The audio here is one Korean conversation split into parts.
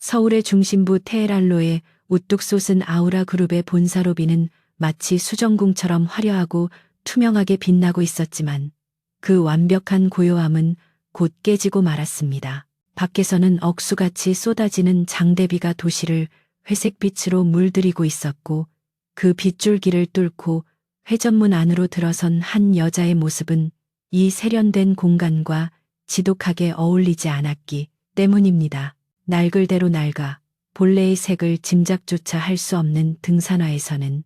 서울의 중심부 테헤란로에 우뚝 솟은 아우라 그룹의 본사 로비는 마치 수정궁처럼 화려하고 투명하게 빛나고 있었지만 그 완벽한 고요함은 곧 깨지고 말았습니다. 밖에서는 억수같이 쏟아지는 장대비가 도시를 회색빛으로 물들이고 있었고 그 빗줄기를 뚫고 회전문 안으로 들어선 한 여자의 모습은 이 세련된 공간과 지독하게 어울리지 않았기 때문입니다. 낡을 대로 낡아 본래의 색을 짐작조차 할 수 없는 등산화에서는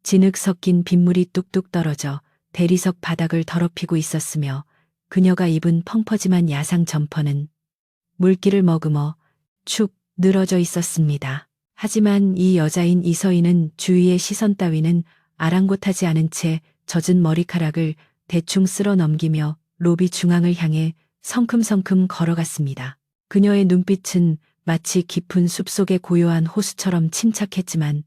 진흙 섞인 빗물이 뚝뚝 떨어져 대리석 바닥을 더럽히고 있었으며 그녀가 입은 펑퍼짐한 야상 점퍼는 물기를 머금어 축 늘어져 있었습니다. 하지만 이 여자인 이서희는 주위의 시선 따위는 아랑곳하지 않은 채 젖은 머리카락을 대충 쓸어 넘기며 로비 중앙을 향해 성큼성큼 걸어갔습니다. 그녀의 눈빛은 마치 깊은 숲속의 고요한 호수처럼 침착했지만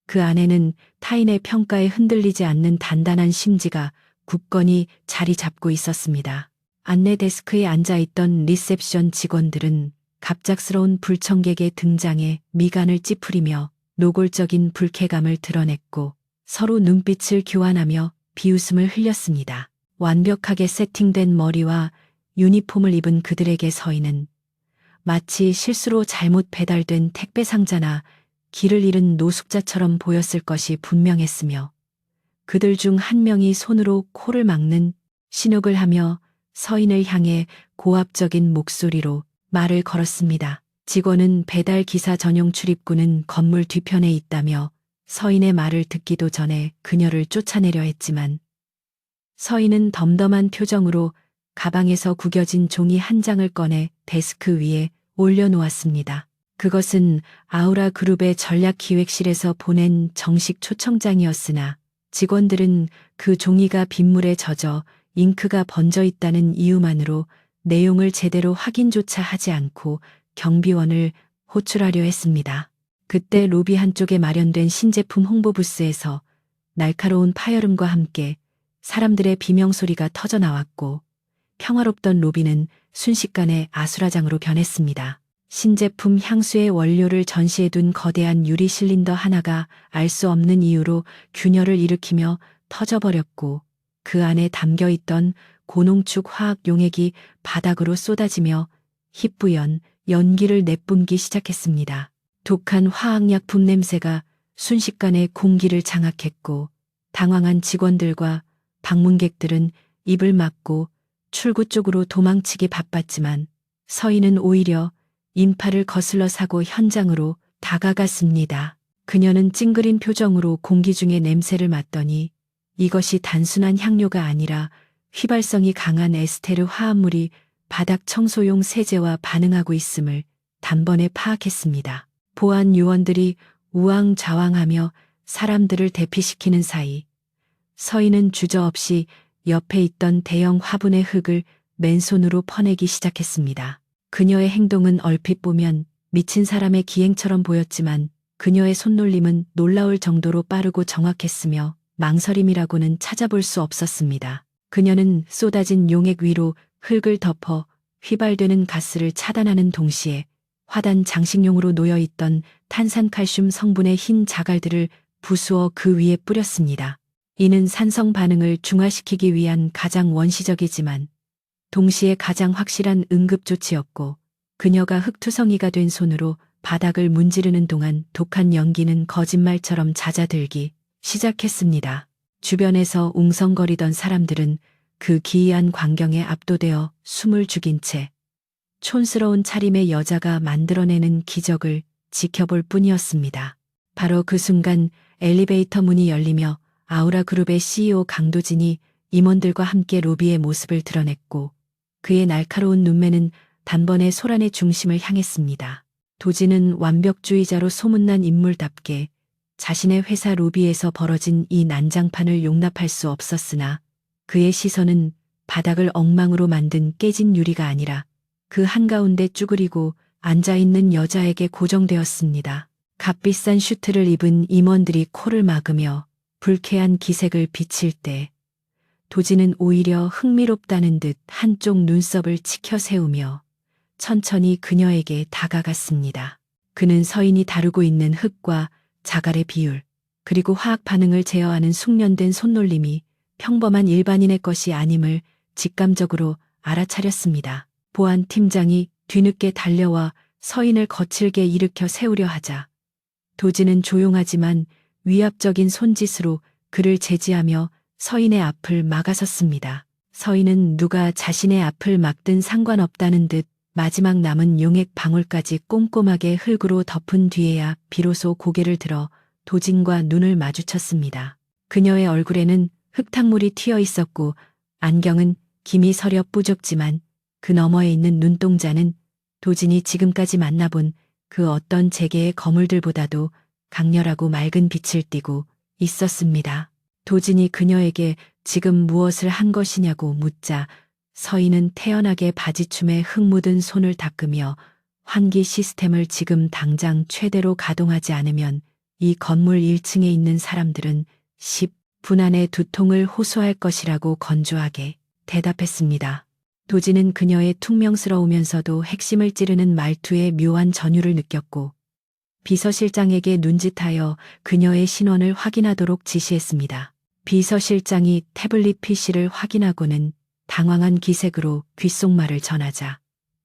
그 안에는 타인의 평가에 흔들리지 않는 단단한 심지가 굳건히 자리 잡고 있었습니다. 안내 데스크에 앉아있던 리셉션 직원들은 갑작스러운 불청객의 등장에 미간을 찌푸리며 노골적인 불쾌감을 드러냈고 서로 눈빛을 교환하며 비웃음을 흘렸습니다. 완벽하게 세팅된 머리와 유니폼을 입은 그들에게 서희는 마치 실수로 잘못 배달된 택배 상자나 길을 잃은 노숙자처럼 보였을 것이 분명했으며 그들 중 한 명이 손으로 코를 막는 신욕을 하며 서인을 향해 고압적인 목소리로 말을 걸었습니다. 직원은 배달 기사 전용 출입구는 건물 뒤편에 있다며 서인의 말을 듣기도 전에 그녀를 쫓아내려 했지만 서인은 덤덤한 표정으로 가방에서 구겨진 종이 한 장을 꺼내 데스크 위에 올려놓았습니다. 그것은 아우라 그룹의 전략기획실에서 보낸 정식 초청장이었으나 직원들은 그 종이가 빗물에 젖어 잉크가 번져 있다는 이유만으로 내용을 제대로 확인조차 하지 않고 경비원을 호출하려 했습니다. 그때 로비 한쪽에 마련된 신제품 홍보 부스에서 날카로운 파열음과 함께 사람들의 비명소리가 터져 나왔고 평화롭던 로비는 순식간에 아수라장으로 변했습니다. 신제품 향수의 원료를 전시해둔 거대한 유리 실린더 하나가 알 수 없는 이유로 균열을 일으키며 터져버렸고 그 안에 담겨있던 고농축 화학 용액이 바닥으로 쏟아지며 희뿌연 연기를 내뿜기 시작했습니다. 독한 화학약품 냄새가 순식간에 공기를 장악했고 당황한 직원들과 방문객들은 입을 막고 출구 쪽으로 도망치기 바빴지만 서희는 오히려 인파를 거슬러 사고 현장으로 다가갔습니다. 그녀는 찡그린 표정으로 공기 중의 냄새를 맡더니 이것이 단순한 향료가 아니라 휘발성이 강한 에스테르 화합물이 바닥 청소용 세제와 반응하고 있음을 단번에 파악했습니다. 보안 요원들이 우왕좌왕하며 사람들을 대피시키는 사이 서희는 주저없이 옆에 있던 대형 화분의 흙을 맨손으로 퍼내기 시작했습니다. 그녀의 행동은 얼핏 보면 미친 사람의 기행처럼 보였지만 그녀의 손놀림은 놀라울 정도로 빠르고 정확했으며 망설임이라고는 찾아볼 수 없었습니다. 그녀는 쏟아진 용액 위로 흙을 덮어 휘발되는 가스를 차단하는 동시에 화단 장식용으로 놓여있던 탄산칼슘 성분의 흰 자갈들을 부수어 그 위에 뿌렸습니다. 이는 산성 반응을 중화시키기 위한 가장 원시적이지만 동시에 가장 확실한 응급조치였고 그녀가 흙투성이가 된 손으로 바닥을 문지르는 동안 독한 연기는 거짓말처럼 잦아들기 시작했습니다. 주변에서 웅성거리던 사람들은 그 기이한 광경에 압도되어 숨을 죽인 채 촌스러운 차림의 여자가 만들어내는 기적을 지켜볼 뿐이었습니다. 바로 그 순간 엘리베이터 문이 열리며 아우라 그룹의 CEO 강도진이 임원들과 함께 로비의 모습을 드러냈고 그의 날카로운 눈매는 단번에 소란의 중심을 향했습니다. 도진은 완벽주의자로 소문난 인물답게 자신의 회사 로비에서 벌어진 이 난장판을 용납할 수 없었으나 그의 시선은 바닥을 엉망으로 만든 깨진 유리가 아니라 그 한가운데 쭈그리고 앉아있는 여자에게 고정되었습니다. 값비싼 슈트를 입은 임원들이 코를 막으며 불쾌한 기색을 비칠 때 도진은 오히려 흥미롭다는 듯 한쪽 눈썹을 치켜 세우며 천천히 그녀에게 다가갔습니다. 그는 서인이 다루고 있는 흙과 자갈의 비율, 그리고 화학 반응을 제어하는 숙련된 손놀림이 평범한 일반인의 것이 아님을 직감적으로 알아차렸습니다. 보안 팀장이 뒤늦게 달려와 서인을 거칠게 일으켜 세우려 하자 도진은 조용하지만 위압적인 손짓으로 그를 제지하며 서인의 앞을 막아섰습니다. 서인은 누가 자신의 앞을 막든 상관없다는 듯 마지막 남은 용액 방울까지 꼼꼼하게 흙으로 덮은 뒤에야 비로소 고개를 들어 도진과 눈을 마주쳤습니다. 그녀의 얼굴에는 흙탕물이 튀어 있었고 안경은 김이 서려 뿌졌지만 그 너머에 있는 눈동자는 도진이 지금까지 만나본 그 어떤 재계의 거물들보다도 강렬하고 맑은 빛을 띠고 있었습니다. 도진이 그녀에게 지금 무엇을 한 것이냐고 묻자 서인은 태연하게 바지춤에 흙 묻은 손을 닦으며 환기 시스템을 지금 당장 최대로 가동하지 않으면 이 건물 1층에 있는 사람들은 10분 안에 두통을 호소할 것이라고 건조하게 대답했습니다. 도진은 그녀의 퉁명스러우면서도 핵심을 찌르는 말투에 묘한 전율을 느꼈고 비서실장에게 눈짓하여 그녀의 신원을 확인하도록 지시했습니다. 비서실장이 태블릿 PC를 확인하고는 당황한 기색으로 귓속말을 전하자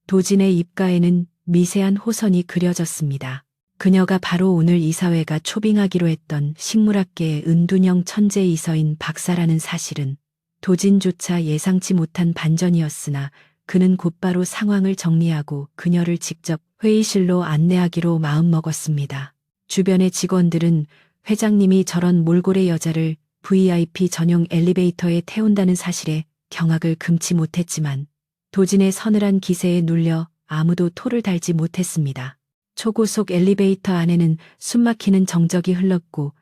도진의 입가에는 미세한 호선이 그려졌습니다. 그녀가 바로 오늘 이사회가 초빙하기로 했던 식물학계의 은둔형 천재 이서인 박사라는 사실은 도진조차 예상치 못한 반전이었으나 그는 곧바로 상황을 정리하고 그녀를 직접 회의실로 안내하기로 마음먹었습니다. 주변의 직원들은 회장님이 저런 몰골의 여자를 VIP 전용 엘리베이터에 태운다는 사실에 경악을 금치 못했지만 도진의 서늘한 기세에 눌려 아무도 토를 달지 못했습니다. 초고속 엘리베이터 안에는 숨막히는 정적이 흘렀고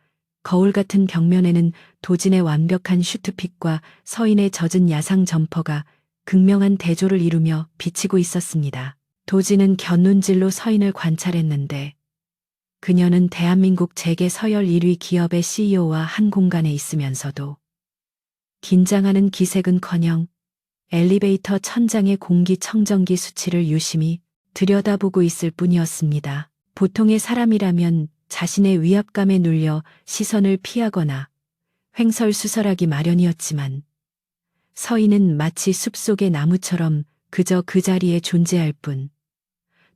거울 같은 벽면에는 도진의 완벽한 슈트핏과 서인의 젖은 야상 점퍼가 극명한 대조를 이루며 비치고 있었습니다. 도진은 곁눈질로 서인을 관찰했는데 그녀는 대한민국 재계 서열 1위 기업의 CEO와 한 공간에 있으면서도 긴장하는 기색은커녕 엘리베이터 천장의 공기청정기 수치를 유심히 들여다보고 있을 뿐이었습니다. 보통의 사람이라면 자신의 위압감에 눌려 시선을 피하거나 횡설수설하기 마련이었지만 서인은 마치 숲속의 나무처럼 그저 그 자리에 존재할 뿐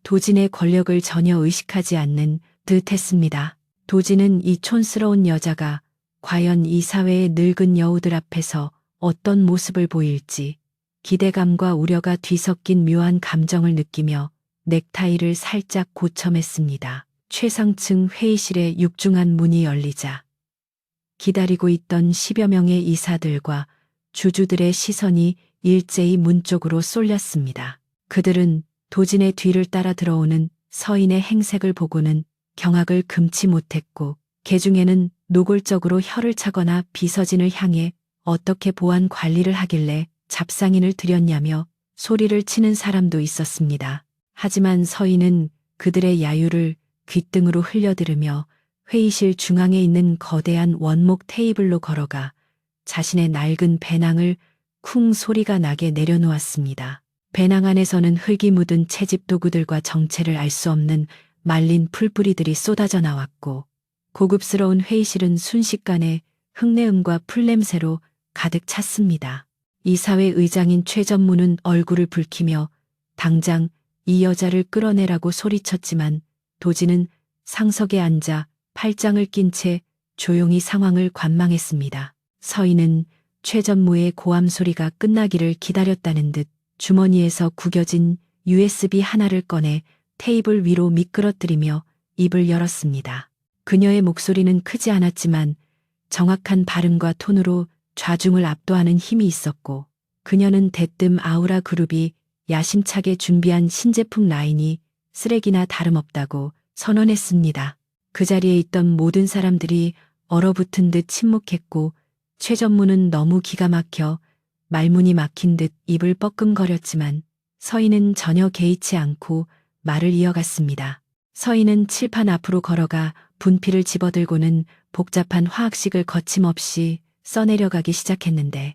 도진의 권력을 전혀 의식하지 않는 듯했습니다. 도진은 이 촌스러운 여자가 과연 이 사회의 늙은 여우들 앞에서 어떤 모습을 보일지 기대감과 우려가 뒤섞인 묘한 감정을 느끼며 넥타이를 살짝 고첨했습니다. 최상층 회의실의 육중한 문이 열리자 기다리고 있던 10여 명의 이사들과 주주들의 시선이 일제히 문 쪽으로 쏠렸습니다. 그들은 도진의 뒤를 따라 들어오는 서인의 행색을 보고는 경악을 금치 못했고 개중에는 노골적으로 혀를 차거나 비서진을 향해 어떻게 보안 관리를 하길래 잡상인을 들였냐며 소리를 치는 사람도 있었습니다. 하지만 서인은 그들의 야유를 귓등으로 흘려들으며 회의실 중앙에 있는 거대한 원목 테이블로 걸어가 자신의 낡은 배낭을 쿵 소리가 나게 내려놓았습니다. 배낭 안에서는 흙이 묻은 채집 도구들과 정체를 알 수 없는 말린 풀뿌리들이 쏟아져 나왔고 고급스러운 회의실은 순식간에 흙내음과 풀냄새로 가득 찼습니다. 이사회 의장인 최 전무는 얼굴을 붉히며 당장 이 여자를 끌어내라고 소리쳤지만 도진은 상석에 앉아 팔짱을 낀 채 조용히 상황을 관망했습니다. 서인은 최 전무의 고함 소리가 끝나기를 기다렸다는 듯 주머니에서 구겨진 USB 하나를 꺼내 테이블 위로 미끄러뜨리며 입을 열었습니다. 그녀의 목소리는 크지 않았지만 정확한 발음과 톤으로 좌중을 압도하는 힘이 있었고 그녀는 대뜸 아우라 그룹이 야심차게 준비한 신제품 라인이 쓰레기나 다름없다고 선언했습니다. 그 자리에 있던 모든 사람들이 얼어붙은 듯 침묵했고 최 전무는 너무 기가 막혀 말문이 막힌 듯 입을 뻐끔거렸지만 서인은 전혀 개의치 않고 말을 이어갔습니다. 서인은 칠판 앞으로 걸어가 분필을 집어들고는 복잡한 화학식을 거침없이 써내려가기 시작했는데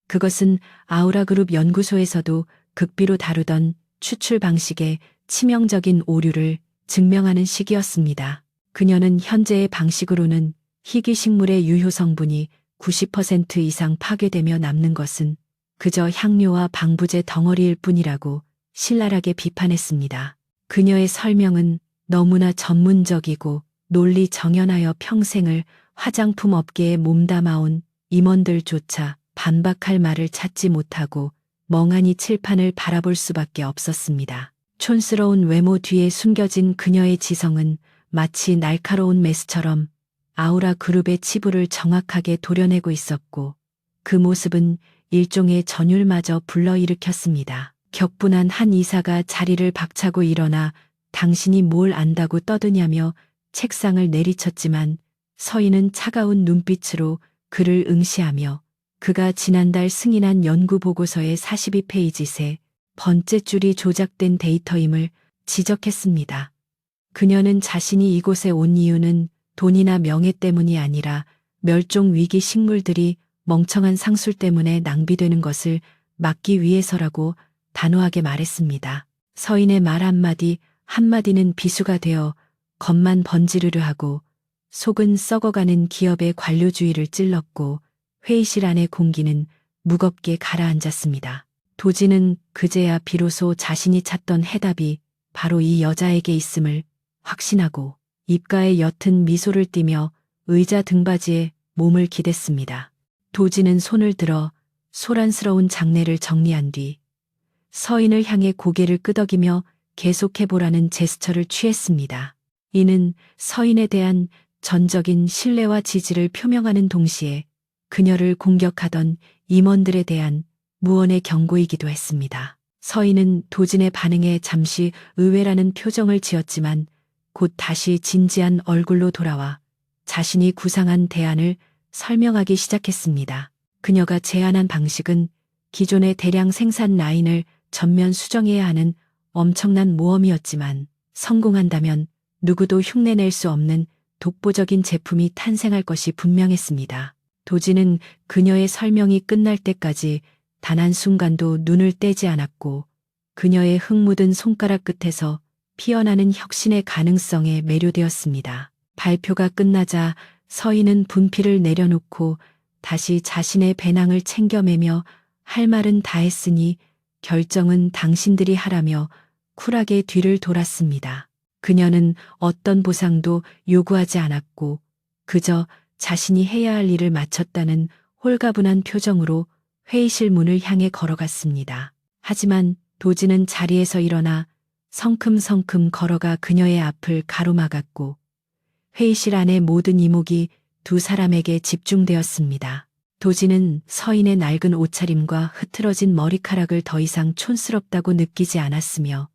그것은 아우라그룹 연구소에서도 극비로 다루던 추출 방식의 치명적인 오류를 증명하는 시기였습니다. 그녀는 현재의 방식으로는 희귀 식물의 유효 성분이 90% 이상 파괴되며 남는 것은 그저 향료와 방부제 덩어리일 뿐이라고 신랄하게 비판했습니다. 그녀의 설명은 너무나 전문적이고 논리 정연하여 평생을 화장품 업계에 몸담아온 임원들조차 반박할 말을 찾지 못하고 멍하니 칠판을 바라볼 수밖에 없었습니다. 촌스러운 외모 뒤에 숨겨진 그녀의 지성은 마치 날카로운 메스처럼 아우라 그룹의 치부를 정확하게 도려내고 있었고 그 모습은 일종의 전율마저 불러일으켰습니다. 격분한 한 이사가 자리를 박차고 일어나 당신이 뭘 안다고 떠드냐며 책상을 내리쳤지만 서인은 차가운 눈빛으로 그를 응시하며 그가 지난달 승인한 연구 보고서의 42페이지 새 번째 줄이 조작된 데이터임을 지적했습니다. 그녀는 자신이 이곳에 온 이유는 돈이나 명예 때문이 아니라 멸종 위기 식물들이 멍청한 상술 때문에 낭비되는 것을 막기 위해서라고 단호하게 말했습니다. 서인의 말 한마디는 비수가 되어 겉만 번지르르 하고 속은 썩어가는 기업의 관료주의를 찔렀고 회의실 안의 공기는 무겁게 가라앉았습니다. 도지는 그제야 비로소 자신이 찾던 해답이 바로 이 여자에게 있음을 확신하고 입가에 옅은 미소를 띠며 의자 등받이에 몸을 기댔습니다. 도지는 손을 들어 소란스러운 장내를 정리한 뒤 서인을 향해 고개를 끄덕이며 계속해보라는 제스처를 취했습니다. 이는 서인에 대한 전적인 신뢰와 지지를 표명하는 동시에 그녀를 공격하던 임원들에 대한 무언의 경고이기도 했습니다. 서인은 도진의 반응에 잠시 의외라는 표정을 지었지만 곧 다시 진지한 얼굴로 돌아와 자신이 구상한 대안을 설명하기 시작했습니다. 그녀가 제안한 방식은 기존의 대량 생산 라인을 전면 수정해야 하는 엄청난 모험이었지만 성공한다면 누구도 흉내낼 수 없는 독보적인 제품이 탄생할 것이 분명했습니다. 도지는 그녀의 설명이 끝날 때까지 단 한순간도 눈을 떼지 않았고 그녀의 흙 묻은 손가락 끝에서 피어나는 혁신의 가능성에 매료되었습니다. 발표가 끝나자 서인은 분필을 내려놓고 다시 자신의 배낭을 챙겨매며 할 말은 다 했으니 결정은 당신들이 하라며 쿨하게 뒤를 돌았습니다. 그녀는 어떤 보상도 요구하지 않았고 그저 자신이 해야 할 일을 마쳤다는 홀가분한 표정으로 회의실 문을 향해 걸어갔습니다. 하지만 도지는 자리에서 일어나 성큼성큼 걸어가 그녀의 앞을 가로막았고 회의실 안의 모든 이목이 두 사람에게 집중되었습니다. 도지는 서인의 낡은 옷차림과 흐트러진 머리카락을 더 이상 촌스럽다고 느끼지 않았으며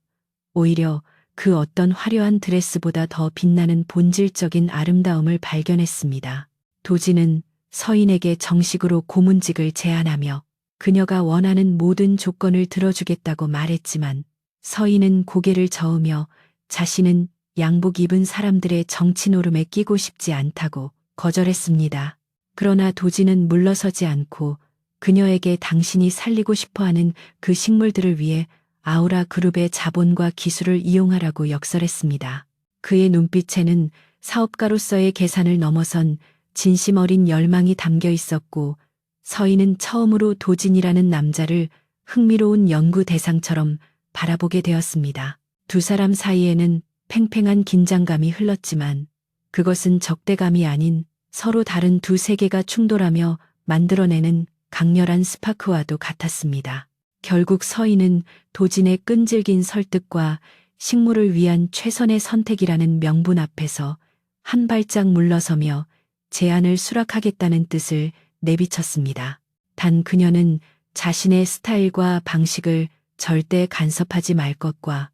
오히려 그 어떤 화려한 드레스보다 더 빛나는 본질적인 아름다움을 발견했습니다. 도지는 서인에게 정식으로 고문직을 제안하며 그녀가 원하는 모든 조건을 들어주겠다고 말했지만 서인은 고개를 저으며 자신은 양복 입은 사람들의 정치 노름에 끼고 싶지 않다고 거절했습니다. 그러나 도지는 물러서지 않고 그녀에게 당신이 살리고 싶어하는 그 식물들을 위해 아우라 그룹의 자본과 기술을 이용하라고 역설했습니다. 그의 눈빛에는 사업가로서의 계산을 넘어선 진심 어린 열망이 담겨 있었고 서인은 처음으로 도진이라는 남자를 흥미로운 연구 대상처럼 바라보게 되었습니다. 두 사람 사이에는 팽팽한 긴장감이 흘렀지만 그것은 적대감이 아닌 서로 다른 두 세계가 충돌하며 만들어내는 강렬한 스파크와도 같았습니다. 결국 서인은 도진의 끈질긴 설득과 식물을 위한 최선의 선택이라는 명분 앞에서 한 발짝 물러서며 제안을 수락하겠다는 뜻을 내비쳤습니다. 단 그녀는 자신의 스타일과 방식을 절대 간섭하지 말 것과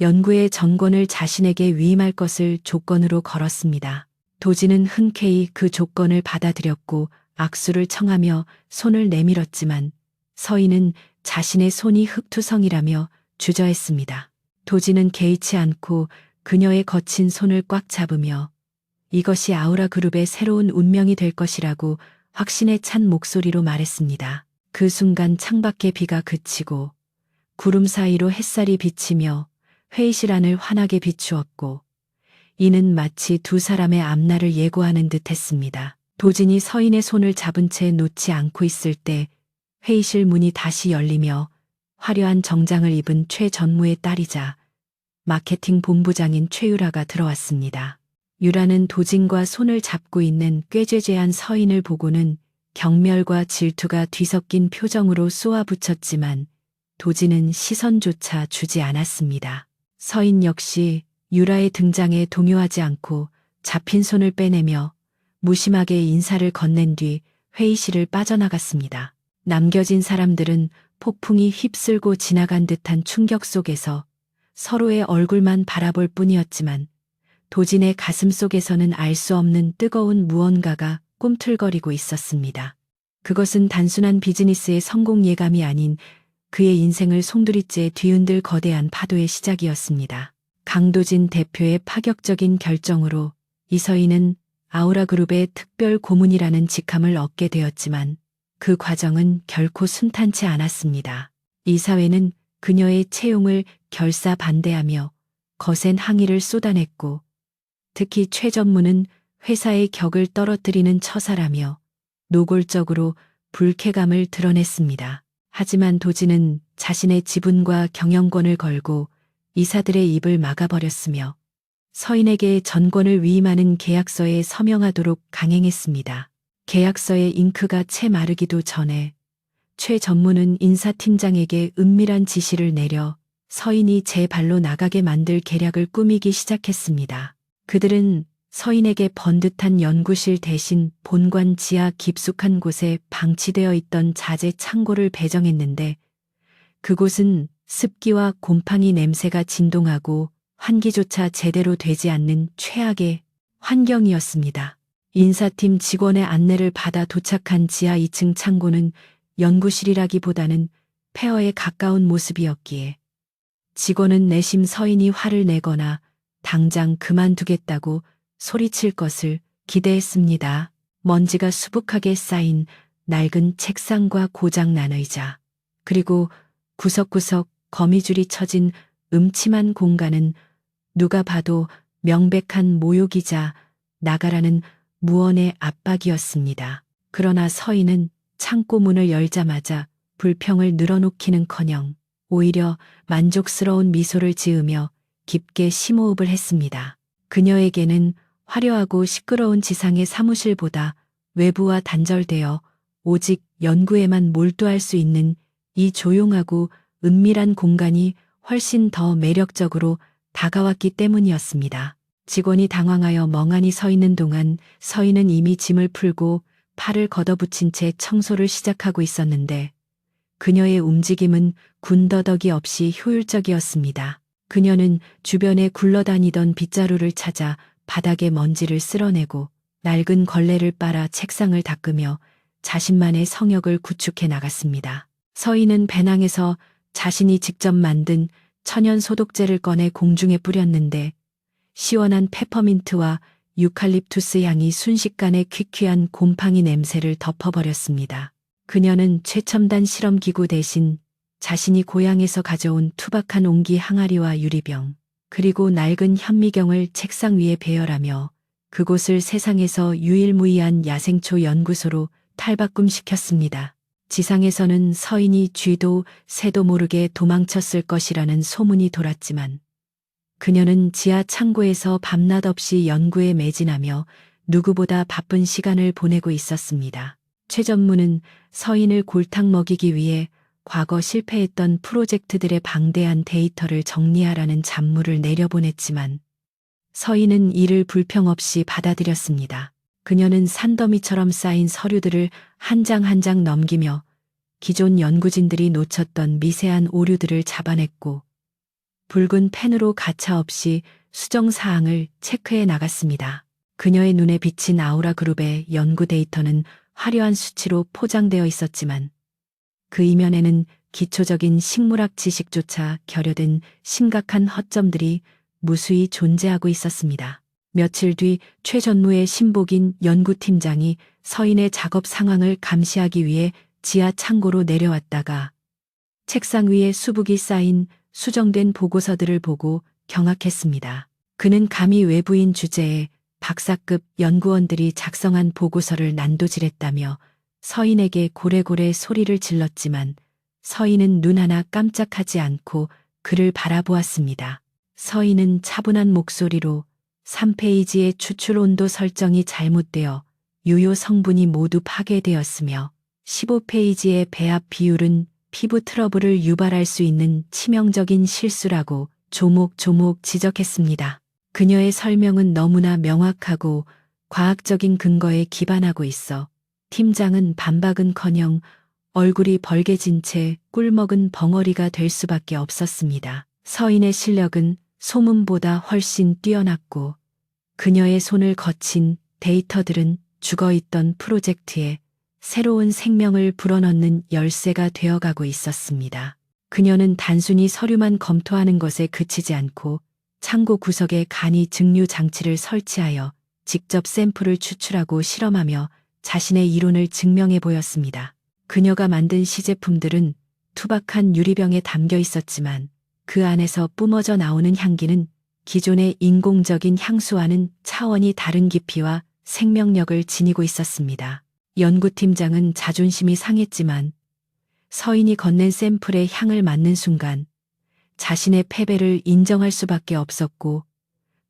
연구의 전권을 자신에게 위임할 것을 조건으로 걸었습니다. 도지는 흔쾌히 그 조건을 받아들였고 악수를 청하며 손을 내밀었지만 서인은 자신의 손이 흙투성이라며 주저했습니다. 도지는 개의치 않고 그녀의 거친 손을 꽉 잡으며 이것이 아우라 그룹의 새로운 운명이 될 것이라고 확신에 찬 목소리로 말했습니다. 그 순간 창밖의 비가 그치고 구름 사이로 햇살이 비치며 회의실 안을 환하게 비추었고 이는 마치 두 사람의 앞날을 예고하는 듯 했습니다. 도진이 서인의 손을 잡은 채 놓지 않고 있을 때 회의실 문이 다시 열리며 화려한 정장을 입은 최 전무의 딸이자 마케팅 본부장인 최유라가 들어왔습니다. 유라는 도진과 손을 잡고 있는 꾀죄죄한 서인을 보고는 경멸과 질투가 뒤섞인 표정으로 쏘아붙였지만 도진은 시선조차 주지 않았습니다. 서인 역시 유라의 등장에 동요하지 않고 잡힌 손을 빼내며 무심하게 인사를 건넨 뒤 회의실을 빠져나갔습니다. 남겨진 사람들은 폭풍이 휩쓸고 지나간 듯한 충격 속에서 서로의 얼굴만 바라볼 뿐이었지만 도진의 가슴 속에서는 알 수 없는 뜨거운 무언가가 꿈틀거리고 있었습니다. 그것은 단순한 비즈니스의 성공 예감이 아닌 그의 인생을 송두리째 뒤흔들 거대한 파도의 시작이었습니다. 강도진 대표의 파격적인 결정으로 이서희는 아우라그룹의 특별 고문이라는 직함을 얻게 되었지만 그 과정은 결코 순탄치 않았습니다. 이사회는 그녀의 채용을 결사 반대하며 거센 항의를 쏟아냈고 특히 최 전무는 회사의 격을 떨어뜨리는 처사라며 노골적으로 불쾌감을 드러냈습니다. 하지만 도진은 자신의 지분과 경영권을 걸고 이사들의 입을 막아버렸으며 서인에게 전권을 위임하는 계약서에 서명하도록 강행했습니다. 계약서의 잉크가 채 마르기도 전에 최 전무는 인사팀장에게 은밀한 지시를 내려 서인이 제 발로 나가게 만들 계략을 꾸미기 시작했습니다. 그들은 서인에게 번듯한 연구실 대신 본관 지하 깊숙한 곳에 방치되어 있던 자재 창고를 배정했는데 그곳은 습기와 곰팡이 냄새가 진동하고 환기조차 제대로 되지 않는 최악의 환경이었습니다. 인사팀 직원의 안내를 받아 도착한 지하 2층 창고는 연구실이라기보다는 폐허에 가까운 모습이었기에 직원은 내심 서인이 화를 내거나 당장 그만두겠다고 소리칠 것을 기대했습니다. 먼지가 수북하게 쌓인 낡은 책상과 고장난 의자, 그리고 구석구석 거미줄이 쳐진 음침한 공간은 누가 봐도 명백한 모욕이자 나가라는 무언의 압박이었습니다. 그러나 서인은 창고 문을 열자마자 불평을 늘어놓기는커녕 오히려 만족스러운 미소를 지으며 깊게 심호흡을 했습니다. 그녀에게는 화려하고 시끄러운 지상의 사무실보다 외부와 단절되어 오직 연구에만 몰두할 수 있는 이 조용하고 은밀한 공간이 훨씬 더 매력적으로 다가왔기 때문이었습니다. 직원이 당황하여 멍하니 서 있는 동안 서인은 이미 짐을 풀고 팔을 걷어붙인 채 청소를 시작하고 있었는데 그녀의 움직임은 군더더기 없이 효율적이었습니다. 그녀는 주변에 굴러다니던 빗자루를 찾아 바닥에 먼지를 쓸어내고 낡은 걸레를 빨아 책상을 닦으며 자신만의 성역을 구축해 나갔습니다. 서인은 배낭에서 자신이 직접 만든 천연 소독제를 꺼내 공중에 뿌렸는데 시원한 페퍼민트와 유칼립투스 향이 순식간에 퀴퀴한 곰팡이 냄새를 덮어버렸습니다. 그녀는 최첨단 실험기구 대신 자신이 고향에서 가져온 투박한 옹기 항아리와 유리병, 그리고 낡은 현미경을 책상 위에 배열하며 그곳을 세상에서 유일무이한 야생초 연구소로 탈바꿈시켰습니다. 지상에서는 서인이 쥐도 새도 모르게 도망쳤을 것이라는 소문이 돌았지만 그녀는 지하 창고에서 밤낮 없이 연구에 매진하며 누구보다 바쁜 시간을 보내고 있었습니다. 최 전무는 서인을 골탕 먹이기 위해 과거 실패했던 프로젝트들의 방대한 데이터를 정리하라는 잡무를 내려보냈지만 서인은 이를 불평 없이 받아들였습니다. 그녀는 산더미처럼 쌓인 서류들을 한 장 한 장 넘기며 기존 연구진들이 놓쳤던 미세한 오류들을 잡아냈고 붉은 펜으로 가차없이 수정 사항을 체크해 나갔습니다. 그녀의 눈에 비친 아우라 그룹의 연구 데이터는 화려한 수치로 포장되어 있었지만 그 이면에는 기초적인 식물학 지식조차 결여된 심각한 허점들이 무수히 존재하고 있었습니다. 며칠 뒤 최 전무의 신복인 연구팀장이 서인의 작업 상황을 감시하기 위해 지하 창고로 내려왔다가 책상 위에 수북이 쌓인 수정된 보고서들을 보고 경악했습니다. 그는 감히 외부인 주제에 박사급 연구원들이 작성한 보고서를 난도질했다며 서인에게 고래고래 소리를 질렀지만 서인은 눈 하나 깜짝하지 않고 그를 바라보았습니다. 서인은 차분한 목소리로 3페이지의 추출 온도 설정이 잘못되어 유효 성분이 모두 파괴되었으며 15페이지의 배합 비율은 피부 트러블을 유발할 수 있는 치명적인 실수라고 조목조목 지적했습니다. 그녀의 설명은 너무나 명확하고 과학적인 근거에 기반하고 있어 팀장은 반박은커녕 얼굴이 벌개진 채 꿀먹은 벙어리가 될 수밖에 없었습니다. 서인의 실력은 소문보다 훨씬 뛰어났고 그녀의 손을 거친 데이터들은 죽어있던 프로젝트에 새로운 생명을 불어넣는 열쇠가 되어가고 있었습니다. 그녀는 단순히 서류만 검토하는 것에 그치지 않고 창고 구석에 간이 증류 장치를 설치하여 직접 샘플을 추출하고 실험하며 자신의 이론을 증명해 보였습니다. 그녀가 만든 시제품들은 투박한 유리병에 담겨 있었지만 그 안에서 뿜어져 나오는 향기는 기존의 인공적인 향수와는 차원이 다른 깊이와 생명력을 지니고 있었습니다. 연구팀장은 자존심이 상했지만 서인이 건넨 샘플의 향을 맡는 순간 자신의 패배를 인정할 수밖에 없었고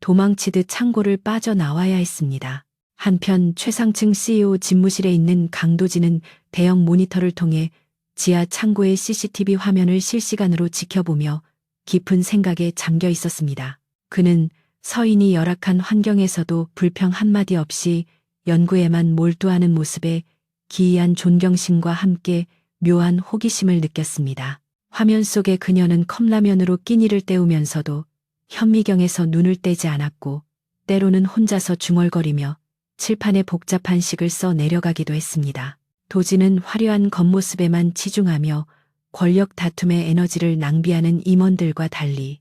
도망치듯 창고를 빠져나와야 했습니다. 한편 최상층 CEO 집무실에 있는 강도진은 대형 모니터를 통해 지하 창고의 CCTV 화면을 실시간으로 지켜보며 깊은 생각에 잠겨 있었습니다. 그는 서인이 열악한 환경에서도 불평 한마디 없이 연구에만 몰두하는 모습에 기이한 존경심과 함께 묘한 호기심을 느꼈습니다. 화면 속의 그녀는 컵라면으로 끼니를 때우면서도 현미경에서 눈을 떼지 않았고 때로는 혼자서 중얼거리며 칠판에 복잡한 식을 써 내려가기도 했습니다. 도지는 화려한 겉모습에만 치중하며 권력 다툼의 에너지를 낭비하는 임원들과 달리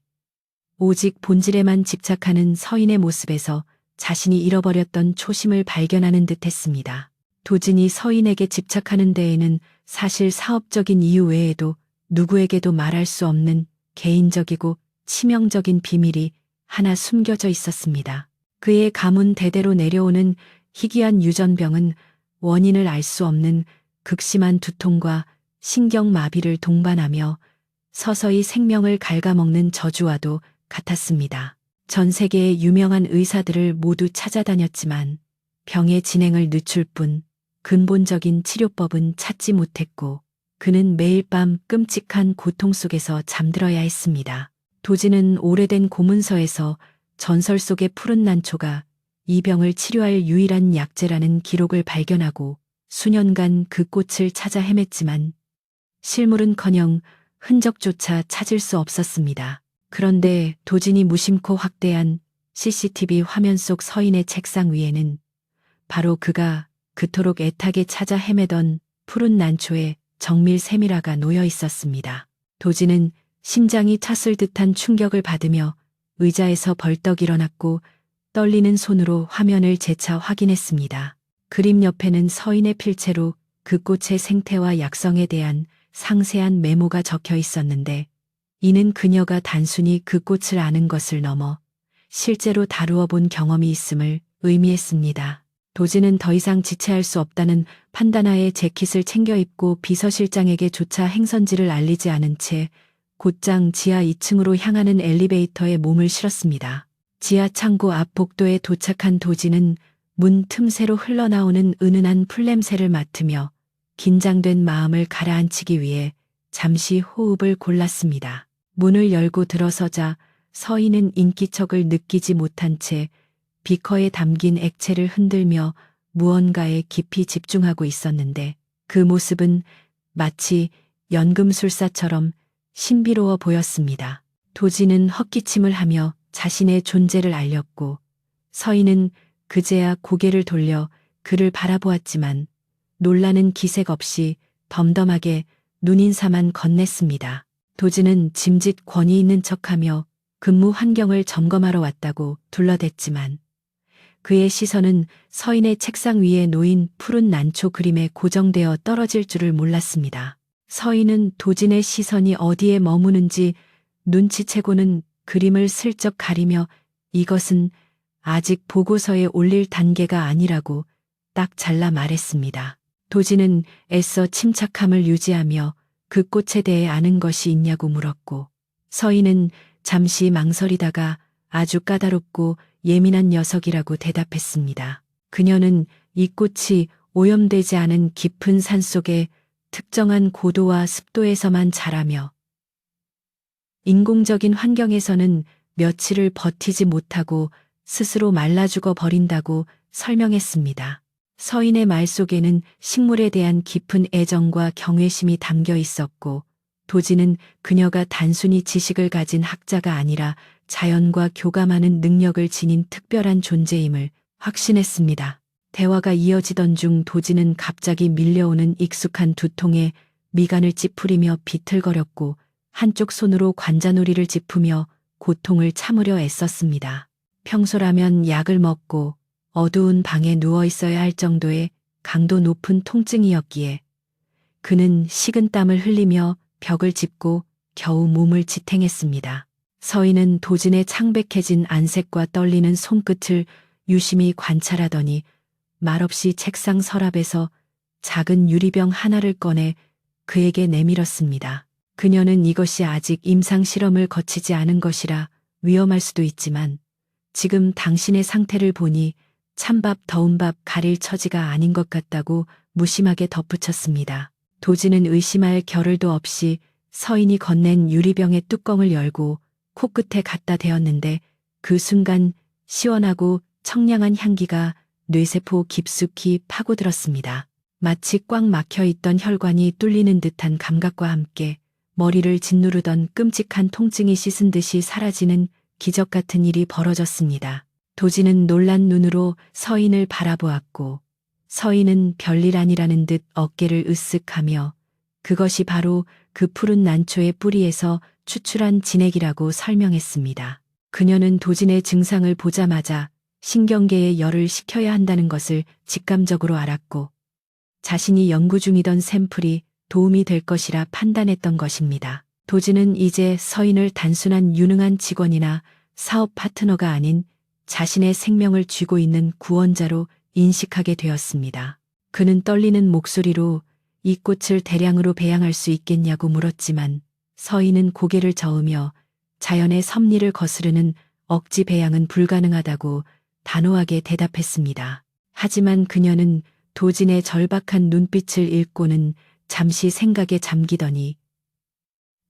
오직 본질에만 집착하는 서인의 모습에서 자신이 잃어버렸던 초심을 발견하는 듯 했습니다. 도진이 서인에게 집착하는 데에는 사실 사업적인 이유 외에도 누구에게도 말할 수 없는 개인적이고 치명적인 비밀이 하나 숨겨져 있었습니다. 그의 가문 대대로 내려오는 희귀한 유전병은 원인을 알 수 없는 극심한 두통과 신경마비를 동반하며 서서히 생명을 갉아먹는 저주와도 같았습니다. 전 세계의 유명한 의사들을 모두 찾아다녔지만 병의 진행을 늦출 뿐 근본적인 치료법은 찾지 못했고 그는 매일 밤 끔찍한 고통 속에서 잠들어야 했습니다. 도지는 오래된 고문서에서 전설 속의 푸른 난초가 이 병을 치료할 유일한 약재라는 기록을 발견하고 수년간 그 꽃을 찾아 헤맸지만 실물은커녕 흔적조차 찾을 수 없었습니다. 그런데 도진이 무심코 확대한 CCTV 화면 속 서인의 책상 위에는 바로 그가 그토록 애타게 찾아 헤매던 푸른 난초의 정밀 세밀화가 놓여 있었습니다. 도진은 심장이 찼을 듯한 충격을 받으며 의자에서 벌떡 일어났고 떨리는 손으로 화면을 재차 확인했습니다. 그림 옆에는 서인의 필체로 그 꽃의 생태와 약성에 대한 상세한 메모가 적혀 있었는데 이는 그녀가 단순히 그 꽃을 아는 것을 넘어 실제로 다루어 본 경험이 있음을 의미했습니다. 도지는 더 이상 지체할 수 없다는 판단하에 재킷을 챙겨 입고 비서실장에게조차 행선지를 알리지 않은 채 곧장 지하 2층으로 향하는 엘리베이터에 몸을 실었습니다. 지하 창고 앞 복도에 도착한 도지는 문 틈새로 흘러나오는 은은한 풀냄새를 맡으며 긴장된 마음을 가라앉히기 위해 잠시 호흡을 골랐습니다. 문을 열고 들어서자 서인은 인기척을 느끼지 못한 채 비커에 담긴 액체를 흔들며 무언가에 깊이 집중하고 있었는데 그 모습은 마치 연금술사처럼 신비로워 보였습니다. 도지는 헛기침을 하며 자신의 존재를 알렸고 서인은 그제야 고개를 돌려 그를 바라보았지만 놀라는 기색 없이 덤덤하게 눈인사만 건넸습니다. 도지는 짐짓 권위 있는 척하며 근무 환경을 점검하러 왔다고 둘러댔지만 그의 시선은 서인의 책상 위에 놓인 푸른 난초 그림에 고정되어 떨어질 줄을 몰랐습니다. 서인은 도진의 시선이 어디에 머무는지 눈치채고는 그림을 슬쩍 가리며 이것은 아직 보고서에 올릴 단계가 아니라고 딱 잘라 말했습니다. 도진은 애써 침착함을 유지하며 그 꽃에 대해 아는 것이 있냐고 물었고, 서인은 잠시 망설이다가 아주 까다롭고 예민한 녀석이라고 대답했습니다. 그녀는 이 꽃이 오염되지 않은 깊은 산속에 특정한 고도와 습도에서만 자라며 인공적인 환경에서는 며칠을 버티지 못하고 스스로 말라 죽어 버린다고 설명했습니다. 서인의 말 속에는 식물에 대한 깊은 애정과 경외심이 담겨 있었고, 도진은 그녀가 단순히 지식을 가진 학자가 아니라 자연과 교감하는 능력을 지닌 특별한 존재임을 확신했습니다. 대화가 이어지던 중 도진은 갑자기 밀려오는 익숙한 두통에 미간을 찌푸리며 비틀거렸고, 한쪽 손으로 관자놀이를 짚으며 고통을 참으려 애썼습니다. 평소라면 약을 먹고 어두운 방에 누워 있어야 할 정도의 강도 높은 통증이었기에 그는 식은땀을 흘리며 벽을 짚고 겨우 몸을 지탱했습니다. 서인은 도진의 창백해진 안색과 떨리는 손끝을 유심히 관찰하더니 말없이 책상 서랍에서 작은 유리병 하나를 꺼내 그에게 내밀었습니다. 그녀는 이것이 아직 임상 실험을 거치지 않은 것이라 위험할 수도 있지만 지금 당신의 상태를 보니 찬밥 더운 밥 가릴 처지가 아닌 것 같다고 무심하게 덧붙였습니다. 도진은 의심할 겨를도 없이 서인이 건넨 유리병의 뚜껑을 열고 코끝에 갖다 대었는데 그 순간 시원하고 청량한 향기가 뇌세포 깊숙이 파고들었습니다. 마치 꽉 막혀 있던 혈관이 뚫리는 듯한 감각과 함께 머리를 짓누르던 끔찍한 통증이 씻은 듯이 사라지는 기적 같은 일이 벌어졌습니다. 도진은 놀란 눈으로 서인을 바라보았고, 서인은 별일 아니라는 듯 어깨를 으쓱하며 그것이 바로 그 푸른 난초의 뿌리에서 추출한 진액이라고 설명했습니다. 그녀는 도진의 증상을 보자마자 신경계에 열을 식혀야 한다는 것을 직감적으로 알았고, 자신이 연구 중이던 샘플이 도움이 될 것이라 판단했던 것입니다. 도진은 이제 서인을 단순한 유능한 직원이나 사업 파트너가 아닌 자신의 생명을 쥐고 있는 구원자로 인식하게 되었습니다. 그는 떨리는 목소리로 이 꽃을 대량으로 배양할 수 있겠냐고 물었지만 서인은 고개를 저으며 자연의 섭리를 거스르는 억지 배양은 불가능하다고 단호하게 대답했습니다. 하지만 그녀는 도진의 절박한 눈빛을 읽고는 잠시 생각에 잠기더니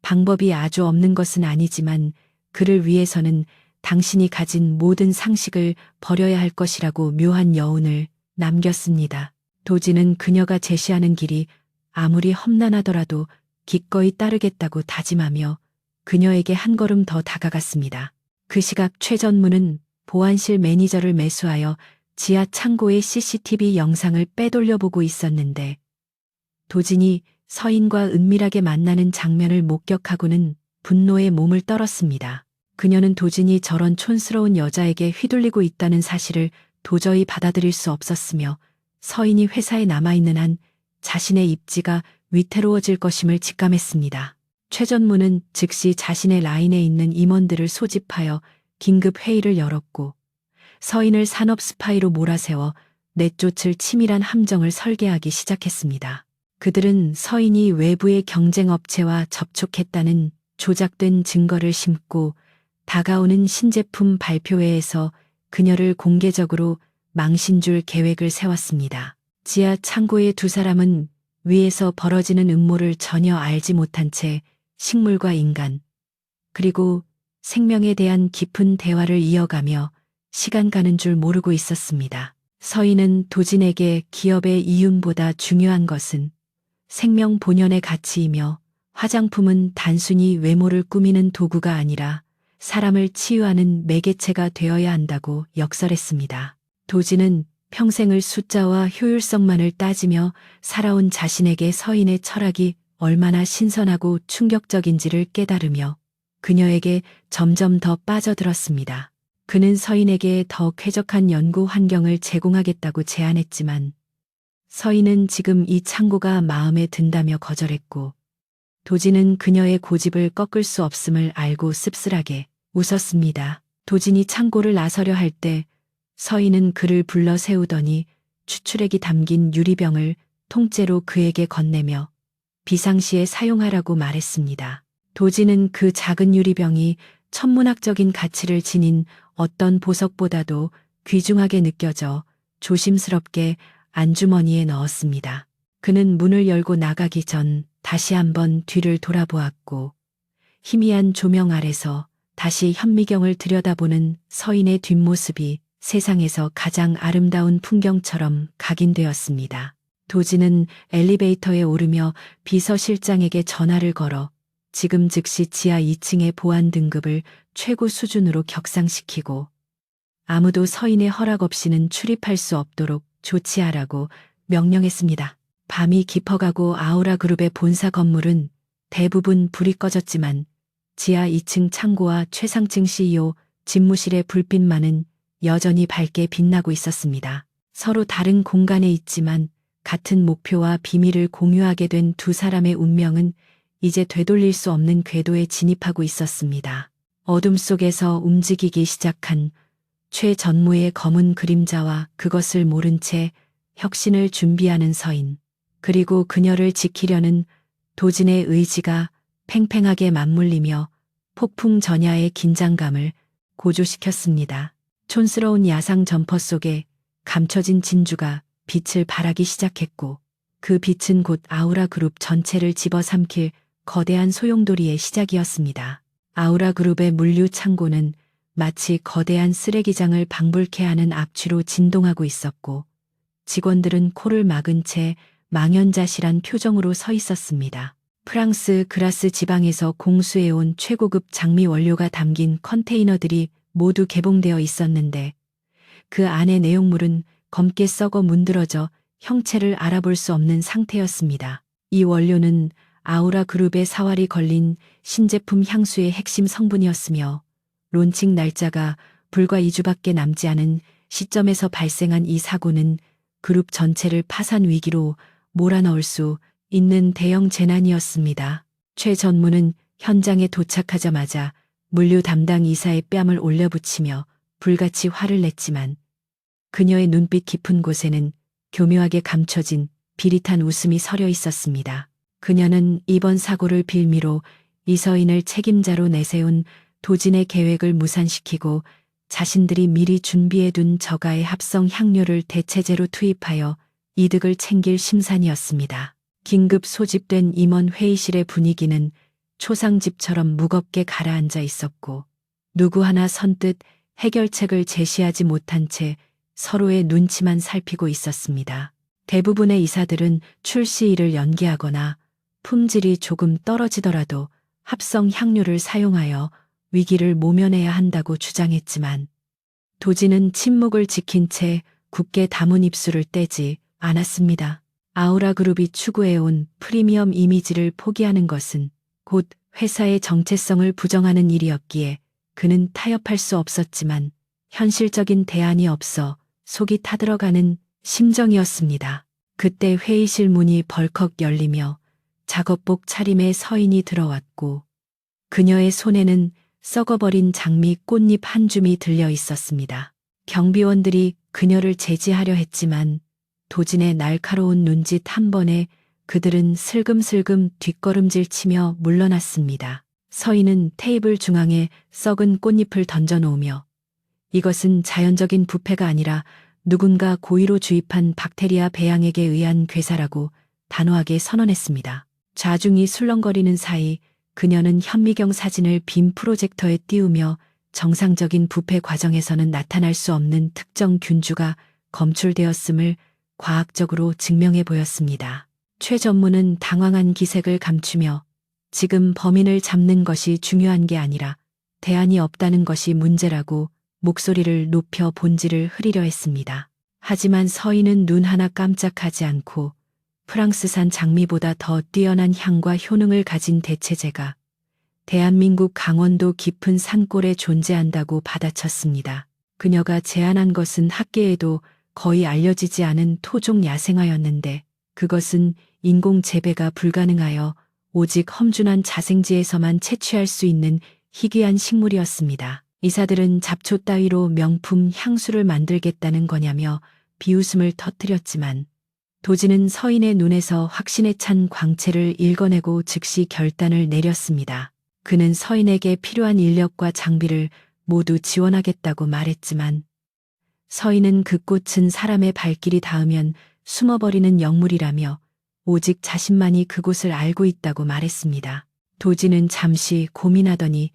방법이 아주 없는 것은 아니지만 그를 위해서는 당신이 가진 모든 상식을 버려야 할 것이라고 묘한 여운을 남겼습니다. 도진은 그녀가 제시하는 길이 아무리 험난하더라도 기꺼이 따르겠다고 다짐하며 그녀에게 한 걸음 더 다가갔습니다. 그 시각 최 전무는 보안실 매니저를 매수하여 지하 창고의 CCTV 영상을 빼돌려보고 있었는데 도진이 서인과 은밀하게 만나는 장면을 목격하고는 분노에 몸을 떨었습니다. 그녀는 도진이 저런 촌스러운 여자에게 휘둘리고 있다는 사실을 도저히 받아들일 수 없었으며 서인이 회사에 남아있는 한 자신의 입지가 위태로워질 것임을 직감했습니다. 최 전무는 즉시 자신의 라인에 있는 임원들을 소집하여 긴급 회의를 열었고 서인을 산업 스파이로 몰아세워 내쫓을 치밀한 함정을 설계하기 시작했습니다. 그들은 서인이 외부의 경쟁업체와 접촉했다는 조작된 증거를 심고 다가오는 신제품 발표회에서 그녀를 공개적으로 망신줄 계획을 세웠습니다. 지하 창고의 두 사람은 위에서 벌어지는 음모를 전혀 알지 못한 채 식물과 인간, 그리고 생명에 대한 깊은 대화를 이어가며 시간 가는 줄 모르고 있었습니다. 서인은 도진에게 기업의 이윤보다 중요한 것은 생명 본연의 가치이며 화장품은 단순히 외모를 꾸미는 도구가 아니라 사람을 치유하는 매개체가 되어야 한다고 역설했습니다. 도진은 평생을 숫자와 효율성만을 따지며 살아온 자신에게 서인의 철학이 얼마나 신선하고 충격적인지를 깨달으며 그녀에게 점점 더 빠져들었습니다. 그는 서인에게 더 쾌적한 연구 환경을 제공하겠다고 제안했지만 서인은 지금 이 창고가 마음에 든다며 거절했고 도진은 그녀의 고집을 꺾을 수 없음을 알고 씁쓸하게 웃었습니다. 도진이 창고를 나서려 할 때 서인은 그를 불러 세우더니 추출액이 담긴 유리병을 통째로 그에게 건네며 비상시에 사용하라고 말했습니다. 도진은 그 작은 유리병이 천문학적인 가치를 지닌 어떤 보석보다도 귀중하게 느껴져 조심스럽게 안주머니에 넣었습니다. 그는 문을 열고 나가기 전 다시 한번 뒤를 돌아보았고 희미한 조명 아래서 다시 현미경을 들여다보는 서인의 뒷모습이 세상에서 가장 아름다운 풍경처럼 각인되었습니다. 도진은 엘리베이터에 오르며 비서실장에게 전화를 걸어 지금 즉시 지하 2층의 보안 등급을 최고 수준으로 격상시키고 아무도 서인의 허락 없이는 출입할 수 없도록 조치하라고 명령했습니다. 밤이 깊어가고 아우라 그룹의 본사 건물은 대부분 불이 꺼졌지만 지하 2층 창고와 최상층 CEO 집무실의 불빛만은 여전히 밝게 빛나고 있었습니다. 서로 다른 공간에 있지만 같은 목표와 비밀을 공유하게 된 두 사람의 운명은 이제 되돌릴 수 없는 궤도에 진입하고 있었습니다. 어둠 속에서 움직이기 시작한 최 전무의 검은 그림자와 그것을 모른 채 혁신을 준비하는 서인, 그리고 그녀를 지키려는 도진의 의지가 팽팽하게 맞물리며 폭풍 전야의 긴장감을 고조시켰습니다. 촌스러운 야상 점퍼 속에 감춰진 진주가 빛을 발하기 시작했고 그 빛은 곧 아우라 그룹 전체를 집어삼킬 거대한 소용돌이의 시작이었습니다. 아우라 그룹의 물류 창고는 마치 거대한 쓰레기장을 방불케 하는 악취로 진동하고 있었고 직원들은 코를 막은 채 망연자실한 표정으로 서 있었습니다. 프랑스 그라스 지방에서 공수해온 최고급 장미 원료가 담긴 컨테이너들이 모두 개봉되어 있었는데 그 안의 내용물은 검게 썩어 문드러져 형체를 알아볼 수 없는 상태였습니다. 이 원료는 아우라 그룹의 사활이 걸린 신제품 향수의 핵심 성분이었으며 론칭 날짜가 불과 2주밖에 남지 않은 시점에서 발생한 이 사고는 그룹 전체를 파산 위기로 몰아넣을 수 있는 대형 재난이었습니다. 최 전무는 현장에 도착하자마자 물류 담당 이사의 뺨을 올려붙이며 불같이 화를 냈지만 그녀의 눈빛 깊은 곳에는 교묘하게 감춰진 비릿한 웃음이 서려 있었습니다. 그녀는 이번 사고를 빌미로 이서인을 책임자로 내세운 도진의 계획을 무산시키고 자신들이 미리 준비해둔 저가의 합성 향료를 대체제로 투입하여 이득을 챙길 심산이었습니다. 긴급 소집된 임원 회의실의 분위기는 초상집처럼 무겁게 가라앉아 있었고 누구 하나 선뜻 해결책을 제시하지 못한 채 서로의 눈치만 살피고 있었습니다. 대부분의 이사들은 출시일을 연기하거나 품질이 조금 떨어지더라도 합성 향료를 사용하여 위기를 모면해야 한다고 주장했지만 도진은 침묵을 지킨 채 굳게 담은 입술을 떼지 않았습니다. 아우라 그룹이 추구해온 프리미엄 이미지를 포기하는 것은 곧 회사의 정체성을 부정하는 일이었기에 그는 타협할 수 없었지만 현실적인 대안이 없어 속이 타들어가는 심정이었습니다. 그때 회의실 문이 벌컥 열리며 작업복 차림의 서인이 들어왔고 그녀의 손에는 썩어버린 장미 꽃잎 한 줌이 들려 있었습니다. 경비원들이 그녀를 제지하려 했지만 도진의 날카로운 눈짓 한 번에 그들은 슬금슬금 뒷걸음질 치며 물러났습니다. 서인은 테이블 중앙에 썩은 꽃잎을 던져놓으며 이것은 자연적인 부패가 아니라 누군가 고의로 주입한 박테리아 배양액에 의한 괴사라고 단호하게 선언했습니다. 좌중이 술렁거리는 사이 그녀는 현미경 사진을 빔 프로젝터에 띄우며 정상적인 부패 과정에서는 나타날 수 없는 특정 균주가 검출되었음을 과학적으로 증명해 보였습니다. 최 전무는 당황한 기색을 감추며 지금 범인을 잡는 것이 중요한 게 아니라 대안이 없다는 것이 문제라고 목소리를 높여 본질을 흐리려 했습니다. 하지만 서인은 눈 하나 깜짝하지 않고 프랑스산 장미보다 더 뛰어난 향과 효능을 가진 대체제가 대한민국 강원도 깊은 산골에 존재한다고 받아쳤습니다. 그녀가 제안한 것은 학계에도 거의 알려지지 않은 토종 야생화였는데 그것은 인공 재배가 불가능하여 오직 험준한 자생지에서만 채취할 수 있는 희귀한 식물이었습니다. 이사들은 잡초 따위로 명품 향수를 만들겠다는 거냐며 비웃음을 터뜨렸지만 도지는 서인의 눈에서 확신에 찬 광채를 읽어내고 즉시 결단을 내렸습니다. 그는 서인에게 필요한 인력과 장비를 모두 지원하겠다고 말했지만 서인은 그 꽃은 사람의 발길이 닿으면 숨어버리는 영물이라며 오직 자신만이 그곳을 알고 있다고 말했습니다. 도지는 잠시 고민하더니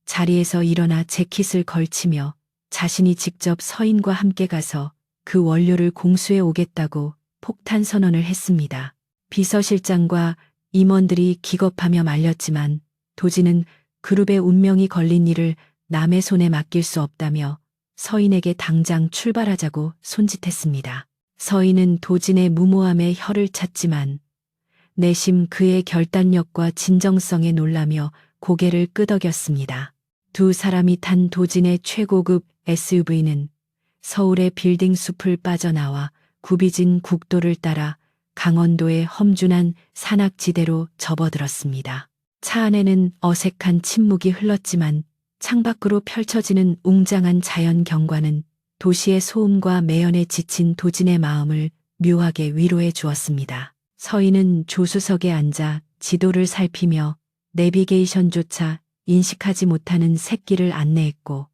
자리에서 일어나 재킷을 걸치며 자신이 직접 서인과 함께 가서 그 원료를 공수해 오겠다고 폭탄 선언을 했습니다. 비서실장과 임원들이 기겁하며 말렸지만 도지는 그룹의 운명이 걸린 일을 남의 손에 맡길 수 없다며 서인에게 당장 출발하자고 손짓했습니다. 서인은 도진의 무모함에 혀를 찼지만 내심 그의 결단력과 진정성에 놀라며 고개를 끄덕였습니다. 두 사람이 탄 도진의 최고급 SUV는 서울의 빌딩 숲을 빠져나와 굽이진 국도를 따라 강원도의 험준한 산악지대로 접어들었습니다. 차 안에는 어색한 침묵이 흘렀지만 창밖으로 펼쳐지는 웅장한 자연 경관은 도시의 소음과 매연에 지친 도진의 마음을 묘하게 위로해 주었습니다. 서인은 조수석에 앉아 지도를 살피며 내비게이션조차 인식하지 못하는 샛길을 안내했고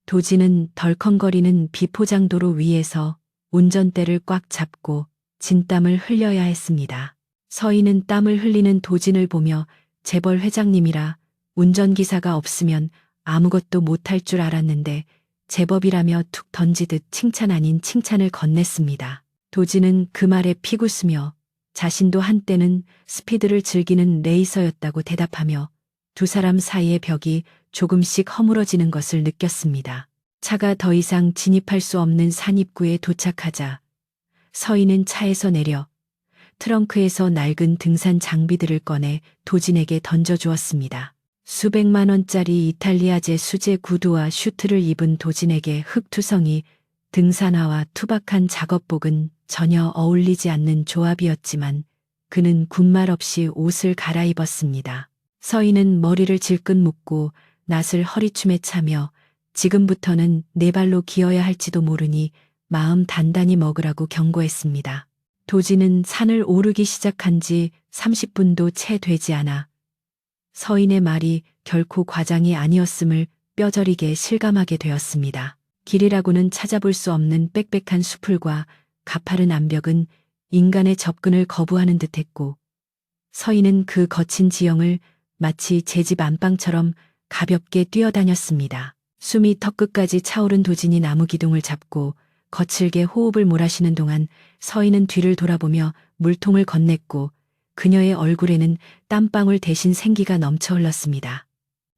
도진은 덜컹거리는 비포장도로 위에서 운전대를 꽉 잡고 진땀을 흘려야 했습니다. 서인은 땀을 흘리는 도진을 보며 재벌 회장님이라 운전기사가 없으면 아무것도 못할 줄 알았는데 제법이라며 툭 던지듯 칭찬 아닌 칭찬을 건넸습니다. 도진은 그 말에 피웃으며 자신도 한때는 스피드를 즐기는 레이서였다고 대답하며 두 사람 사이의 벽이 조금씩 허물어지는 것을 느꼈습니다. 차가 더 이상 진입할 수 없는 산 입구에 도착하자 서인은 차에서 내려 트렁크에서 낡은 등산 장비들을 꺼내 도진에게 던져주었습니다. 수백만 원짜리 이탈리아제 수제 구두와 슈트를 입은 도진에게 흑투성이 등산화와 투박한 작업복은 전혀 어울리지 않는 조합이었지만 그는 군말 없이 옷을 갈아입었습니다. 서인은 머리를 질끈 묶고 낫을 허리춤에 차며 지금부터는 네 발로 기어야 할지도 모르니 마음 단단히 먹으라고 경고했습니다. 도진은 산을 오르기 시작한 지 30분도 채 되지 않아 서인의 말이 결코 과장이 아니었음을 뼈저리게 실감하게 되었습니다. 길이라고는 찾아볼 수 없는 빽빽한 수풀과 가파른 암벽은 인간의 접근을 거부하는 듯했고 서인은 그 거친 지형을 마치 제 집 안방처럼 가볍게 뛰어다녔습니다. 숨이 턱끝까지 차오른 도진이 나무 기둥을 잡고 거칠게 호흡을 몰아쉬는 동안 서인은 뒤를 돌아보며 물통을 건넸고 그녀의 얼굴에는 땀방울 대신 생기가 넘쳐 흘렀습니다.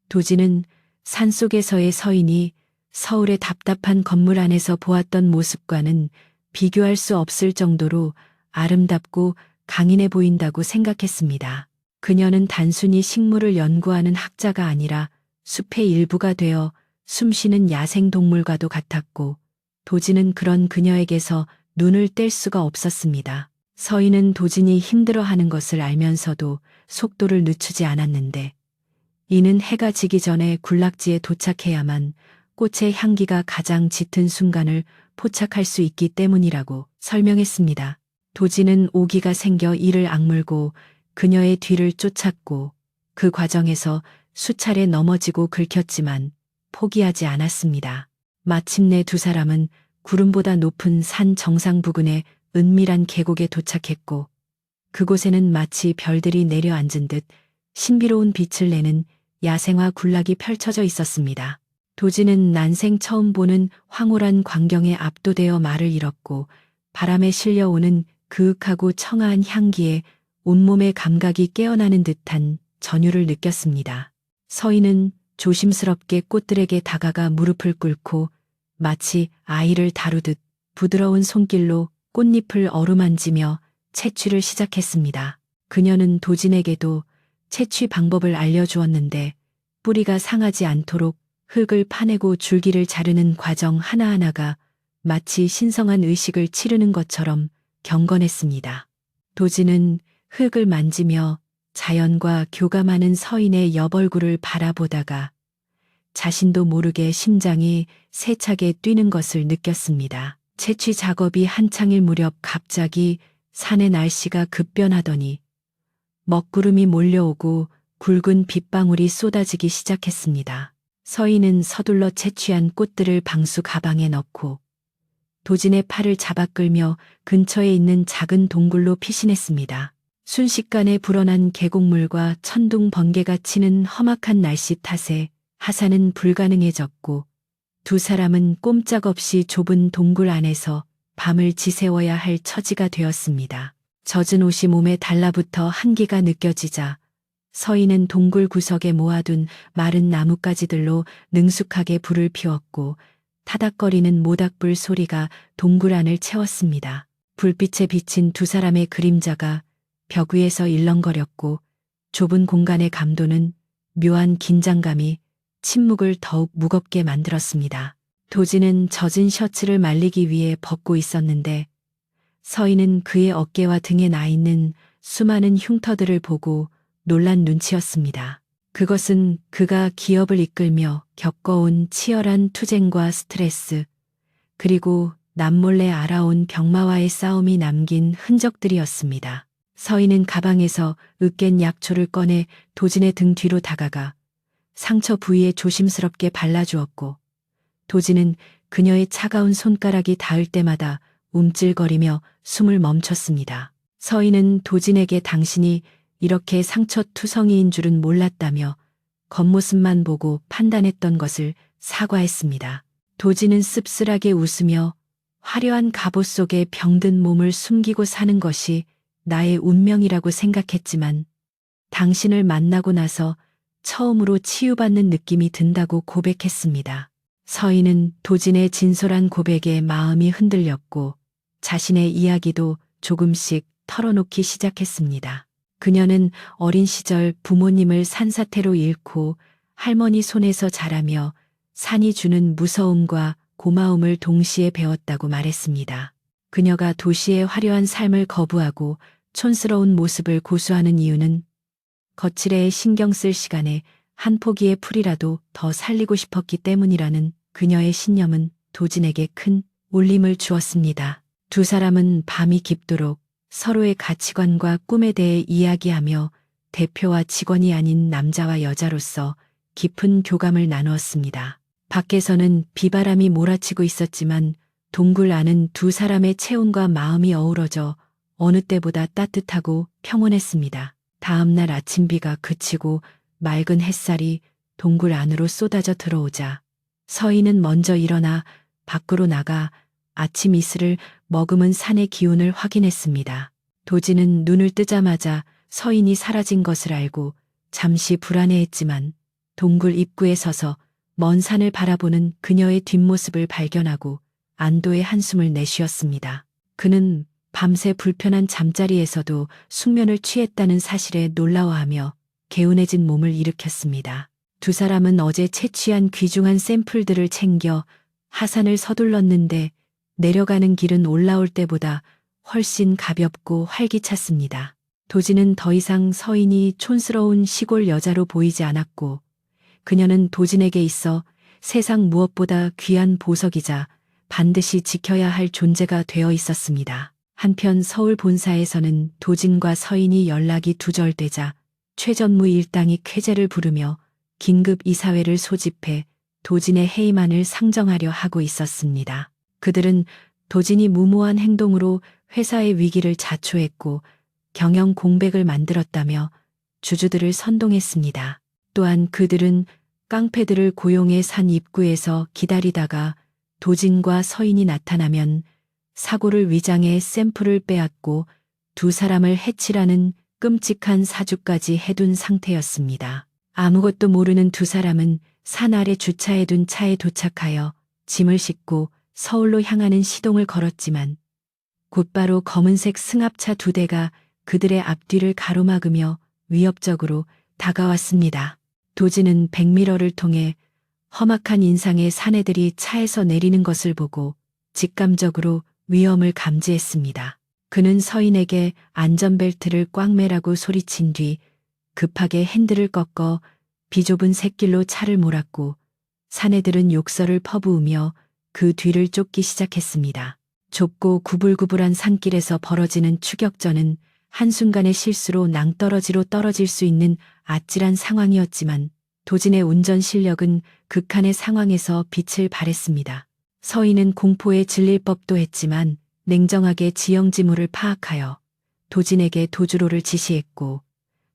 도진은 산속에서의 서인이 서울의 답답한 건물 안에서 보았던 모습과는 비교할 수 없을 정도로 아름답고 강인해 보인다고 생각했습니다. 그녀는 단순히 식물을 연구하는 학자가 아니라 숲의 일부가 되어 숨쉬는 야생동물과도 같았고 도진은 그런 그녀에게서 눈을 뗄 수가 없었습니다. 서인은 도진이 힘들어하는 것을 알면서도 속도를 늦추지 않았는데 이는 해가 지기 전에 군락지에 도착해야만 꽃의 향기가 가장 짙은 순간을 포착할 수 있기 때문이라고 설명했습니다. 도진은 오기가 생겨 이를 악물고 그녀의 뒤를 쫓았고 그 과정에서 수차례 넘어지고 긁혔지만 포기하지 않았습니다. 마침내 두 사람은 구름보다 높은 산 정상 부근의 은밀한 계곡에 도착했고 그곳에는 마치 별들이 내려앉은 듯 신비로운 빛을 내는 야생화 군락이 펼쳐져 있었습니다. 도진은 난생 처음 보는 황홀한 광경에 압도되어 말을 잃었고 바람에 실려오는 그윽하고 청아한 향기에 온몸의 감각이 깨어나는 듯한 전율을 느꼈습니다. 서인은 조심스럽게 꽃들에게 다가가 무릎을 꿇고 마치 아이를 다루듯 부드러운 손길로 꽃잎을 어루만지며 채취를 시작했습니다. 그녀는 도진에게도 채취 방법을 알려주었는데 뿌리가 상하지 않도록 흙을 파내고 줄기를 자르는 과정 하나하나가 마치 신성한 의식을 치르는 것처럼 경건했습니다. 도진은 흙을 만지며 자연과 교감하는 서인의 옆얼굴을 바라보다가 자신도 모르게 심장이 세차게 뛰는 것을 느꼈습니다. 채취 작업이 한창일 무렵 갑자기 산의 날씨가 급변하더니 먹구름이 몰려오고 굵은 빗방울이 쏟아지기 시작했습니다. 서인은 서둘러 채취한 꽃들을 방수 가방에 넣고 도진의 팔을 잡아 끌며 근처에 있는 작은 동굴로 피신했습니다. 순식간에 불어난 계곡물과 천둥 번개가 치는 험악한 날씨 탓에 하산은 불가능해졌고 두 사람은 꼼짝없이 좁은 동굴 안에서 밤을 지새워야 할 처지가 되었습니다. 젖은 옷이 몸에 달라붙어 한기가 느껴지자 서인은 동굴 구석에 모아둔 마른 나뭇가지들로 능숙하게 불을 피웠고 타닥거리는 모닥불 소리가 동굴 안을 채웠습니다. 불빛에 비친 두 사람의 그림자가 벽 위에서 일렁거렸고 좁은 공간의 감도는 묘한 긴장감이 침묵을 더욱 무겁게 만들었습니다. 도진은 젖은 셔츠를 말리기 위해 벗고 있었는데 서인은 그의 어깨와 등에 나 있는 수많은 흉터들을 보고 놀란 눈치였습니다. 그것은 그가 기업을 이끌며 겪어온 치열한 투쟁과 스트레스, 그리고 남몰래 알아온 병마와의 싸움이 남긴 흔적들이었습니다. 서인은 가방에서 으깬 약초를 꺼내 도진의 등 뒤로 다가가 상처 부위에 조심스럽게 발라주었고 도진은 그녀의 차가운 손가락이 닿을 때마다 움찔거리며 숨을 멈췄습니다. 서인은 도진에게 당신이 이렇게 상처투성이인 줄은 몰랐다며 겉모습만 보고 판단했던 것을 사과했습니다. 도진은 씁쓸하게 웃으며 화려한 갑옷 속에 병든 몸을 숨기고 사는 것이 나의 운명이라고 생각했지만 당신을 만나고 나서 처음으로 치유받는 느낌이 든다고 고백했습니다. 서인은 도진의 진솔한 고백에 마음이 흔들렸고 자신의 이야기도 조금씩 털어놓기 시작했습니다. 그녀는 어린 시절 부모님을 산사태로 잃고 할머니 손에서 자라며 산이 주는 무서움과 고마움을 동시에 배웠다고 말했습니다. 그녀가 도시의 화려한 삶을 거부하고 촌스러운 모습을 고수하는 이유는 거칠에 신경 쓸 시간에 한 포기의 풀이라도 더 살리고 싶었기 때문이라는 그녀의 신념은 도진에게 큰 울림을 주었습니다. 두 사람은 밤이 깊도록 서로의 가치관과 꿈에 대해 이야기하며 대표와 직원이 아닌 남자와 여자로서 깊은 교감을 나누었습니다. 밖에서는 비바람이 몰아치고 있었지만 동굴 안은 두 사람의 체온과 마음이 어우러져 어느 때보다 따뜻하고 평온했습니다. 다음 날 아침 비가 그치고 맑은 햇살이 동굴 안으로 쏟아져 들어오자 서인은 먼저 일어나 밖으로 나가 아침 이슬을 머금은 산의 기운을 확인했습니다. 도진은 눈을 뜨자마자 서인이 사라진 것을 알고 잠시 불안해했지만 동굴 입구에 서서 먼 산을 바라보는 그녀의 뒷모습을 발견하고 안도의 한숨을 내쉬었습니다. 그는 밤새 불편한 잠자리에서도 숙면을 취했다는 사실에 놀라워하며 개운해진 몸을 일으켰습니다. 두 사람은 어제 채취한 귀중한 샘플들을 챙겨 하산을 서둘렀는데 내려가는 길은 올라올 때보다 훨씬 가볍고 활기찼습니다. 도진은 더 이상 서인이 촌스러운 시골 여자로 보이지 않았고 그녀는 도진에게 있어 세상 무엇보다 귀한 보석이자 반드시 지켜야 할 존재가 되어 있었습니다. 한편 서울 본사에서는 도진과 서인이 연락이 두절되자 최전무 일당이 쾌재를 부르며 긴급 이사회를 소집해 도진의 해임안을 상정하려 하고 있었습니다. 그들은 도진이 무모한 행동으로 회사의 위기를 자초했고 경영 공백을 만들었다며 주주들을 선동했습니다. 또한 그들은 깡패들을 고용해 산 입구에서 기다리다가 도진과 서인이 나타나면 사고를 위장해 샘플을 빼앗고 두 사람을 해치라는 끔찍한 사주까지 해둔 상태였습니다. 아무것도 모르는 두 사람은 산 아래 주차해둔 차에 도착하여 짐을 싣고 서울로 향하는 시동을 걸었지만 곧바로 검은색 승합차 두 대가 그들의 앞뒤를 가로막으며 위협적으로 다가왔습니다. 도진은 백미러를 통해 험악한 인상의 사내들이 차에서 내리는 것을 보고 직감적으로 위험을 감지했습니다. 그는 서인에게 안전벨트를 꽉 매라고 소리친 뒤 급하게 핸들을 꺾어 비좁은 샛길로 차를 몰았고 사내들은 욕설을 퍼부으며 그 뒤를 쫓기 시작했습니다. 좁고 구불구불한 산길에서 벌어지는 추격전은 한순간의 실수로 낭떠러지로 떨어질 수 있는 아찔한 상황이었지만 도진의 운전 실력은 극한의 상황에서 빛을 발했습니다. 서인은 공포에 질릴 법도 했지만 냉정하게 지형지물을 파악하여 도진에게 도주로를 지시했고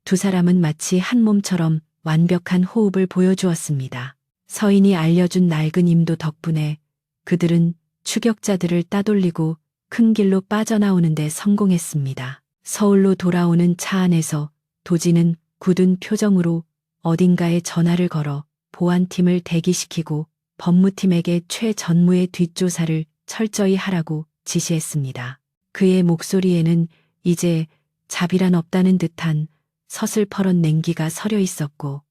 두 사람은 마치 한 몸처럼 완벽한 호흡을 보여주었습니다. 서인이 알려준 낡은 임도 덕분에 그들은 추격자들을 따돌리고 큰 길로 빠져나오는 데 성공했습니다. 서울로 돌아오는 차 안에서 도진은 굳은 표정으로 어딘가에 전화를 걸어 보안팀을 대기시키고 법무팀에게 최 전무의 뒷조사를 철저히 하라고 지시했습니다. 그의 목소리에는 이제 자비란 없다는 듯한 서슬퍼런 냉기가 서려 있었고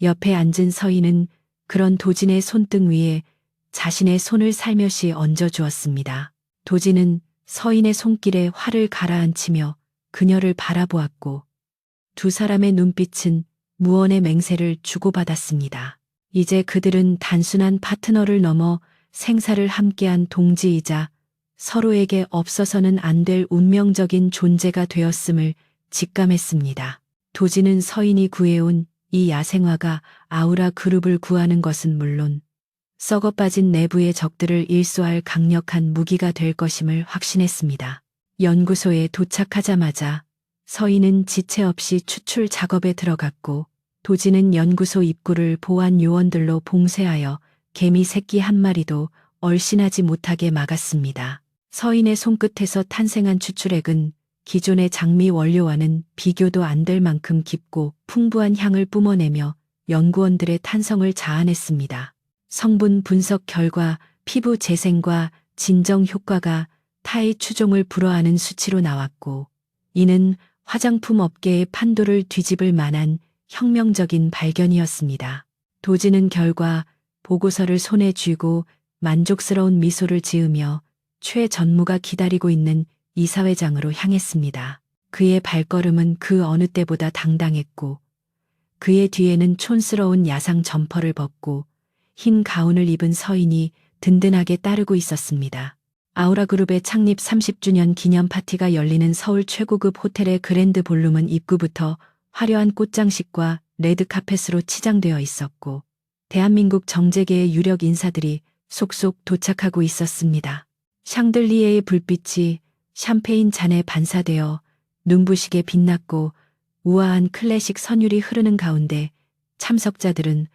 옆에 앉은 서인은 그런 도진의 손등 위에 자신의 손을 살며시 얹어주었습니다. 도진은 서인의 손길에 화를 가라앉히며 그녀를 바라보았고 두 사람의 눈빛은 무언의 맹세를 주고받았습니다. 이제 그들은 단순한 파트너를 넘어 생사를 함께한 동지이자 서로에게 없어서는 안 될 운명적인 존재가 되었음을 직감했습니다. 도진은 서인이 구해온 이 야생화가 아우라 그룹을 구하는 것은 물론 썩어빠진 내부의 적들을 일소할 강력한 무기가 될 것임을 확신했습니다. 연구소에 도착하자마자 서인은 지체 없이 추출 작업에 들어갔고 도진은 연구소 입구를 보안 요원들로 봉쇄하여 개미 새끼 한 마리도 얼씬하지 못하게 막았습니다. 서인의 손끝에서 탄생한 추출액은 기존의 장미 원료와는 비교도 안 될 만큼 깊고 풍부한 향을 뿜어내며 연구원들의 탄성을 자아냈습니다. 성분 분석 결과 피부 재생과 진정 효과가 타의 추종을 불허하는 수치로 나왔고 이는 화장품 업계의 판도를 뒤집을 만한 혁명적인 발견이었습니다. 도진은 결과 보고서를 손에 쥐고 만족스러운 미소를 지으며 최 전무가 기다리고 있는 이사회장으로 향했습니다. 그의 발걸음은 그 어느 때보다 당당했고 그의 뒤에는 촌스러운 야상 점퍼를 벗고 흰 가운을 입은 서인이 든든하게 따르고 있었습니다. 아우라그룹의 창립 30주년 기념 파티가 열리는 서울 최고급 호텔의 그랜드 볼룸은 입구부터 화려한 꽃장식과 레드카펫으로 치장되어 있었고 대한민국 정재계의 유력 인사들이 속속 도착하고 있었습니다. 샹들리에의 불빛이 샴페인 잔에 반사되어 눈부시게 빛났고 우아한 클래식 선율이 흐르는 가운데 참석자들은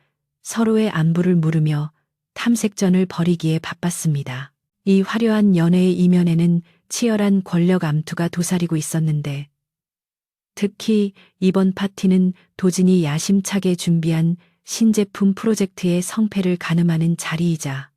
서로의 안부를 물으며 탐색전을 벌이기에 바빴습니다. 이 화려한 연회의 이면에는 치열한 권력 암투가 도사리고 있었는데 특히 이번 파티는 도진이 야심차게 준비한 신제품 프로젝트의 성패를 가늠하는 자리이자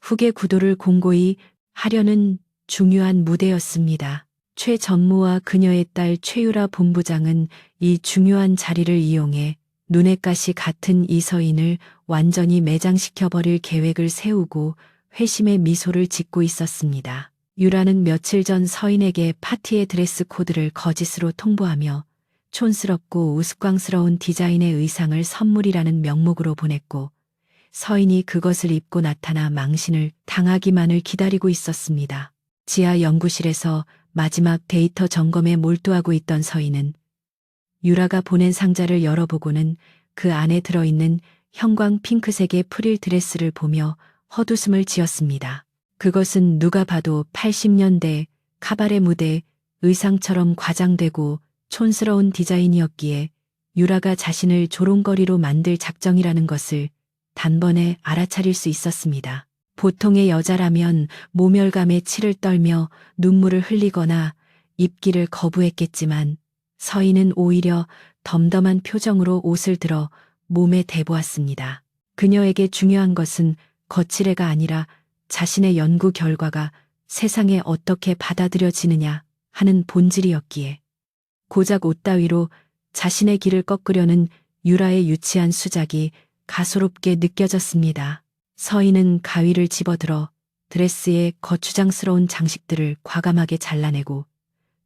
후계 구도를 공고히 하려는 중요한 무대였습니다. 최 전무와 그녀의 딸 최유라 본부장은 이 중요한 자리를 이용해 눈의 가시 같은 이서인을 완전히 매장시켜버릴 계획을 세우고 회심의 미소를 짓고 있었습니다. 유라는 며칠 전 서인에게 파티의 드레스 코드를 거짓으로 통보하며 촌스럽고 우스꽝스러운 디자인의 의상을 선물이라는 명목으로 보냈고 서인이 그것을 입고 나타나 망신을 당하기만을 기다리고 있었습니다. 지하 연구실에서 마지막 데이터 점검에 몰두하고 있던 서인은 유라가 보낸 상자를 열어보고는 그 안에 들어있는 형광 핑크색의 프릴 드레스를 보며 헛웃음을 지었습니다. 그것은 누가 봐도 80년대 카바레 무대 의상처럼 과장되고 촌스러운 디자인이었기에 유라가 자신을 조롱거리로 만들 작정이라는 것을 단번에 알아차릴 수 있었습니다. 보통의 여자라면 모멸감에 치를 떨며 눈물을 흘리거나 입기를 거부했겠지만 서인은 오히려 덤덤한 표정으로 옷을 들어 몸에 대보았습니다. 그녀에게 중요한 것은 거칠애가 아니라 자신의 연구 결과가 세상에 어떻게 받아들여지느냐 하는 본질이었기에 고작 옷 따위로 자신의 길을 꺾으려는 유라의 유치한 수작이 가소롭게 느껴졌습니다. 서인은 가위를 집어들어 드레스의 거추장스러운 장식들을 과감하게 잘라내고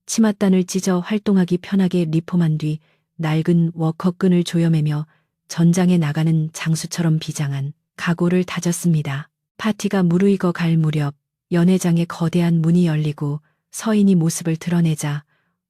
치맛단을 찢어 활동하기 편하게 리폼한 뒤 낡은 워커끈을 조여매며 전장에 나가는 장수처럼 비장한 각오를 다졌습니다. 파티가 무르익어 갈 무렵 연회장의 거대한 문이 열리고 서인이 모습을 드러내자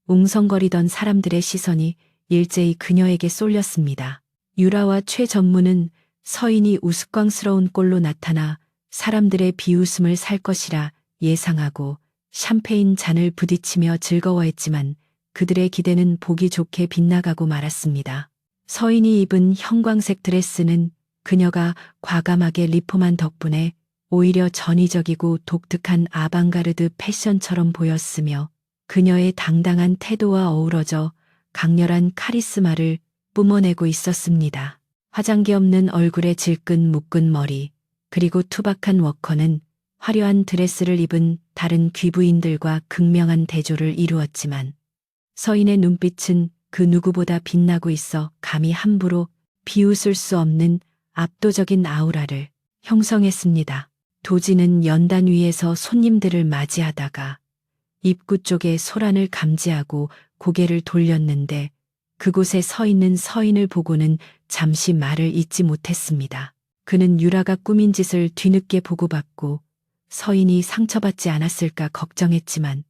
웅성거리던 사람들의 시선이 일제히 그녀에게 쏠렸습니다. 유라와 최 전무는 서인이 우스꽝스러운 꼴로 나타나 사람들의 비웃음을 살 것이라 예상하고 샴페인 잔을 부딪히며 즐거워했지만 그들의 기대는 보기 좋게 빗나가고 말았습니다. 서인이 입은 형광색 드레스는 그녀가 과감하게 리폼한 덕분에 오히려 전위적이고 독특한 아방가르드 패션처럼 보였으며 그녀의 당당한 태도와 어우러져 강렬한 카리스마를 뿜어내고 있었습니다. 화장기 없는 얼굴에 질끈 묶은 머리, 그리고 투박한 워커는 화려한 드레스를 입은 다른 귀부인들과 극명한 대조를 이루었지만 서인의 눈빛은 그 누구보다 빛나고 있어 감히 함부로 비웃을 수 없는 압도적인 아우라를 형성했습니다. 도지는 연단 위에서 손님들을 맞이하다가 입구 쪽에 소란을 감지하고 고개를 돌렸는데 그곳에 서 있는 서인을 보고는 잠시 말을 잇지 못했습니다. 그는 유라가 꾸민 짓을 뒤늦게 보고받고 서인이 상처받지 않았을까 걱정했지만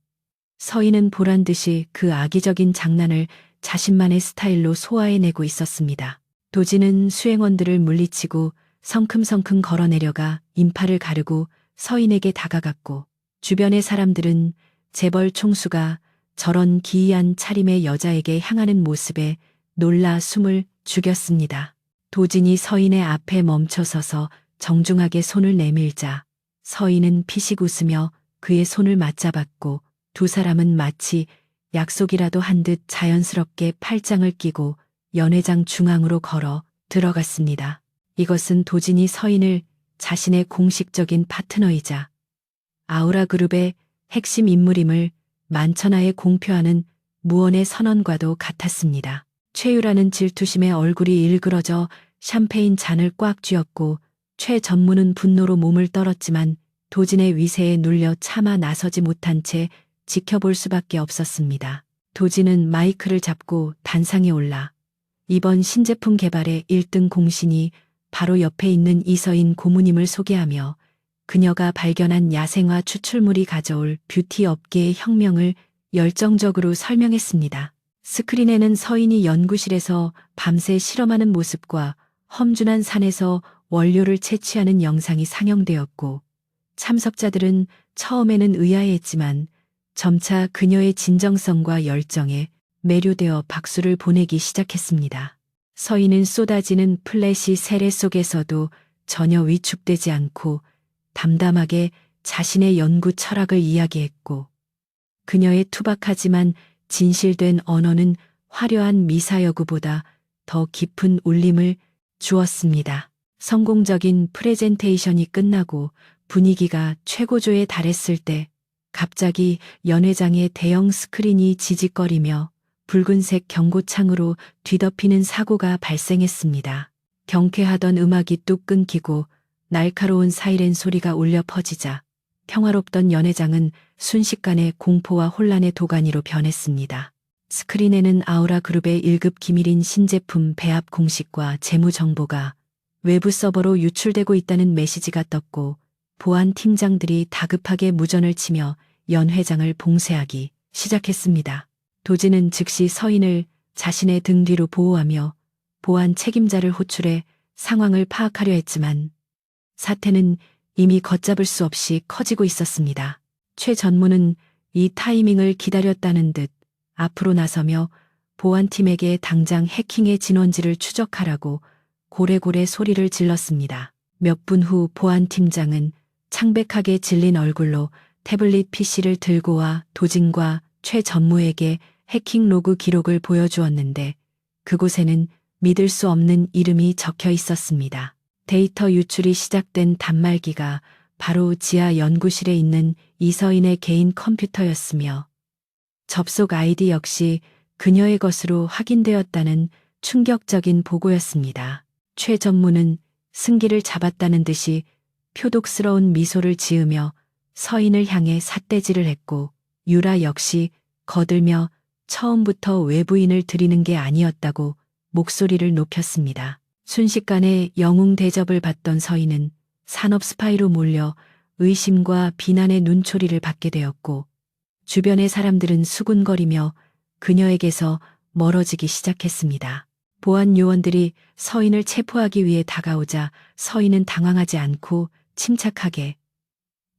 서인은 보란 듯이 그 악의적인 장난을 자신만의 스타일로 소화해내고 있었습니다. 도지는 수행원들을 물리치고 성큼성큼 걸어내려가 인파를 가르고 서인에게 다가갔고 주변의 사람들은 재벌 총수가 저런 기이한 차림의 여자에게 향하는 모습에 놀라 숨을 죽였습니다. 도진이 서인의 앞에 멈춰서서 정중하게 손을 내밀자 서인은 피식 웃으며 그의 손을 맞잡았고 두 사람은 마치 약속이라도 한 듯 자연스럽게 팔짱을 끼고 연회장 중앙으로 걸어 들어갔습니다. 이것은 도진이 서인을 자신의 공식적인 파트너이자 아우라 그룹의 핵심 인물임을 만천하에 공표하는 무언의 선언과도 같았습니다. 최유라는 질투심에 얼굴이 일그러져 샴페인 잔을 꽉 쥐었고 최 전무는 분노로 몸을 떨었지만 도진의 위세에 눌려 차마 나서지 못한 채 지켜볼 수밖에 없었습니다. 도진은 마이크를 잡고 단상에 올라 이번 신제품 개발의 1등 공신이 바로 옆에 있는 이서인 고모님을 소개하며 그녀가 발견한 야생화 추출물이 가져올 뷰티 업계의 혁명을 열정적으로 설명했습니다. 스크린에는 서인이 연구실에서 밤새 실험하는 모습과 험준한 산에서 원료를 채취하는 영상이 상영되었고 참석자들은 처음에는 의아해했지만 점차 그녀의 진정성과 열정에 매료되어 박수를 보내기 시작했습니다. 서인은 쏟아지는 플래시 세례 속에서도 전혀 위축되지 않고 담담하게 자신의 연구 철학을 이야기했고 그녀의 투박하지만 진실된 언어는 화려한 미사여구보다 더 깊은 울림을 주었습니다. 성공적인 프레젠테이션이 끝나고 분위기가 최고조에 달했을 때 갑자기 연회장의 대형 스크린이 지직거리며 붉은색 경고창으로 뒤덮이는 사고가 발생했습니다. 경쾌하던 음악이 뚝 끊기고 날카로운 사이렌 소리가 울려 퍼지자 평화롭던 연회장은 순식간에 공포와 혼란의 도가니로 변했습니다. 스크린에는 아우라 그룹의 1급 기밀인 신제품 배합 공식과 재무 정보가 외부 서버로 유출되고 있다는 메시지가 떴고 보안 팀장들이 다급하게 무전을 치며 연 회장을 봉쇄하기 시작했습니다. 도지는 즉시 서인을 자신의 등 뒤로 보호하며 보안 책임자를 호출해 상황을 파악하려 했지만 사태는 이미 걷잡을 수 없이 커지고 있었습니다. 최 전무는 이 타이밍을 기다렸다는 듯 앞으로 나서며 보안팀에게 당장 해킹의 진원지를 추적하라고 고래고래 소리를 질렀습니다. 몇 분 후 보안팀장은 창백하게 질린 얼굴로 태블릿 PC를 들고 와 도진과 최 전무에게 해킹 로그 기록을 보여주었는데 그곳에는 믿을 수 없는 이름이 적혀 있었습니다. 데이터 유출이 시작된 단말기가 바로 지하 연구실에 있는 이서인의 개인 컴퓨터였으며 접속 아이디 역시 그녀의 것으로 확인되었다는 충격적인 보고였습니다. 최 전무는 승기를 잡았다는 듯이 표독스러운 미소를 지으며 서인을 향해 삿대질을 했고 유라 역시 거들며 처음부터 외부인을 들이는 게 아니었다고 목소리를 높였습니다. 순식간에 영웅 대접을 받던 서인은 산업 스파이로 몰려 의심과 비난의 눈초리를 받게 되었고 주변의 사람들은 수군거리며 그녀에게서 멀어지기 시작했습니다. 보안 요원들이 서인을 체포하기 위해 다가오자 서인은 당황하지 않고 침착하게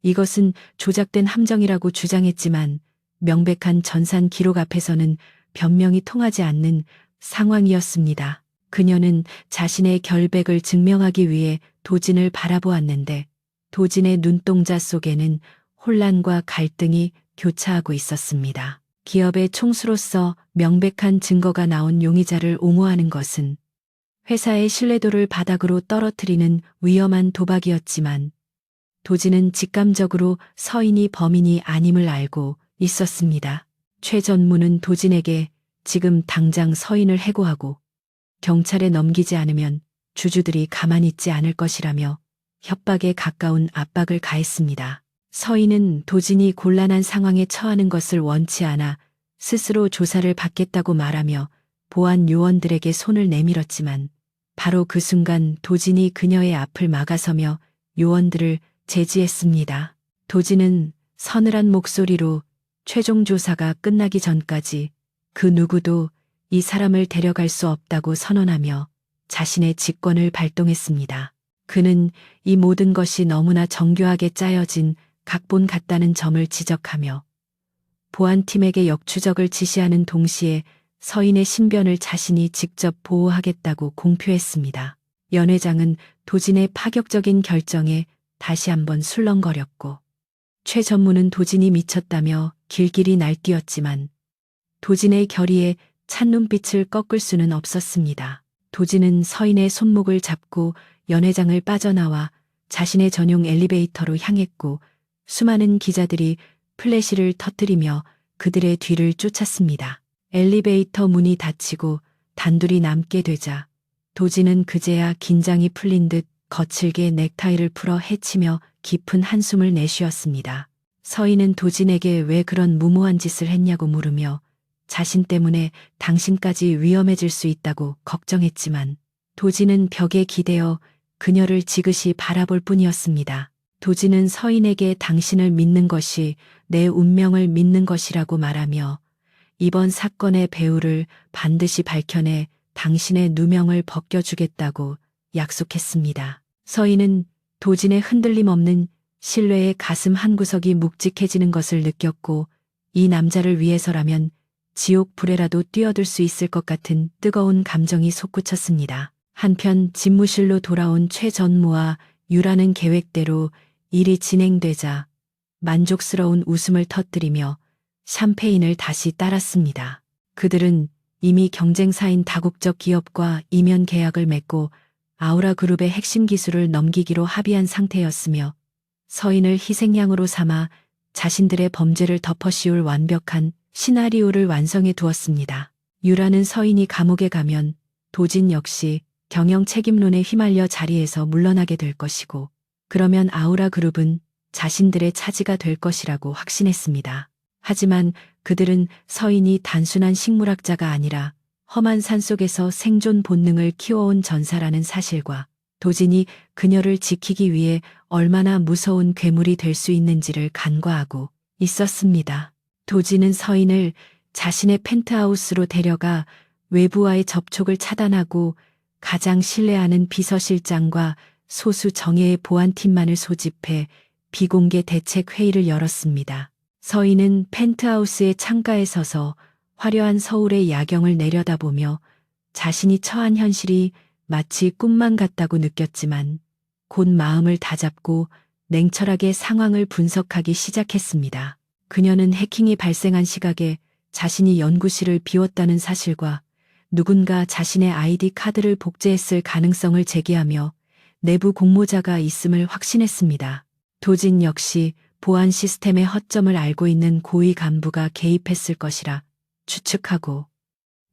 이것은 조작된 함정이라고 주장했지만 명백한 전산 기록 앞에서는 변명이 통하지 않는 상황이었습니다. 그녀는 자신의 결백을 증명하기 위해 도진을 바라보았는데 도진의 눈동자 속에는 혼란과 갈등이 교차하고 있었습니다. 기업의 총수로서 명백한 증거가 나온 용의자를 옹호하는 것은 회사의 신뢰도를 바닥으로 떨어뜨리는 위험한 도박이었지만 도진은 직감적으로 서인이 범인이 아님을 알고 있었습니다. 최 전무는 도진에게 지금 당장 서인을 해고하고 경찰에 넘기지 않으면 주주들이 가만히 있지 않을 것이라며 협박에 가까운 압박을 가했습니다. 서인은 도진이 곤란한 상황에 처하는 것을 원치 않아 스스로 조사를 받겠다고 말하며 보안 요원들에게 손을 내밀었지만 바로 그 순간 도진이 그녀의 앞을 막아서며 요원들을 제지했습니다. 도진은 서늘한 목소리로 최종 조사가 끝나기 전까지 그 누구도 이 사람을 데려갈 수 없다고 선언하며 자신의 직권을 발동했습니다. 그는 이 모든 것이 너무나 정교하게 짜여진 각본 같다는 점을 지적하며 보안팀에게 역추적을 지시하는 동시에 서인의 신변을 자신이 직접 보호하겠다고 공표했습니다. 연 회장은 도진의 파격적인 결정에 다시 한번 술렁거렸고 최 전무는 도진이 미쳤다며 길길이 날뛰었지만 도진의 결의에 찬 눈빛을 꺾을 수는 없었습니다. 도진은 서인의 손목을 잡고 연 회장을 빠져나와 자신의 전용 엘리베이터로 향했고 수많은 기자들이 플래시를 터뜨리며 그들의 뒤를 쫓았습니다. 엘리베이터 문이 닫히고 단둘이 남게 되자 도진은 그제야 긴장이 풀린 듯 거칠게 넥타이를 풀어 헤치며 깊은 한숨을 내쉬었습니다. 서인은 도진에게 왜 그런 무모한 짓을 했냐고 물으며 자신 때문에 당신까지 위험해질 수 있다고 걱정했지만 도진은 벽에 기대어 그녀를 지그시 바라볼 뿐이었습니다. 도진은 서인에게 당신을 믿는 것이 내 운명을 믿는 것이라고 말하며 이번 사건의 배후를 반드시 밝혀내 당신의 누명을 벗겨주겠다고 약속했습니다. 서인은 도진의 흔들림 없는 신뢰에 가슴 한구석이 묵직해지는 것을 느꼈고 이 남자를 위해서라면 지옥 불에라도 뛰어들 수 있을 것 같은 뜨거운 감정이 솟구쳤습니다. 한편 집무실로 돌아온 최 전무와 유라는 계획대로 일이 진행되자 만족스러운 웃음을 터뜨리며 샴페인을 다시 따랐습니다. 그들은 이미 경쟁사인 다국적 기업과 이면 계약을 맺고 아우라 그룹의 핵심 기술을 넘기기로 합의한 상태였으며 서인을 희생양으로 삼아 자신들의 범죄를 덮어씌울 완벽한 시나리오를 완성해 두었습니다. 유라는 서인이 감옥에 가면 도진 역시 경영 책임론에 휘말려 자리에서 물러나게 될 것이고 그러면 아우라 그룹은 자신들의 차지가 될 것이라고 확신했습니다. 하지만 그들은 서인이 단순한 식물학자가 아니라 험한 산속에서 생존 본능을 키워온 전사라는 사실과 도진이 그녀를 지키기 위해 얼마나 무서운 괴물이 될 수 있는지를 간과하고 있었습니다. 도진은 서인을 자신의 펜트하우스로 데려가 외부와의 접촉을 차단하고 가장 신뢰하는 비서실장과 소수 정예의 보안팀만을 소집해 비공개 대책 회의를 열었습니다. 서인은 펜트하우스의 창가에 서서 화려한 서울의 야경을 내려다보며 자신이 처한 현실이 마치 꿈만 같다고 느꼈지만 곧 마음을 다잡고 냉철하게 상황을 분석하기 시작했습니다. 그녀는 해킹이 발생한 시각에 자신이 연구실을 비웠다는 사실과 누군가 자신의 아이디 카드를 복제했을 가능성을 제기하며 내부 공모자가 있음을 확신했습니다. 도진 역시 보안 시스템의 허점을 알고 있는 고위 간부가 개입했을 것이라 추측하고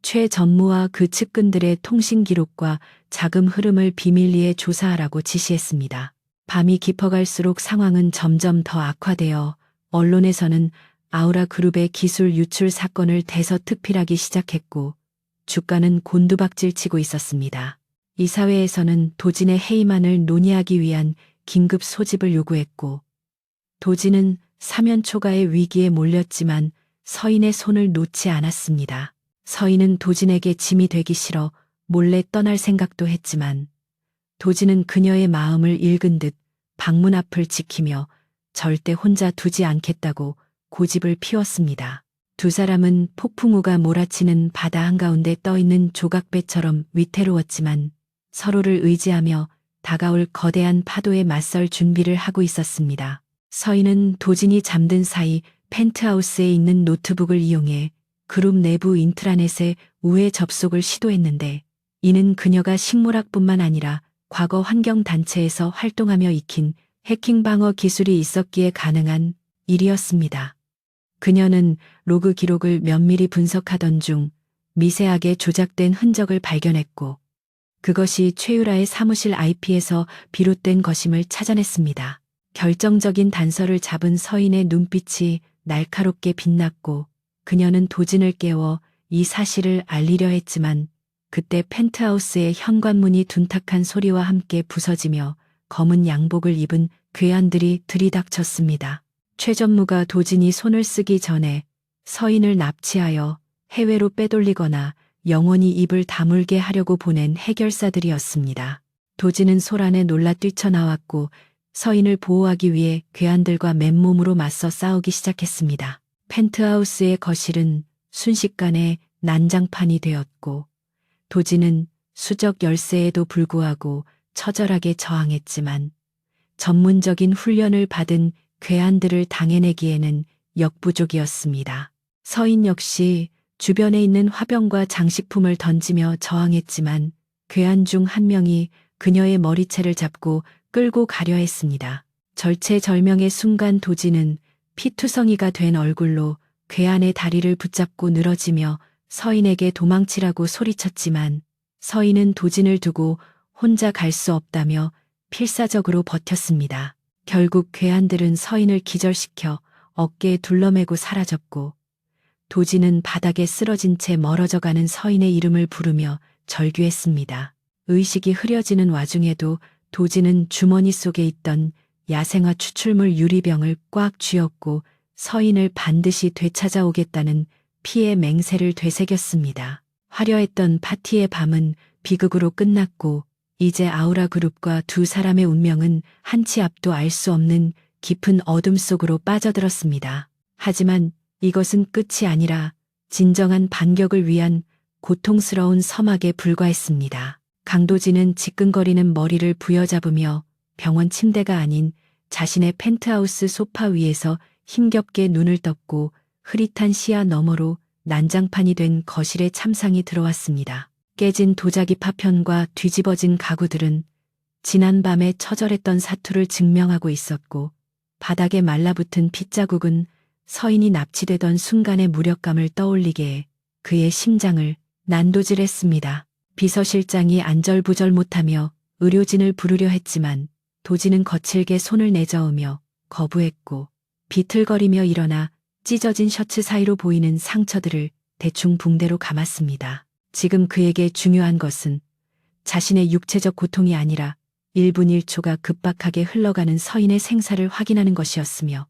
최 전무와 그 측근들의 통신 기록과 자금 흐름을 비밀리에 조사하라고 지시했습니다. 밤이 깊어갈수록 상황은 점점 더 악화되어 언론에서는 아우라 그룹의 기술 유출 사건을 대서특필하기 시작했고 주가는 곤두박질치고 있었습니다. 이사회에서는 도진의 해임안을 논의하기 위한 긴급 소집을 요구했고 도진은 사면 초가의 위기에 몰렸지만 서인의 손을 놓지 않았습니다. 서인은 도진에게 짐이 되기 싫어 몰래 떠날 생각도 했지만 도진은 그녀의 마음을 읽은 듯 방문 앞을 지키며 절대 혼자 두지 않겠다고 고집을 피웠습니다. 두 사람은 폭풍우가 몰아치는 바다 한가운데 떠있는 조각배처럼 위태로웠지만 서로를 의지하며 다가올 거대한 파도에 맞설 준비를 하고 있었습니다. 서인은 도진이 잠든 사이 펜트하우스에 있는 노트북을 이용해 그룹 내부 인트라넷에 우회 접속을 시도했는데 이는 그녀가 식물학뿐만 아니라 과거 환경단체에서 활동하며 익힌 해킹 방어 기술이 있었기에 가능한 일이었습니다. 그녀는 로그 기록을 면밀히 분석하던 중 미세하게 조작된 흔적을 발견했고 그것이 최유라의 사무실 IP에서 비롯된 것임을 찾아냈습니다. 결정적인 단서를 잡은 서인의 눈빛이 날카롭게 빛났고 그녀는 도진을 깨워 이 사실을 알리려 했지만 그때 펜트하우스의 현관문이 둔탁한 소리와 함께 부서지며 검은 양복을 입은 괴한들이 들이닥쳤습니다. 최 전무가 도진이 손을 쓰기 전에 서인을 납치하여 해외로 빼돌리거나 영원히 입을 다물게 하려고 보낸 해결사들이었습니다. 도진은 소란에 놀라 뛰쳐나왔고 서인을 보호하기 위해 괴한들과 맨몸으로 맞서 싸우기 시작했습니다. 펜트하우스의 거실은 순식간에 난장판이 되었고 도진은 수적 열세에도 불구하고 처절하게 저항했지만 전문적인 훈련을 받은 괴한들을 당해내기에는 역부족이었습니다. 서인 역시 주변에 있는 화병과 장식품을 던지며 저항했지만 괴한 중 한 명이 그녀의 머리채를 잡고 끌고 가려 했습니다. 절체절명의 순간 도진은 피투성이가 된 얼굴로 괴한의 다리를 붙잡고 늘어지며 서인에게 도망치라고 소리쳤지만 서인은 도진을 두고 혼자 갈 수 없다며 필사적으로 버텼습니다. 결국 괴한들은 서인을 기절시켜 어깨에 둘러매고 사라졌고 도진은 바닥에 쓰러진 채 멀어져가는 서인의 이름을 부르며 절규했습니다. 의식이 흐려지는 와중에도 도진은 주머니 속에 있던 야생화 추출물 유리병을 꽉 쥐었고 서인을 반드시 되찾아오겠다는 피의 맹세를 되새겼습니다. 화려했던 파티의 밤은 비극으로 끝났고 이제 아우라 그룹과 두 사람의 운명은 한치 앞도 알 수 없는 깊은 어둠 속으로 빠져들었습니다. 하지만 이것은 끝이 아니라 진정한 반격을 위한 고통스러운 서막에 불과했습니다. 강도진은 지끈거리는 머리를 부여잡으며 병원 침대가 아닌 자신의 펜트하우스 소파 위에서 힘겹게 눈을 떴고 흐릿한 시야 너머로 난장판이 된 거실에 참상이 들어왔습니다. 깨진 도자기 파편과 뒤집어진 가구들은 지난밤에 처절했던 사투를 증명하고 있었고 바닥에 말라붙은 핏자국은 서인이 납치되던 순간의 무력감을 떠올리게 해 그의 심장을 난도질했습니다. 비서실장이 안절부절 못하며 의료진을 부르려 했지만 도진은 거칠게 손을 내저으며 거부했고 비틀거리며 일어나 찢어진 셔츠 사이로 보이는 상처들을 대충 붕대로 감았습니다. 지금 그에게 중요한 것은 자신의 육체적 고통이 아니라 1분 1초가 급박하게 흘러가는 서인의 생사를 확인하는 것이었으며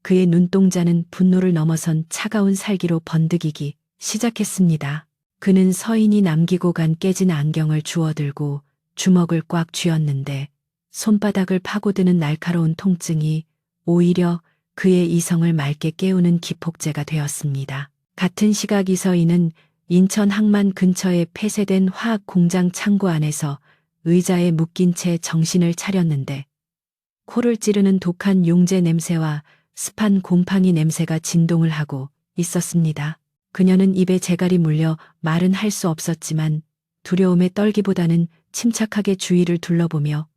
그의 눈동자는 분노를 넘어선 차가운 살기로 번득이기 시작했습니다. 그는 서인이 남기고 간 깨진 안경을 주워들고 주먹을 꽉 쥐었는데 손바닥을 파고드는 날카로운 통증이 오히려 그의 이성을 맑게 깨우는 기폭제가 되었습니다. 같은 시각 이서인은 인천 항만 근처의 폐쇄된 화학 공장 창고 안에서 의자에 묶인 채 정신을 차렸는데 코를 찌르는 독한 용제 냄새와 습한 곰팡이 냄새가 진동을 하고 있었습니다. 그녀는 입에 재갈이 물려 말은 할 수 없었지만 두려움에 떨기보다는 침착하게 주위를 둘러보며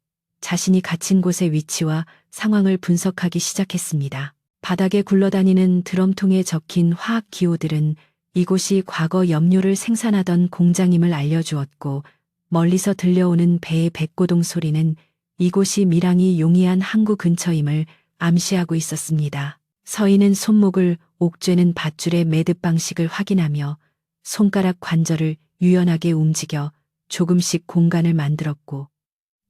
자신이 갇힌 곳의 위치와 상황을 분석하기 시작했습니다. 바닥에 굴러다니는 드럼통에 적힌 화학 기호들은 이곳이 과거 염료를 생산하던 공장임을 알려주었고 멀리서 들려오는 배의 백고동 소리는 이곳이 밀항이 용이한 항구 근처임을 암시하고 있었습니다. 서인은 손목을 옥죄는 밧줄의 매듭 방식을 확인하며 손가락 관절을 유연하게 움직여 조금씩 공간을 만들었고,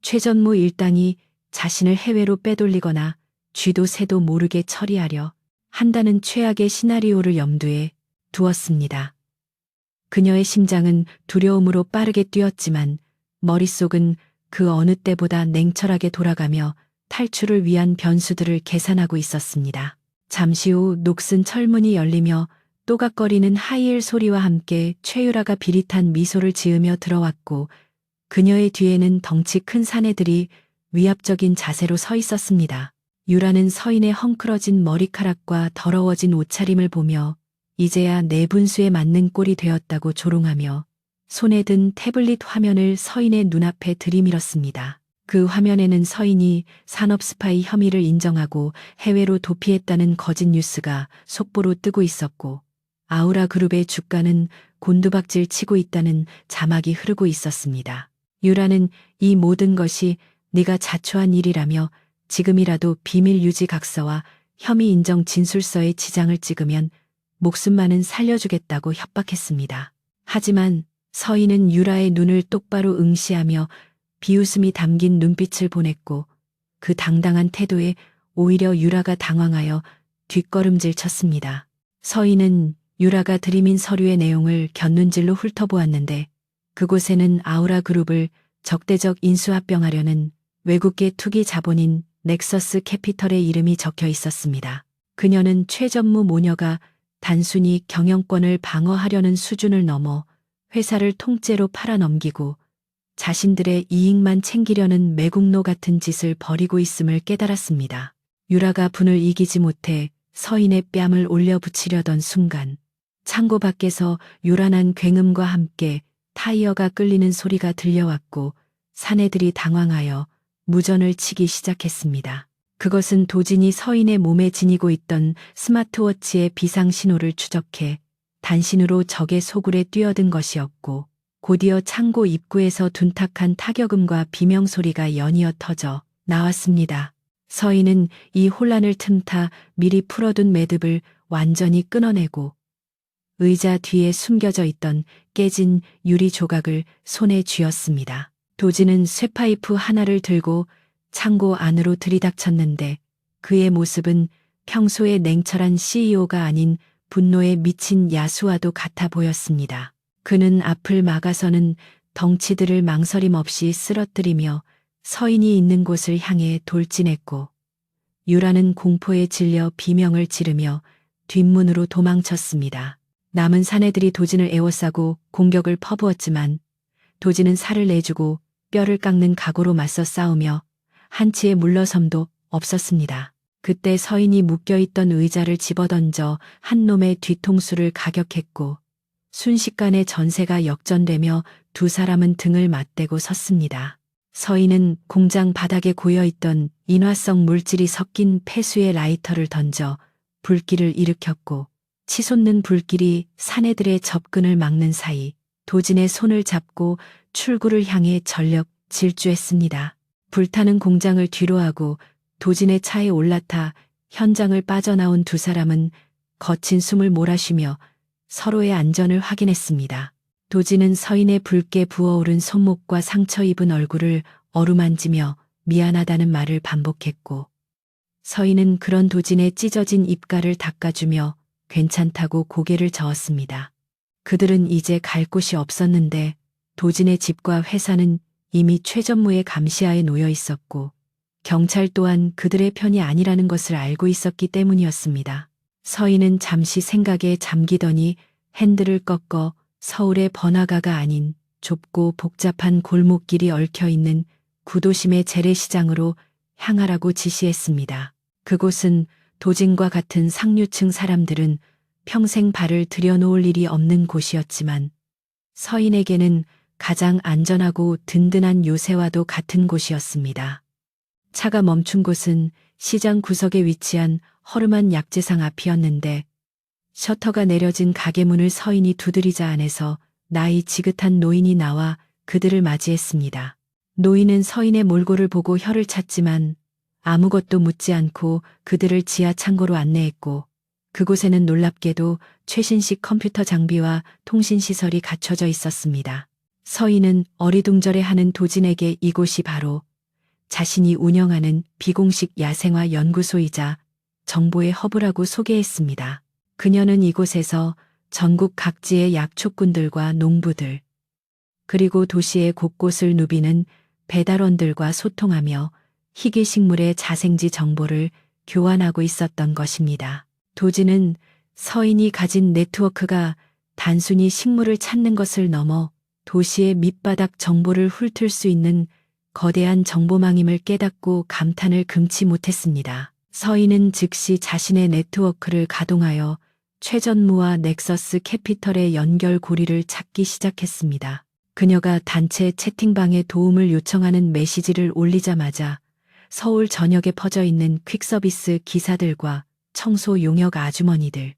최전무 일당이 자신을 해외로 빼돌리거나 쥐도 새도 모르게 처리하려 한다는 최악의 시나리오를 염두에 두었습니다. 그녀의 심장은 두려움으로 빠르게 뛰었지만 머릿속은 그 어느 때보다 냉철하게 돌아가며 탈출을 위한 변수들을 계산하고 있었습니다. 잠시 후 녹슨 철문이 열리며 또각거리는 하이힐 소리와 함께 최유라가 비릿한 미소를 지으며 들어왔고, 그녀의 뒤에는 덩치 큰 사내들이 위압적인 자세로 서 있었습니다. 유라는 서인의 헝클어진 머리카락과 더러워진 옷차림을 보며 이제야 내 분수에 맞는 꼴이 되었다고 조롱하며 손에 든 태블릿 화면을 서인의 눈앞에 들이밀었습니다. 그 화면에는 서인이 산업 스파이 혐의를 인정하고 해외로 도피했다는 거짓 뉴스가 속보로 뜨고 있었고, 아우라 그룹의 주가는 곤두박질 치고 있다는 자막이 흐르고 있었습니다. 유라는 이 모든 것이 네가 자초한 일이라며 지금이라도 비밀 유지 각서와 혐의 인정 진술서에 지장을 찍으면 목숨만은 살려주겠다고 협박했습니다. 하지만 서인은 유라의 눈을 똑바로 응시하며 비웃음이 담긴 눈빛을 보냈고, 그 당당한 태도에 오히려 유라가 당황하여 뒷걸음질 쳤습니다. 서인은 유라가 들이민 서류의 내용을 곁눈질로 훑어보았는데, 그곳에는 아우라 그룹을 적대적 인수합병하려는 외국계 투기 자본인 넥서스 캐피털의 이름이 적혀 있었습니다. 그녀는 최전무 모녀가 단순히 경영권을 방어하려는 수준을 넘어 회사를 통째로 팔아넘기고 자신들의 이익만 챙기려는 매국노 같은 짓을 벌이고 있음을 깨달았습니다. 유라가 분을 이기지 못해 서인의 뺨을 올려붙이려던 순간, 창고 밖에서 요란한 굉음과 함께 타이어가 끌리는 소리가 들려왔고 사내들이 당황하여 무전을 치기 시작했습니다. 그것은 도진이 서인의 몸에 지니고 있던 스마트워치의 비상 신호를 추적해 단신으로 적의 소굴에 뛰어든 것이었고, 곧이어 창고 입구에서 둔탁한 타격음과 비명소리가 연이어 터져 나왔습니다. 서인은 이 혼란을 틈타 미리 풀어둔 매듭을 완전히 끊어내고 의자 뒤에 숨겨져 있던 깨진 유리 조각을 손에 쥐었습니다. 도진은 쇠파이프 하나를 들고 창고 안으로 들이닥쳤는데 그의 모습은 평소의 냉철한 CEO가 아닌 분노에 미친 야수와도 같아 보였습니다. 그는 앞을 막아서는 덩치들을 망설임 없이 쓰러뜨리며 서인이 있는 곳을 향해 돌진했고, 유라는 공포에 질려 비명을 지르며 뒷문으로 도망쳤습니다. 남은 사내들이 도진을 에워싸고 공격을 퍼부었지만 도진은 살을 내주고 뼈를 깎는 각오로 맞서 싸우며 한치의 물러섬도 없었습니다. 그때 서인이 묶여있던 의자를 집어던져 한 놈의 뒤통수를 가격했고 순식간에 전세가 역전되며 두 사람은 등을 맞대고 섰습니다. 서인은 공장 바닥에 고여있던 인화성 물질이 섞인 폐수의 라이터를 던져 불길을 일으켰고, 치솟는 불길이 사내들의 접근을 막는 사이 도진의 손을 잡고 출구를 향해 전력 질주했습니다. 불타는 공장을 뒤로하고 도진의 차에 올라타 현장을 빠져나온 두 사람은 거친 숨을 몰아쉬며 서로의 안전을 확인했습니다. 도진은 서인의 붉게 부어오른 손목과 상처 입은 얼굴을 어루만지며 미안하다는 말을 반복했고, 서인은 그런 도진의 찢어진 입가를 닦아주며 괜찮다고 고개를 저었습니다. 그들은 이제 갈 곳이 없었는데 도진의 집과 회사는 이미 최전무의 감시하에 놓여 있었고 경찰 또한 그들의 편이 아니라는 것을 알고 있었기 때문이었습니다. 서인은 잠시 생각에 잠기더니 핸들을 꺾어 서울의 번화가가 아닌 좁고 복잡한 골목길이 얽혀있는 구도심의 재래시장으로 향하라고 지시했습니다. 그곳은 도진과 같은 상류층 사람들은 평생 발을 들여놓을 일이 없는 곳이었지만 서인에게는 가장 안전하고 든든한 요새와도 같은 곳이었습니다. 차가 멈춘 곳은 시장 구석에 위치한 허름한 약재상 앞이었는데 셔터가 내려진 가게 문을 서인이 두드리자 안에서 나이 지긋한 노인이 나와 그들을 맞이했습니다. 노인은 서인의 몰골을 보고 혀를 찼지만 아무것도 묻지 않고 그들을 지하 창고로 안내했고 그곳에는 놀랍게도 최신식 컴퓨터 장비와 통신 시설이 갖춰져 있었습니다. 서인은 어리둥절해하는 도진에게 이곳이 바로 자신이 운영하는 비공식 야생화 연구소이자 정보의 허브라고 소개했습니다. 그녀는 이곳에서 전국 각지의 약초꾼들과 농부들, 그리고 도시의 곳곳을 누비는 배달원들과 소통하며 희귀식물의 자생지 정보를 교환하고 있었던 것입니다. 도지는 서인이 가진 네트워크가 단순히 식물을 찾는 것을 넘어 도시의 밑바닥 정보를 훑을 수 있는 거대한 정보망임을 깨닫고 감탄을 금치 못했습니다. 서인은 즉시 자신의 네트워크를 가동하여 최전무와 넥서스 캐피털의 연결 고리를 찾기 시작했습니다. 그녀가 단체 채팅방에 도움을 요청하는 메시지를 올리자마자 서울 전역에 퍼져 있는 퀵서비스 기사들과 청소 용역 아주머니들,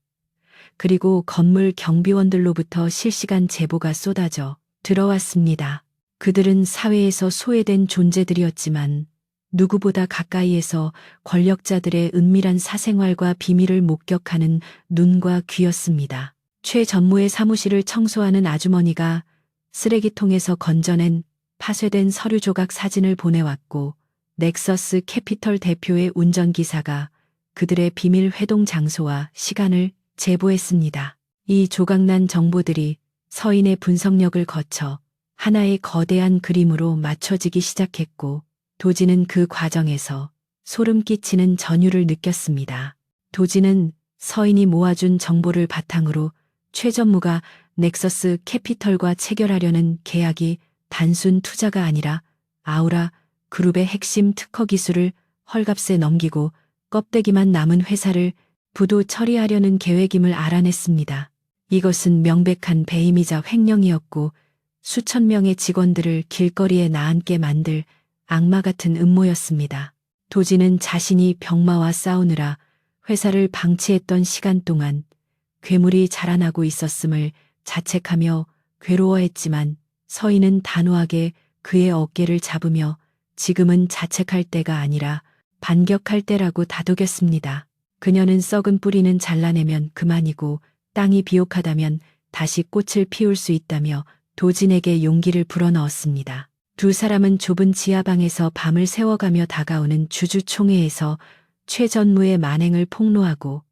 그리고 건물 경비원들로부터 실시간 제보가 쏟아져 들어왔습니다. 그들은 사회에서 소외된 존재들이었지만 누구보다 가까이에서 권력자들의 은밀한 사생활과 비밀을 목격하는 눈과 귀였습니다. 최 전무의 사무실을 청소하는 아주머니가 쓰레기통에서 건져낸 파쇄된 서류 조각 사진을 보내왔고 넥서스 캐피털 대표의 운전기사가 그들의 비밀 회동 장소와 시간을 제보했습니다. 이 조각난 정보들이 서인의 분석력을 거쳐 하나의 거대한 그림으로 맞춰지기 시작했고 도지는 그 과정에서 소름 끼치는 전율을 느꼈습니다. 도지는 서인이 모아준 정보를 바탕으로 최 전무가 넥서스 캐피털과 체결하려는 계약이 단순 투자가 아니라 아우라 그룹의 핵심 특허 기술을 헐값에 넘기고 껍데기만 남은 회사를 부도 처리하려는 계획임을 알아냈습니다. 이것은 명백한 배임이자 횡령이었고 수천 명의 직원들을 길거리에 나앉게 만들 악마 같은 음모였습니다. 도지는 자신이 병마와 싸우느라 회사를 방치했던 시간 동안 괴물이 자라나고 있었음을 자책하며 괴로워했지만 서인은 단호하게 그의 어깨를 잡으며 지금은 자책할 때가 아니라 반격할 때라고 다독였습니다. 그녀는 썩은 뿌리는 잘라내면 그만이고 땅이 비옥하다면 다시 꽃을 피울 수 있다며 도진에게 용기를 불어넣었습니다. 두 사람은 좁은 지하방에서 밤을 새워가며 다가오는 주주총회에서 최 전무의 만행을 폭로하고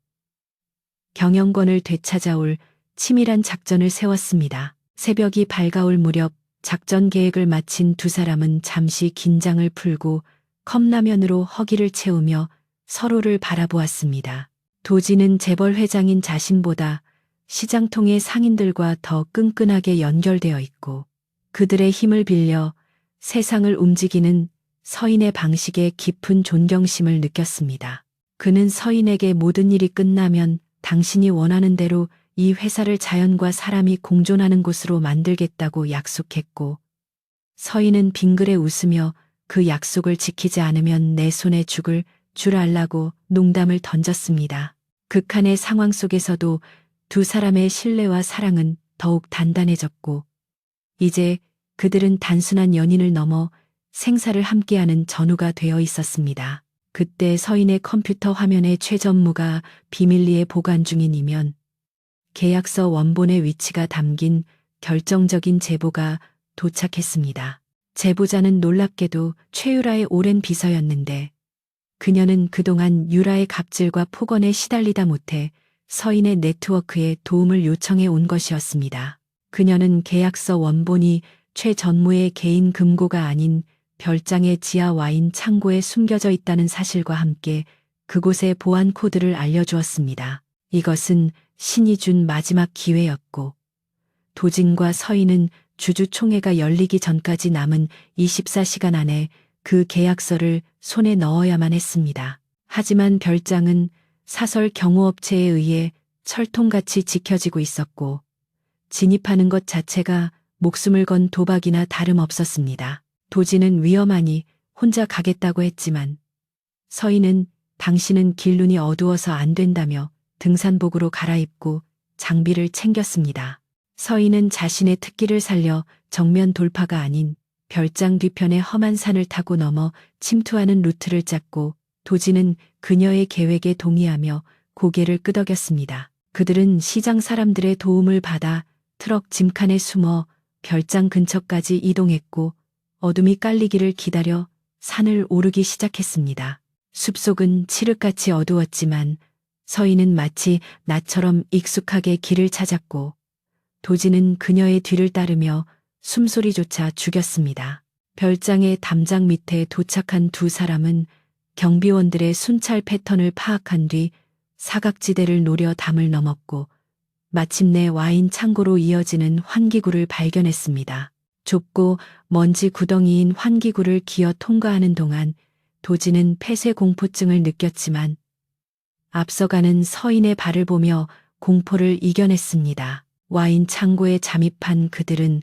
경영권을 되찾아올 치밀한 작전을 세웠습니다. 새벽이 밝아올 무렵 작전 계획을 마친 두 사람은 잠시 긴장을 풀고 컵라면으로 허기를 채우며 서로를 바라보았습니다. 도지는 재벌 회장인 자신보다 시장통의 상인들과 더 끈끈하게 연결되어 있고 그들의 힘을 빌려 세상을 움직이는 서인의 방식에 깊은 존경심을 느꼈습니다. 그는 서인에게 모든 일이 끝나면 당신이 원하는 대로 이 회사를 자연과 사람이 공존하는 곳으로 만들겠다고 약속했고 서인은 빙그레 웃으며 그 약속을 지키지 않으면 내 손에 죽을 줄 알라고 농담을 던졌습니다. 극한의 상황 속에서도 두 사람의 신뢰와 사랑은 더욱 단단해졌고 이제 그들은 단순한 연인을 넘어 생사를 함께하는 전우가 되어 있었습니다. 그때 서인의 컴퓨터 화면에 최 전무가 비밀리에 보관 중인 이면 계약서 원본의 위치가 담긴 결정적인 제보가 도착했습니다. 제보자는 놀랍게도 최유라의 오랜 비서였는데 그녀는 그동안 유라의 갑질과 폭언에 시달리다 못해 서인의 네트워크에 도움을 요청해 온 것이었습니다. 그녀는 계약서 원본이 최 전무의 개인 금고가 아닌 별장의 지하 와인 창고에 숨겨져 있다는 사실과 함께 그곳의 보안 코드를 알려주었습니다. 이것은 신이 준 마지막 기회였고 도진과 서인은 주주총회가 열리기 전까지 남은 24시간 안에 그 계약서를 손에 넣어야만 했습니다. 하지만 별장은 사설 경호업체에 의해 철통같이 지켜지고 있었고 진입하는 것 자체가 목숨을 건 도박이나 다름없었습니다. 도지는 위험하니 혼자 가겠다고 했지만 서인은 당신은 길눈이 어두워서 안 된다며 등산복으로 갈아입고 장비를 챙겼습니다. 서인은 자신의 특기를 살려 정면 돌파가 아닌 별장 뒤편의 험한 산을 타고 넘어 침투하는 루트를 짰고 도진은 그녀의 계획에 동의하며 고개를 끄덕였습니다. 그들은 시장 사람들의 도움을 받아 트럭 짐칸에 숨어 별장 근처까지 이동했고 어둠이 깔리기를 기다려 산을 오르기 시작했습니다. 숲속은 칠흑같이 어두웠지만 서인은 마치 나처럼 익숙하게 길을 찾았고 도진은 그녀의 뒤를 따르며 숨소리조차 죽였습니다. 별장의 담장 밑에 도착한 두 사람은 경비원들의 순찰 패턴을 파악한 뒤 사각지대를 노려 담을 넘었고 마침내 와인 창고로 이어지는 환기구를 발견했습니다. 좁고 먼지 구덩이인 환기구를 기어 통과하는 동안 도진은 폐쇄 공포증을 느꼈지만 앞서가는 서인의 발을 보며 공포를 이겨냈습니다. 와인 창고에 잠입한 그들은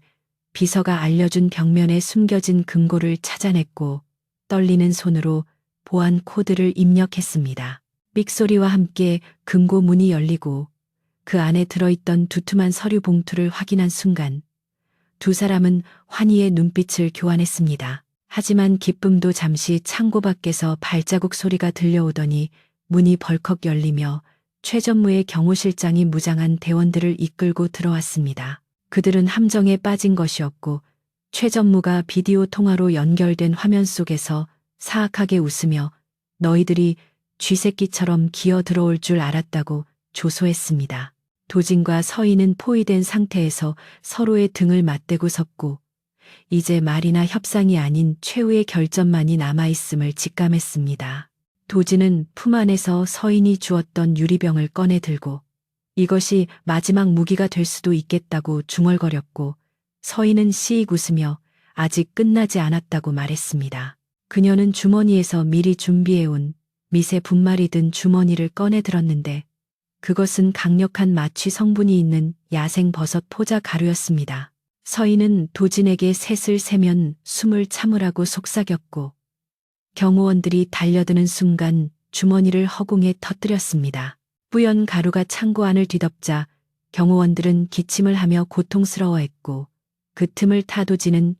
비서가 알려준 벽면에 숨겨진 금고를 찾아냈고 떨리는 손으로 보안 코드를 입력했습니다. 삑소리와 함께 금고 문이 열리고 그 안에 들어있던 두툼한 서류 봉투를 확인한 순간 두 사람은 환희의 눈빛을 교환했습니다. 하지만 기쁨도 잠시 창고 밖에서 발자국 소리가 들려오더니 문이 벌컥 열리며 최전무의 경호실장이 무장한 대원들을 이끌고 들어왔습니다. 그들은 함정에 빠진 것이었고 최전무가 비디오 통화로 연결된 화면 속에서 사악하게 웃으며 너희들이 쥐새끼처럼 기어 들어올 줄 알았다고 조소했습니다. 도진과 서인은 포위된 상태에서 서로의 등을 맞대고 섰고 이제 말이나 협상이 아닌 최후의 결전만이 남아있음을 직감했습니다. 도진은 품 안에서 서인이 주었던 유리병을 꺼내 들고 이것이 마지막 무기가 될 수도 있겠다고 중얼거렸고 서인은 씩 웃으며 아직 끝나지 않았다고 말했습니다. 그녀는 주머니에서 미리 준비해온 미세 분말이 든 주머니를 꺼내 들었는데 그것은 강력한 마취 성분이 있는 야생 버섯 포자 가루였습니다. 서인은 도진에게 셋을 세면 숨을 참으라고 속삭였고 경호원들이 달려드는 순간 주머니를 허공에 터뜨렸습니다. 뿌연 가루가 창고 안을 뒤덮자 경호원들은 기침을 하며 고통스러워했고 그 틈을 타 도진은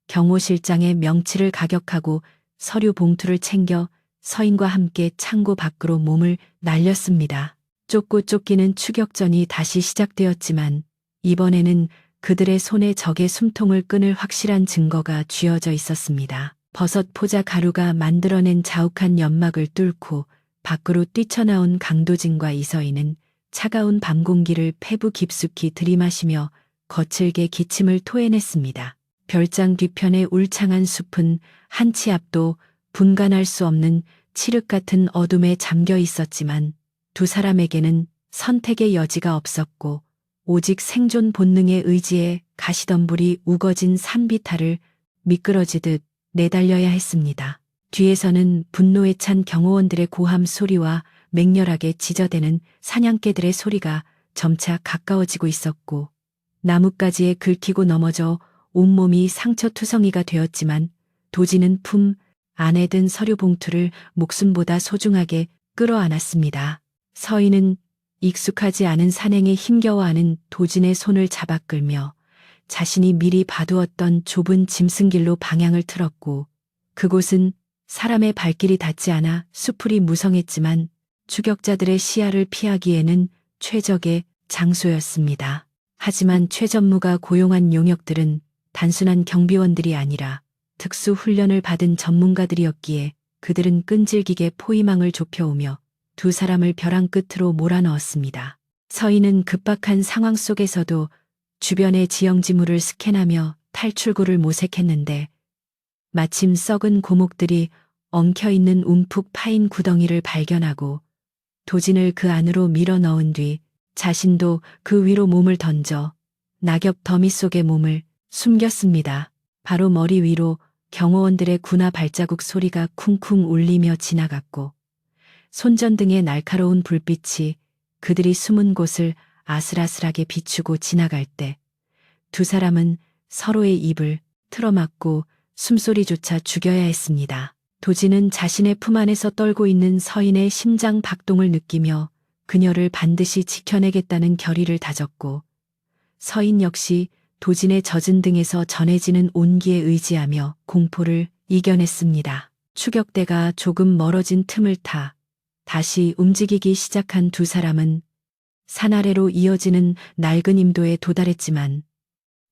경호실장의 명치를 가격하고 서류 봉투를 챙겨 서인과 함께 창고 밖으로 몸을 날렸습니다. 쫓고 쫓기는 추격전이 다시 시작되었지만 이번에는 그들의 손에 적의 숨통을 끊을 확실한 증거가 쥐어져 있었습니다. 버섯 포자 가루가 만들어낸 자욱한 연막을 뚫고 밖으로 뛰쳐나온 강도진과 이서인은 차가운 밤 공기를 폐부 깊숙이 들이마시며 거칠게 기침을 토해냈습니다. 별장 뒤편의 울창한 숲은 한 치 앞도 분간할 수 없는 칠흑 같은 어둠에 잠겨 있었지만 두 사람에게는 선택의 여지가 없었고 오직 생존 본능의 의지에 가시덤불이 우거진 산비탈을 미끄러지듯 내달려야 했습니다. 뒤에서는 분노에 찬 경호원들의 고함 소리와 맹렬하게 짖어대는 사냥개들의 소리가 점차 가까워지고 있었고 나뭇가지에 긁히고 넘어져 온몸이 상처투성이가 되었지만 도진은 품 안에 든 서류 봉투를 목숨보다 소중하게 끌어안았습니다. 서인은 익숙하지 않은 산행에 힘겨워하는 도진의 손을 잡아 끌며 자신이 미리 봐두었던 좁은 짐승길로 방향을 틀었고 그곳은 사람의 발길이 닿지 않아 수풀이 무성했지만 추격자들의 시야를 피하기에는 최적의 장소였습니다. 하지만 최전무가 고용한 용역들은 단순한 경비원들이 아니라 특수 훈련을 받은 전문가들이었기에 그들은 끈질기게 포위망을 좁혀오며 두 사람을 벼랑 끝으로 몰아넣었습니다. 서인은 급박한 상황 속에서도 주변의 지형지물을 스캔하며 탈출구를 모색했는데 마침 썩은 고목들이 엉켜있는 움푹 파인 구덩이를 발견하고 도진을 그 안으로 밀어 넣은 뒤 자신도 그 위로 몸을 던져 낙엽 더미 속에 몸을 숨겼습니다. 바로 머리 위로 경호원들의 군화 발자국 소리가 쿵쿵 울리며 지나갔고 손전등의 날카로운 불빛이 그들이 숨은 곳을 아슬아슬하게 비추고 지나갈 때 두 사람은 서로의 입을 틀어막고 숨소리조차 죽여야 했습니다. 도진은 자신의 품 안에서 떨고 있는 서인의 심장 박동을 느끼며 그녀를 반드시 지켜내겠다는 결의를 다졌고 서인 역시 도진의 젖은 등에서 전해지는 온기에 의지하며 공포를 이겨냈습니다. 추격대가 조금 멀어진 틈을 타 다시 움직이기 시작한 두 사람은 산 아래로 이어지는 낡은 임도에 도달했지만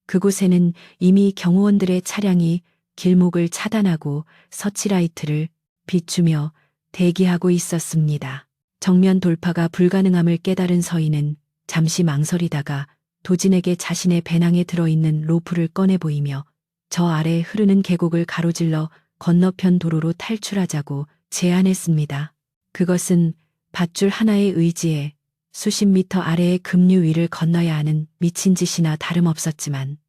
그곳에는 이미 경호원들의 차량이 길목을 차단하고 서치라이트를 비추며 대기하고 있었습니다. 정면 돌파가 불가능함을 깨달은 서인은 잠시 망설이다가 도진에게 자신의 배낭에 들어있는 로프를 꺼내 보이며 저 아래 흐르는 계곡을 가로질러 건너편 도로로 탈출하자고 제안했습니다. 그것은 밧줄 하나의 의지에 수십 미터 아래의 급류 위를 건너야 하는 미친 짓이나 다름없었지만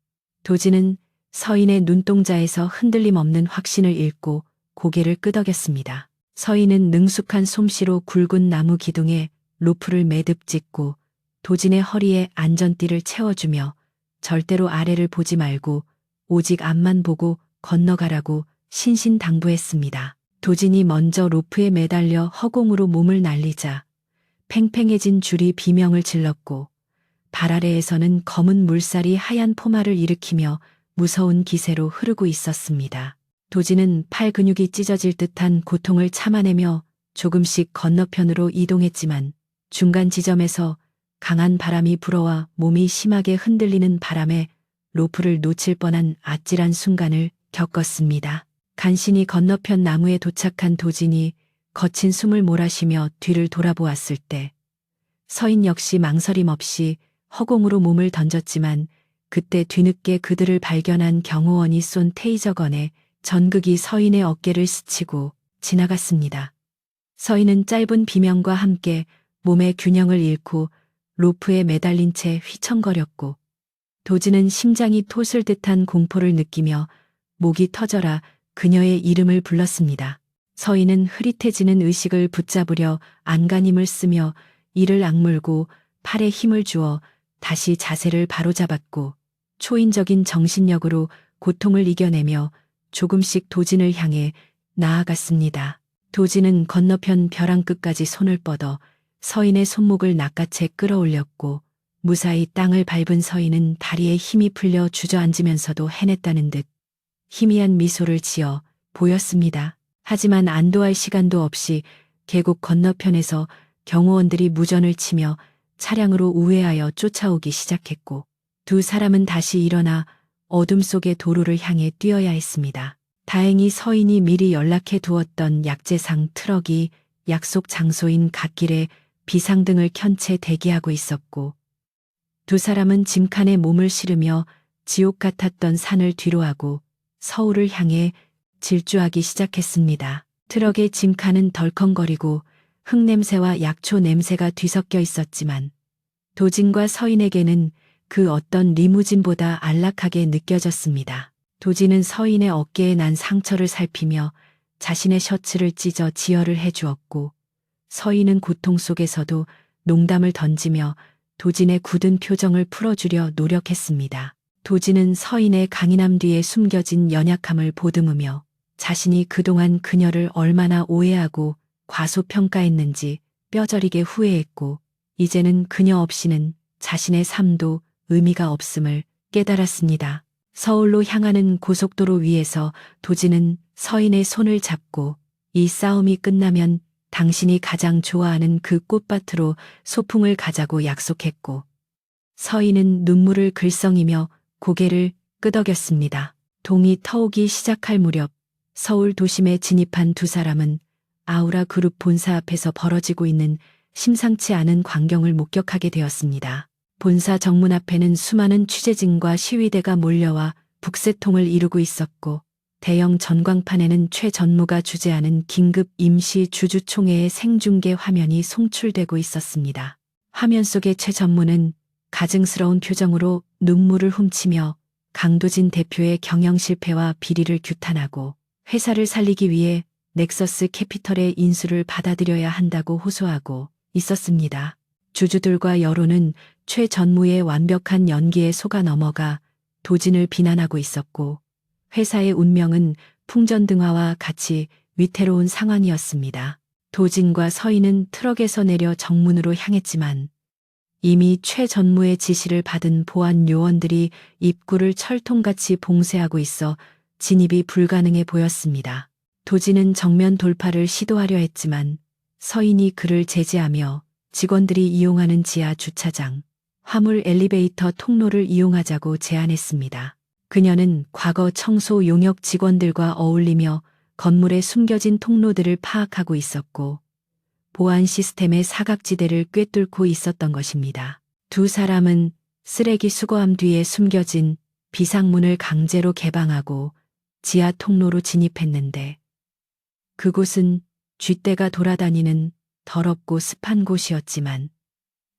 도진은 서인의 눈동자에서 흔들림 없는 확신을 읽고 고개를 끄덕였습니다. 서인은 능숙한 솜씨로 굵은 나무 기둥에 로프를 매듭 짓고 도진의 허리에 안전띠를 채워주며 절대로 아래를 보지 말고 오직 앞만 보고 건너가라고 신신당부했습니다. 도진이 먼저 로프에 매달려 허공으로 몸을 날리자 팽팽해진 줄이 비명을 질렀고 발 아래에서는 검은 물살이 하얀 포마를 일으키며 무서운 기세로 흐르고 있었습니다. 도진은 팔 근육이 찢어질 듯한 고통을 참아내며 조금씩 건너편으로 이동했지만 중간 지점에서 강한 바람이 불어와 몸이 심하게 흔들리는 바람에 로프를 놓칠 뻔한 아찔한 순간을 겪었습니다. 간신히 건너편 나무에 도착한 도진이 거친 숨을 몰아쉬며 뒤를 돌아보았을 때 서인 역시 망설임 없이 허공으로 몸을 던졌지만 그때 뒤늦게 그들을 발견한 경호원이 쏜 테이저건에 전극이 서인의 어깨를 스치고 지나갔습니다. 서인은 짧은 비명과 함께 몸의 균형을 잃고 로프에 매달린 채 휘청거렸고 도진은 심장이 솟을 듯한 공포를 느끼며 목이 터져라 그녀의 이름을 불렀습니다. 서인은 흐릿해지는 의식을 붙잡으려 안간힘을 쓰며 이를 악물고 팔에 힘을 주어 다시 자세를 바로잡았고 초인적인 정신력으로 고통을 이겨내며 조금씩 도진을 향해 나아갔습니다. 도진은 건너편 벼랑 끝까지 손을 뻗어 서인의 손목을 낚아채 끌어올렸고 무사히 땅을 밟은 서인은 다리에 힘이 풀려 주저앉으면서도 해냈다는 듯 희미한 미소를 지어 보였습니다. 하지만 안도할 시간도 없이 계곡 건너편에서 경호원들이 무전을 치며 차량으로 우회하여 쫓아오기 시작했고 두 사람은 다시 일어나 어둠 속의 도로를 향해 뛰어야 했습니다. 다행히 서인이 미리 약속해 두었던 약재상 트럭이 약속 장소인 갓길에 비상등을 켠 채 대기하고 있었고 두 사람은 짐칸에 몸을 실으며 지옥 같았던 산을 뒤로하고 서울을 향해 질주하기 시작했습니다. 트럭의 짐칸은 덜컹거리고 흙냄새와 약초 냄새가 뒤섞여 있었지만 도진과 서인에게는 그 어떤 리무진보다 안락하게 느껴졌습니다. 도진은 서인의 어깨에 난 상처를 살피며 자신의 셔츠를 찢어 지혈을 해주었고 서인은 고통 속에서도 농담을 던지며 도진의 굳은 표정을 풀어주려 노력했습니다. 도진은 서인의 강인함 뒤에 숨겨진 연약함을 보듬으며 자신이 그동안 그녀를 얼마나 오해하고 과소평가했는지 뼈저리게 후회했고 이제는 그녀 없이는 자신의 삶도 의미가 없음을 깨달았습니다. 서울로 향하는 고속도로 위에서 도진은 서인의 손을 잡고 이 싸움이 끝나면 당신이 가장 좋아하는 그 꽃밭으로 소풍을 가자고 약속했고 서인은 눈물을 글썽이며 고개를 끄덕였습니다. 동이 터오기 시작할 무렵 서울 도심에 진입한 두 사람은 아우라 그룹 본사 앞에서 벌어지고 있는 심상치 않은 광경을 목격하게 되었습니다. 본사 정문 앞에는 수많은 취재진과 시위대가 몰려와 북새통을 이루고 있었고 대형 전광판에는 최 전무가 주재하는 긴급 임시 주주총회의 생중계 화면이 송출되고 있었습니다. 화면 속의 최 전무는 가증스러운 표정으로 눈물을 훔치며 강도진 대표의 경영 실패와 비리를 규탄하고 회사를 살리기 위해 넥서스 캐피털의 인수를 받아들여야 한다고 호소하고 있었습니다. 주주들과 여론은 최 전무의 완벽한 연기에 속아 넘어가 도진을 비난하고 있었고 회사의 운명은 풍전등화와 같이 위태로운 상황이었습니다. 도진과 서인은 트럭에서 내려 정문으로 향했지만 이미 최 전무의 지시를 받은 보안 요원들이 입구를 철통같이 봉쇄하고 있어 진입이 불가능해 보였습니다. 도진은 정면 돌파를 시도하려 했지만 서인이 그를 제지하며 직원들이 이용하는 지하 주차장, 화물 엘리베이터 통로를 이용하자고 제안했습니다. 그녀는 과거 청소 용역 직원들과 어울리며 건물의 숨겨진 통로들을 파악하고 있었고 보안 시스템의 사각지대를 꿰뚫고 있었던 것입니다. 두 사람은 쓰레기 수거함 뒤에 숨겨진 비상문을 강제로 개방하고 지하 통로로 진입했는데 그곳은 쥐떼가 돌아다니는 더럽고 습한 곳이었지만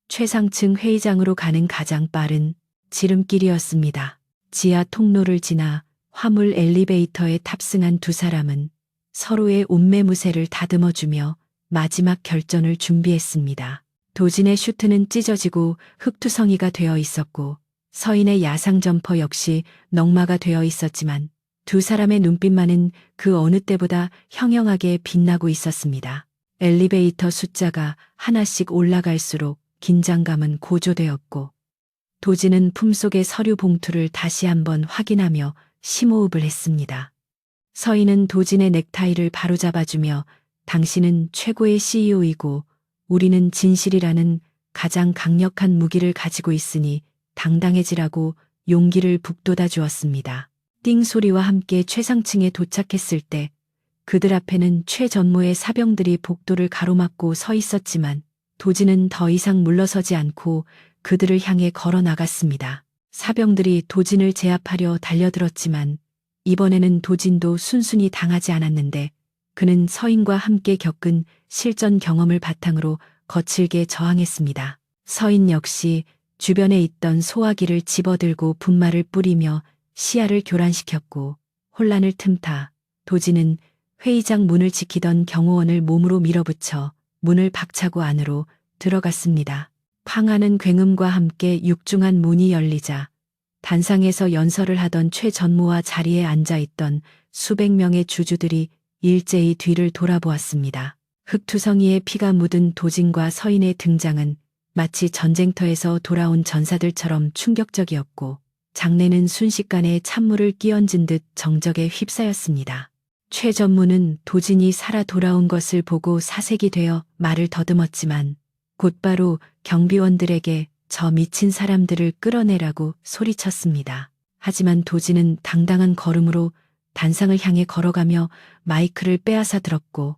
최상층 회의장으로 가는 가장 빠른 지름길이었습니다. 지하 통로를 지나 화물 엘리베이터에 탑승한 두 사람은 서로의 옷매무새를 다듬어주며 마지막 결전을 준비했습니다. 도진의 슈트는 찢어지고 흙투성이가 되어 있었고 서인의 야상 점퍼 역시 넉마가 되어 있었지만 두 사람의 눈빛만은 그 어느 때보다 형형하게 빛나고 있었습니다. 엘리베이터 숫자가 하나씩 올라갈수록 긴장감은 고조되었고 도진은 품속의 서류 봉투를 다시 한번 확인하며 심호흡을 했습니다. 서인은 도진의 넥타이를 바로잡아주며 당신은 최고의 CEO이고 우리는 진실이라는 가장 강력한 무기를 가지고 있으니 당당해지라고 용기를 북돋아 주었습니다. 띵 소리와 함께 최상층에 도착했을 때 그들 앞에는 최전무의 사병들이 복도를 가로막고 서 있었지만 도진은 더 이상 물러서지 않고 그들을 향해 걸어 나갔습니다. 사병들이 도진을 제압하려 달려들었지만 이번에는 도진도 순순히 당하지 않았는데 그는 서인과 함께 겪은 실전 경험을 바탕으로 거칠게 저항했습니다. 서인 역시 주변에 있던 소화기를 집어들고 분말을 뿌리며 시야를 교란시켰고 혼란을 틈타 도진은 회의장 문을 지키던 경호원을 몸으로 밀어붙여 문을 박차고 안으로 들어갔습니다. 팡하는 굉음과 함께 육중한 문이 열리자 단상에서 연설을 하던 최 전무와 자리에 앉아있던 수백 명의 주주들이 일제히 뒤를 돌아보았습니다. 흙투성이에 피가 묻은 도진과 서인의 등장은 마치 전쟁터에서 돌아온 전사들처럼 충격적이었고 장내는 순식간에 찬물을 끼얹은 듯 정적에 휩싸였습니다. 최 전무는 도진이 살아 돌아온 것을 보고 사색이 되어 말을 더듬었지만 곧바로 경비원들에게 저 미친 사람들을 끌어내라고 소리쳤습니다. 하지만 도진은 당당한 걸음으로 단상을 향해 걸어가며 마이크를 빼앗아 들었고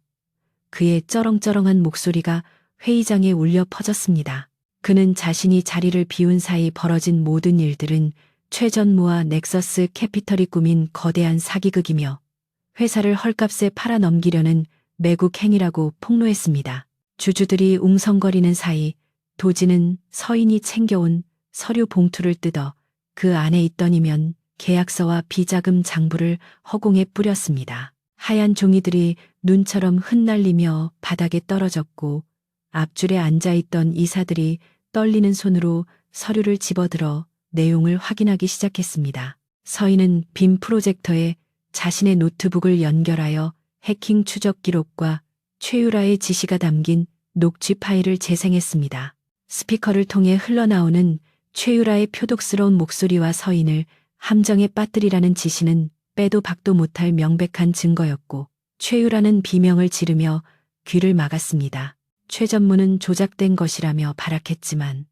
그의 쩌렁쩌렁한 목소리가 회의장에 울려 퍼졌습니다. 그는 자신이 자리를 비운 사이 벌어진 모든 일들은 최 전무와 넥서스 캐피털이 꾸민 거대한 사기극이며 회사를 헐값에 팔아넘기려는 매국 행위라고 폭로했습니다. 주주들이 웅성거리는 사이 도진은 서인이 챙겨온 서류 봉투를 뜯어 그 안에 있더니면 계약서와 비자금 장부를 허공에 뿌렸습니다. 하얀 종이들이 눈처럼 흩날리며 바닥에 떨어졌고 앞줄에 앉아있던 이사들이 떨리는 손으로 서류를 집어들어 내용을 확인하기 시작했습니다. 서인은 빔 프로젝터에 자신의 노트북을 연결하여 해킹 추적 기록과 최유라의 지시가 담긴 녹취 파일을 재생했습니다. 스피커를 통해 흘러나오는 최유라의 표독스러운 목소리와 서인을 함정에 빠뜨리라는 지시는 빼도 박도 못할 명백한 증거였고 최유라는 비명을 지르며 귀를 막았습니다. 최 전무는 조작된 것이라며 발악했지만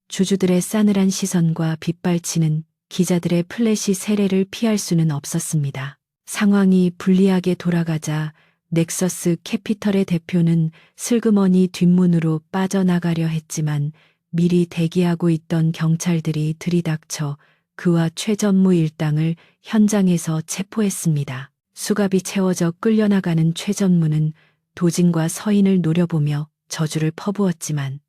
주주들의 싸늘한 시선과 빗발치는 기자들의 플래시 세례를 피할 수는 없었습니다. 상황이 불리하게 돌아가자 넥서스 캐피털의 대표는 슬그머니 뒷문으로 빠져나가려 했지만 미리 대기하고 있던 경찰들이 들이닥쳐 그와 최 전무 일당을 현장에서 체포했습니다. 수갑이 채워져 끌려나가는 최 전무는 도진과 서인을 노려보며 저주를 퍼부었지만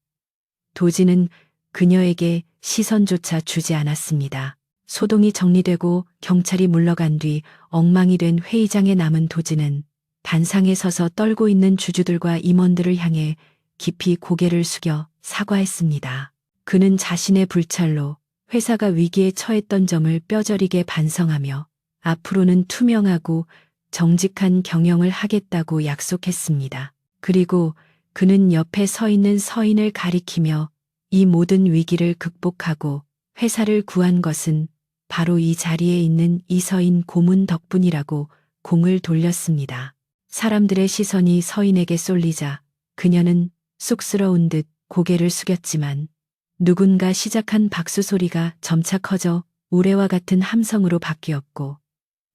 도진은 그녀에게 시선조차 주지 않았습니다. 소동이 정리되고 경찰이 물러간 뒤 엉망이 된 회의장에 남은 도진은 단상에 서서 떨고 있는 주주들과 임원들을 향해 깊이 고개를 숙여 사과했습니다. 그는 자신의 불찰로 회사가 위기에 처했던 점을 뼈저리게 반성하며 앞으로는 투명하고 정직한 경영을 하겠다고 약속했습니다. 그리고 그는 옆에 서 있는 서인을 가리키며 이 모든 위기를 극복하고 회사를 구한 것은 바로 이 자리에 있는 이서인 고문 덕분이라고 공을 돌렸습니다. 사람들의 시선이 서인에게 쏠리자 그녀는 쑥스러운 듯 고개를 숙였지만 누군가 시작한 박수 소리가 점차 커져 우레와 같은 함성으로 바뀌었고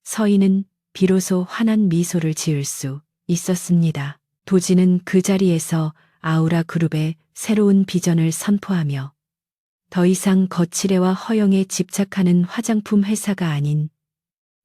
서인은 비로소 환한 미소를 지을 수 있었습니다. 도지는 그 자리에서 아우라 그룹의 새로운 비전을 선포하며 더 이상 거칠애와 허영에 집착하는 화장품 회사가 아닌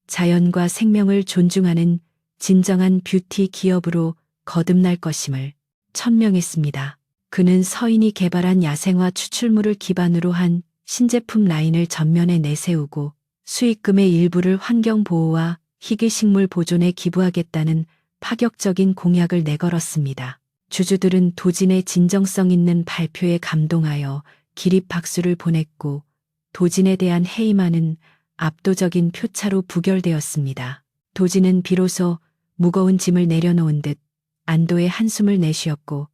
자연과 생명을 존중하는 진정한 뷰티 기업으로 거듭날 것임을 천명했습니다. 그는 서인이 개발한 야생화 추출물을 기반으로 한 신제품 라인을 전면에 내세우고 수익금의 일부를 환경보호와 희귀식물 보존에 기부하겠다는 파격적인 공약을 내걸었습니다. 주주들은 도진의 진정성 있는 발표에 감동하여 기립 박수를 보냈고 도진에 대한 해임안은 압도적인 표차로 부결되었습니다. 도진은 비로소 무거운 짐을 내려놓은 듯 안도의 한숨을 내쉬었고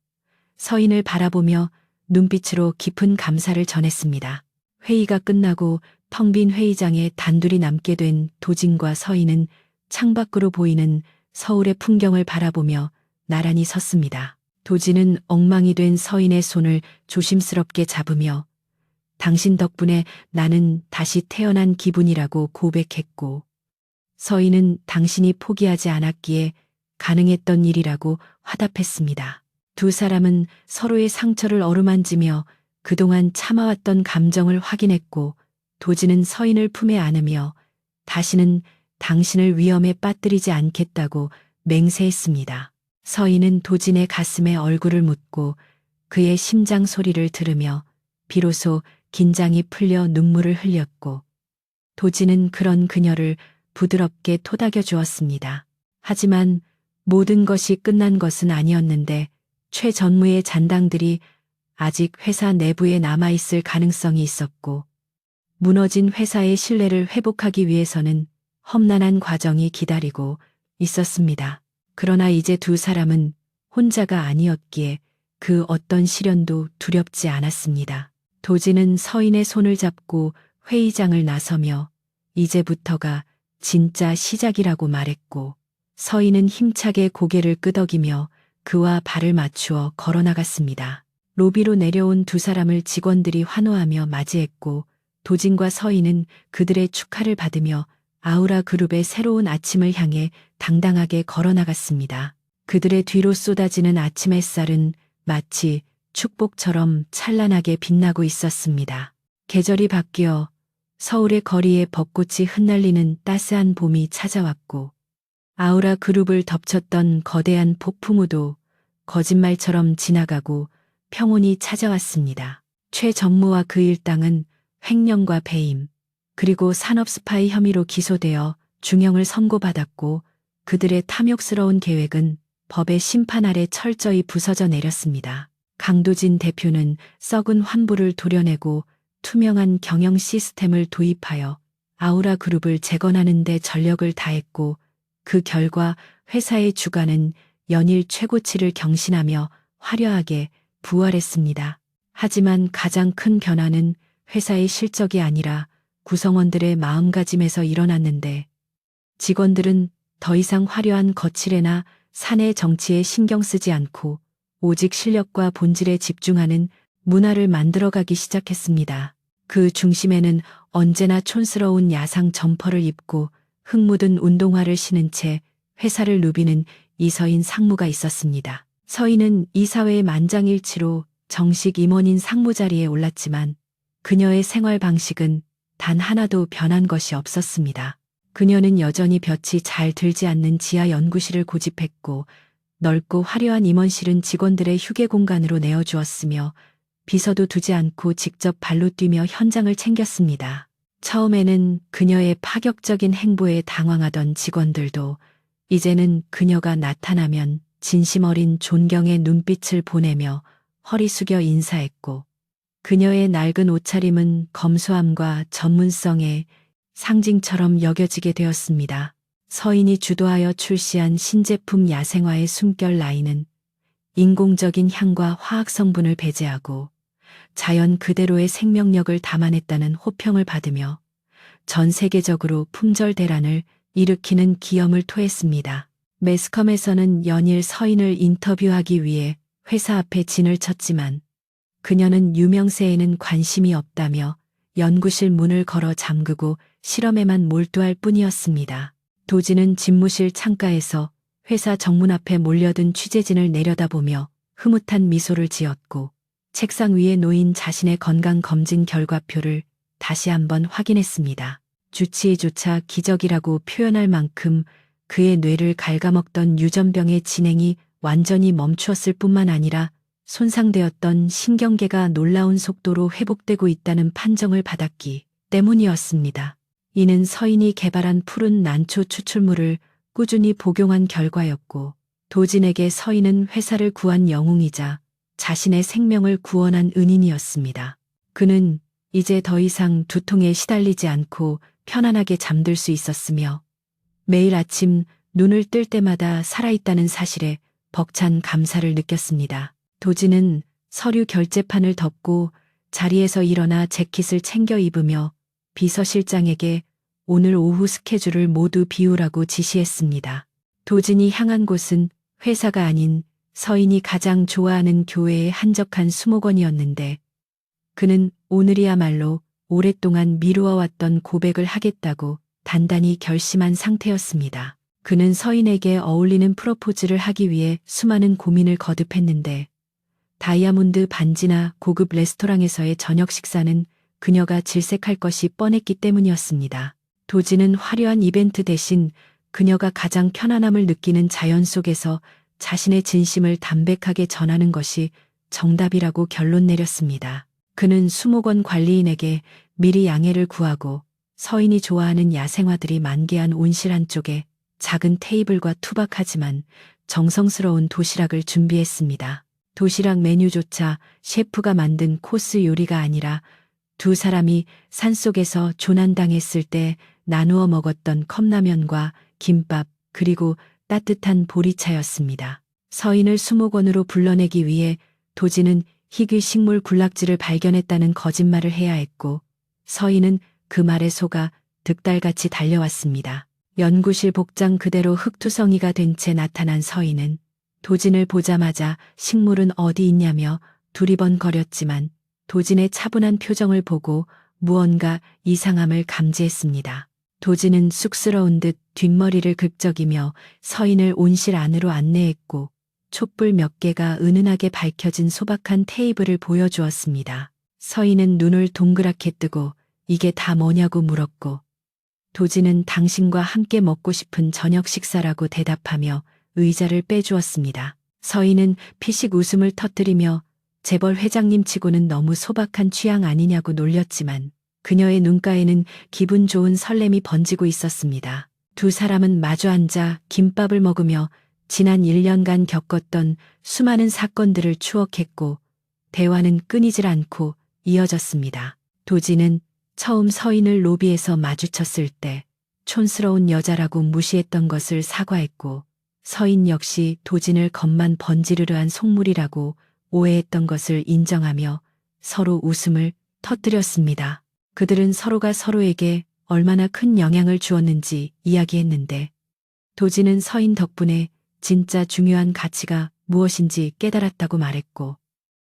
서인을 바라보며 눈빛으로 깊은 감사를 전했습니다. 회의가 끝나고 텅 빈 회의장에 단둘이 남게 된 도진과 서인은 창밖으로 보이는 서울의 풍경을 바라보며 나란히 섰습니다. 도진은 엉망이 된 서인의 손을 조심스럽게 잡으며 당신 덕분에 나는 다시 태어난 기분이라고 고백했고 서인은 당신이 포기하지 않았기에 가능했던 일이라고 화답했습니다. 두 사람은 서로의 상처를 어루만지며 그동안 참아왔던 감정을 확인했고 도진은 서인을 품에 안으며 다시는 당신을 위험에 빠뜨리지 않겠다고 맹세했습니다. 서인은 도진의 가슴에 얼굴을 묻고 그의 심장 소리를 들으며 비로소 긴장이 풀려 눈물을 흘렸고 도진은 그런 그녀를 부드럽게 토닥여 주었습니다. 하지만 모든 것이 끝난 것은 아니었는데 최 전무의 잔당들이 아직 회사 내부에 남아있을 가능성이 있었고 무너진 회사의 신뢰를 회복하기 위해서는 험난한 과정이 기다리고 있었습니다. 그러나 이제 두 사람은 혼자가 아니었기에 그 어떤 시련도 두렵지 않았습니다. 도진은 서인의 손을 잡고 회의장을 나서며 이제부터가 진짜 시작이라고 말했고 서인은 힘차게 고개를 끄덕이며 그와 발을 맞추어 걸어나갔습니다. 로비로 내려온 두 사람을 직원들이 환호하며 맞이했고 도진과 서인은 그들의 축하를 받으며 아우라 그룹의 새로운 아침을 향해 당당하게 걸어나갔습니다. 그들의 뒤로 쏟아지는 아침 햇살은 마치 축복처럼 찬란하게 빛나고 있었습니다. 계절이 바뀌어 서울의 거리에 벚꽃이 흩날리는 따스한 봄이 찾아왔고 아우라 그룹을 덮쳤던 거대한 폭풍우도 거짓말처럼 지나가고 평온이 찾아왔습니다. 최 전무와 그 일당은 횡령과 배임, 그리고 산업 스파이 혐의로 기소되어 중형을 선고받았고 그들의 탐욕스러운 계획은 법의 심판 아래 철저히 부서져 내렸습니다. 강도진 대표는 썩은 환부를 도려내고 투명한 경영 시스템을 도입하여 아우라 그룹을 재건하는 데 전력을 다했고 그 결과 회사의 주가는 연일 최고치를 경신하며 화려하게 부활했습니다. 하지만 가장 큰 변화는 회사의 실적이 아니라 구성원들의 마음가짐에서 일어났는데 직원들은 더 이상 화려한 거칠애나 사내 정치에 신경 쓰지 않고 오직 실력과 본질에 집중하는 문화를 만들어가기 시작했습니다. 그 중심에는 언제나 촌스러운 야상 점퍼를 입고 흙 묻은 운동화를 신은 채 회사를 누비는 이서인 상무가 있었습니다. 서인은 이사회의 만장일치로 정식 임원인 상무 자리에 올랐지만 그녀의 생활 방식은 단 하나도 변한 것이 없었습니다. 그녀는 여전히 볕이 잘 들지 않는 지하 연구실을 고집했고 넓고 화려한 임원실은 직원들의 휴게 공간으로 내어주었으며 비서도 두지 않고 직접 발로 뛰며 현장을 챙겼습니다. 처음에는 그녀의 파격적인 행보에 당황하던 직원들도 이제는 그녀가 나타나면 진심 어린 존경의 눈빛을 보내며 허리 숙여 인사했고 그녀의 낡은 옷차림은 검소함과 전문성의 상징처럼 여겨지게 되었습니다. 서인이 주도하여 출시한 신제품 야생화의 숨결 라인은 인공적인 향과 화학 성분을 배제하고 자연 그대로의 생명력을 담아냈다는 호평을 받으며 전 세계적으로 품절 대란을 일으키는 기염을 토했습니다. 매스컴에서는 연일 서인을 인터뷰하기 위해 회사 앞에 진을 쳤지만 그녀는 유명세에는 관심이 없다며 연구실 문을 걸어 잠그고 실험에만 몰두할 뿐이었습니다. 도지는 집무실 창가에서 회사 정문 앞에 몰려든 취재진을 내려다보며 흐뭇한 미소를 지었고 책상 위에 놓인 자신의 건강검진 결과표를 다시 한번 확인했습니다. 주치의조차 기적이라고 표현할 만큼 그의 뇌를 갉아먹던 유전병의 진행이 완전히 멈추었을 뿐만 아니라 손상되었던 신경계가 놀라운 속도로 회복되고 있다는 판정을 받았기 때문이었습니다. 이는 서인이 개발한 푸른 난초 추출물을 꾸준히 복용한 결과였고 도진에게 서인은 회사를 구한 영웅이자 자신의 생명을 구원한 은인이었습니다. 그는 이제 더 이상 두통에 시달리지 않고 편안하게 잠들 수 있었으며 매일 아침 눈을 뜰 때마다 살아있다는 사실에 벅찬 감사를 느꼈습니다. 도진은 서류 결제판을 덮고 자리에서 일어나 재킷을 챙겨 입으며 비서실장에게 오늘 오후 스케줄을 모두 비우라고 지시했습니다. 도진이 향한 곳은 회사가 아닌 서인이 가장 좋아하는 교회의 한적한 수목원이었는데 그는 오늘이야말로 오랫동안 미루어왔던 고백을 하겠다고 단단히 결심한 상태였습니다. 그는 서인에게 어울리는 프로포즈를 하기 위해 수많은 고민을 거듭했는데 다이아몬드 반지나 고급 레스토랑에서의 저녁 식사는 그녀가 질색할 것이 뻔했기 때문이었습니다. 도지는 화려한 이벤트 대신 그녀가 가장 편안함을 느끼는 자연 속에서 자신의 진심을 담백하게 전하는 것이 정답이라고 결론 내렸습니다. 그는 수목원 관리인에게 미리 양해를 구하고 서인이 좋아하는 야생화들이 만개한 온실 한쪽에 작은 테이블과 투박하지만 정성스러운 도시락을 준비했습니다. 도시락 메뉴조차 셰프가 만든 코스 요리가 아니라 두 사람이 산속에서 조난당했을 때 나누어 먹었던 컵라면과 김밥 그리고 따뜻한 보리차였습니다. 서인을 수목원으로 불러내기 위해 도지는 희귀 식물 군락지를 발견했다는 거짓말을 해야 했고 서인은 그 말에 속아 득달같이 달려왔습니다. 연구실 복장 그대로 흙투성이가 된 채 나타난 서인은 도진을 보자마자 식물은 어디 있냐며 두리번거렸지만 도진의 차분한 표정을 보고 무언가 이상함을 감지했습니다. 도진은 쑥스러운 듯 뒷머리를 긁적이며 서인을 온실 안으로 안내했고 촛불 몇 개가 은은하게 밝혀진 소박한 테이블을 보여주었습니다. 서인은 눈을 동그랗게 뜨고 이게 다 뭐냐고 물었고 도진은 당신과 함께 먹고 싶은 저녁 식사라고 대답하며 의자를 빼주었습니다. 서인은 피식 웃음을 터뜨리며 재벌 회장님 치고는 너무 소박한 취향 아니냐고 놀렸지만 그녀의 눈가에는 기분 좋은 설렘이 번지고 있었습니다. 두 사람은 마주 앉아 김밥을 먹으며 지난 1년간 겪었던 수많은 사건들을 추억했고 대화는 끊이질 않고 이어졌습니다. 도진은 처음 서인을 로비에서 마주쳤을 때 촌스러운 여자라고 무시했던 것을 사과했고 서인 역시 도진을 겉만 번지르르한 속물이라고 오해했던 것을 인정하며 서로 웃음을 터뜨렸습니다. 그들은 서로가 서로에게 얼마나 큰 영향을 주었는지 이야기했는데 도진은 서인 덕분에 진짜 중요한 가치가 무엇인지 깨달았다고 말했고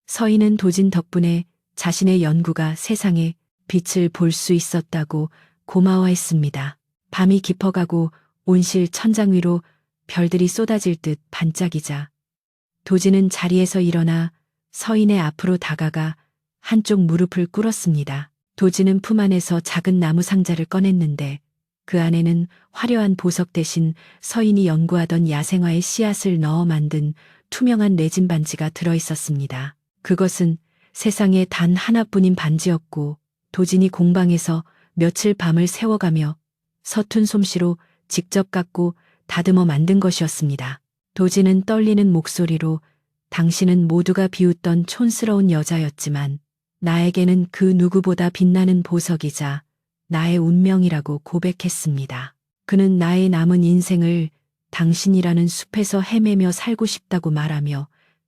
서인은 도진 덕분에 자신의 연구가 세상에 빛을 볼 수 있었다고 고마워했습니다. 밤이 깊어가고 온실 천장 위로 별들이 쏟아질 듯 반짝이자 도진은 자리에서 일어나 서인의 앞으로 다가가 한쪽 무릎을 꿇었습니다. 도진은 품 안에서 작은 나무 상자를 꺼냈는데 그 안에는 화려한 보석 대신 서인이 연구하던 야생화의 씨앗을 넣어 만든 투명한 레진 반지가 들어있었습니다. 그것은 세상에 단 하나뿐인 반지였고 도진이 공방에서 며칠 밤을 새워가며 서툰 솜씨로 직접 깎고 다듬어 만든 것이었습니다. 도진은 떨리는 목소리로 당신은 모두가 비웃던 촌스러운 여자였지만 나에게는 그 누구보다 빛나는 보석이자 나의 운명이라고 고백했습니다. 그는 나의 남은 인생을 당신이라는 숲에서 헤매며 살고 싶다고 말하며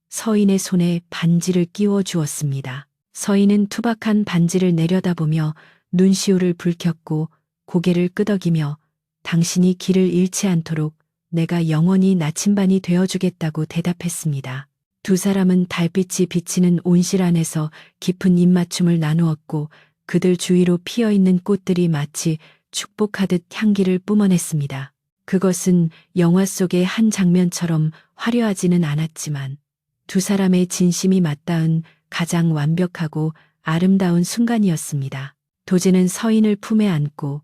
서인의 손에 반지를 끼워 주었습니다. 서인은 투박한 반지를 내려다보며 눈시울을 붉혔고 고개를 끄덕이며 당신이 길을 잃지 않도록 내가 영원히 나침반이 되어주겠다고 대답했습니다. 두 사람은 달빛이 비치는 온실 안에서 깊은 입맞춤을 나누었고 그들 주위로 피어있는 꽃들이 마치 축복하듯 향기를 뿜어냈습니다. 그것은 영화 속의 한 장면처럼 화려하지는 않았지만 두 사람의 진심이 맞닿은 가장 완벽하고 아름다운 순간이었습니다. 도지는 서인을 품에 안고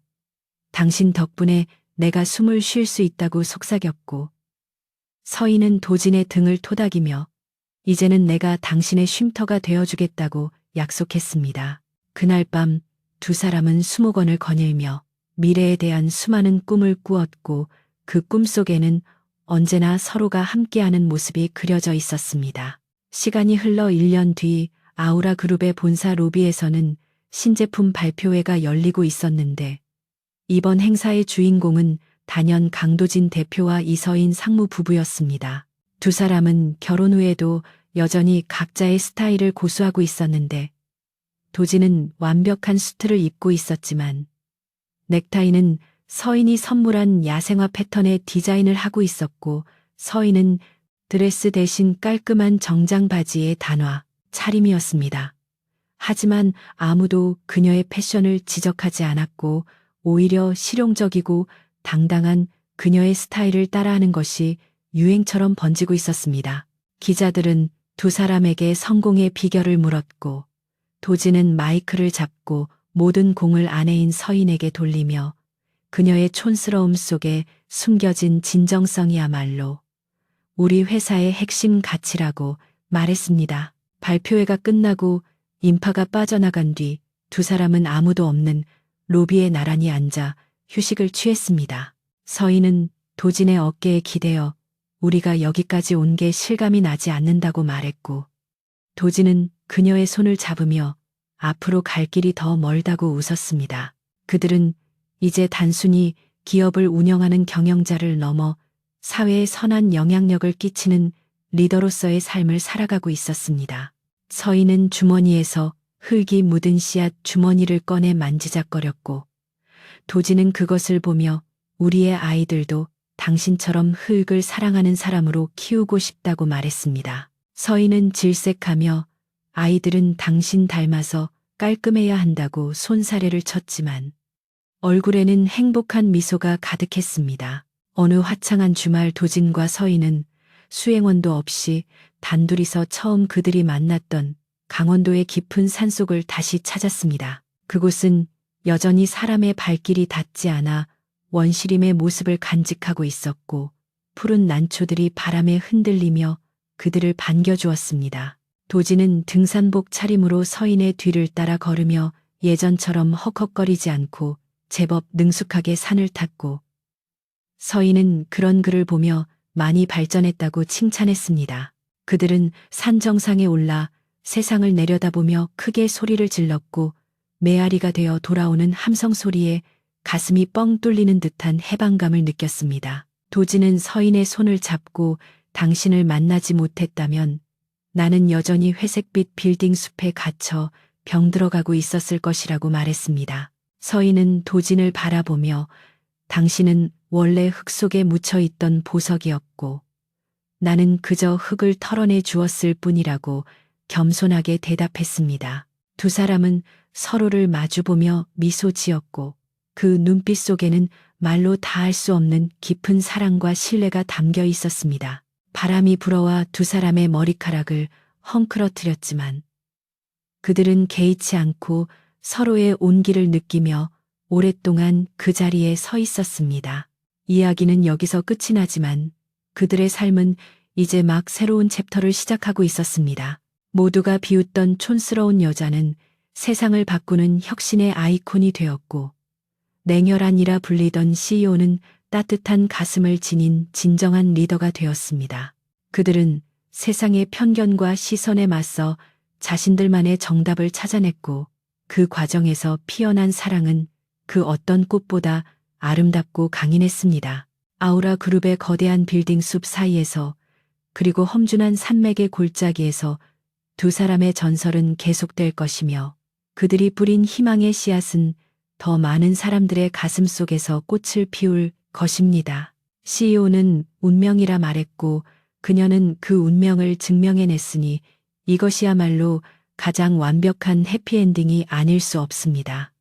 당신 덕분에 내가 숨을 쉴 수 있다고 속삭였고 서인은 도진의 등을 토닥이며 이제는 내가 당신의 쉼터가 되어주겠다고 약속했습니다. 그날 밤 두 사람은 수목원을 거닐며 미래에 대한 수많은 꿈을 꾸었고 그 꿈속에는 언제나 서로가 함께하는 모습이 그려져 있었습니다. 시간이 흘러 1년 뒤 아우라 그룹의 본사 로비에서는 신제품 발표회가 열리고 있었는데 이번 행사의 주인공은 단연 강도진 대표와 이서인 상무 부부였습니다. 두 사람은 결혼 후에도 여전히 각자의 스타일을 고수하고 있었는데 도진은 완벽한 수트를 입고 있었지만 넥타이는 서인이 선물한 야생화 패턴의 디자인을 하고 있었고 서인은 드레스 대신 깔끔한 정장 바지의 단화 차림이었습니다. 하지만 아무도 그녀의 패션을 지적하지 않았고 오히려 실용적이고 당당한 그녀의 스타일을 따라하는 것이 유행처럼 번지고 있었습니다. 기자들은 두 사람에게 성공의 비결을 물었고 도진은 마이크를 잡고 모든 공을 아내인 서인에게 돌리며 그녀의 촌스러움 속에 숨겨진 진정성이야말로 우리 회사의 핵심 가치라고 말했습니다. 발표회가 끝나고 인파가 빠져나간 뒤 두 사람은 아무도 없는 로비에 나란히 앉아 휴식을 취했습니다. 서인은 도진의 어깨에 기대어 우리가 여기까지 온 게 실감이 나지 않는다고 말했고 도진은 그녀의 손을 잡으며 앞으로 갈 길이 더 멀다고 웃었습니다. 그들은 이제 단순히 기업을 운영하는 경영자를 넘어 사회에 선한 영향력을 끼치는 리더로서의 삶을 살아가고 있었습니다. 서인은 주머니에서 흙이 묻은 씨앗 주머니를 꺼내 만지작거렸고 도진은 그것을 보며 우리의 아이들도 당신처럼 흙을 사랑하는 사람으로 키우고 싶다고 말했습니다. 서인은 질색하며 아이들은 당신 닮아서 깔끔해야 한다고 손사래를 쳤지만 얼굴에는 행복한 미소가 가득했습니다. 어느 화창한 주말 도진과 서인은 수행원도 없이 단둘이서 처음 그들이 만났던 강원도의 깊은 산속을 다시 찾았습니다. 그곳은 여전히 사람의 발길이 닿지 않아 원시림의 모습을 간직하고 있었고 푸른 난초들이 바람에 흔들리며 그들을 반겨주었습니다. 도진은 등산복 차림으로 서인의 뒤를 따라 걸으며 예전처럼 헉헉거리지 않고 제법 능숙하게 산을 탔고 서인은 그런 그를 보며 많이 발전했다고 칭찬했습니다. 그들은 산 정상에 올라 세상을 내려다보며 크게 소리를 질렀고 메아리가 되어 돌아오는 함성 소리에 가슴이 뻥 뚫리는 듯한 해방감을 느꼈습니다. 도진은 서인의 손을 잡고 당신을 만나지 못했다면 나는 여전히 회색빛 빌딩 숲에 갇혀 병들어가고 있었을 것이라고 말했습니다. 서인은 도진을 바라보며 당신은 원래 흙 속에 묻혀있던 보석이었고 나는 그저 흙을 털어내 주었을 뿐이라고 겸손하게 대답했습니다. 두 사람은 서로를 마주보며 미소 지었고 그 눈빛 속에는 말로 다할 수 없는 깊은 사랑과 신뢰가 담겨 있었습니다. 바람이 불어와 두 사람의 머리카락을 헝클어뜨렸지만 그들은 개의치 않고 서로의 온기를 느끼며 오랫동안 그 자리에 서 있었습니다. 이야기는 여기서 끝이 나지만 그들의 삶은 이제 막 새로운 챕터를 시작하고 있었습니다. 모두가 비웃던 촌스러운 여자는 세상을 바꾸는 혁신의 아이콘이 되었고 냉혈한이라 불리던 CEO는 따뜻한 가슴을 지닌 진정한 리더가 되었습니다. 그들은 세상의 편견과 시선에 맞서 자신들만의 정답을 찾아냈고 그 과정에서 피어난 사랑은 그 어떤 꽃보다 아름답고 강인했습니다. 아우라 그룹의 거대한 빌딩 숲 사이에서 그리고 험준한 산맥의 골짜기에서 두 사람의 전설은 계속될 것이며 그들이 뿌린 희망의 씨앗은 더 많은 사람들의 가슴 속에서 꽃을 피울 것입니다. CEO는 운명이라 말했고 그녀는 그 운명을 증명해냈으니 이것이야말로 가장 완벽한 해피엔딩이 아닐 수 없습니다.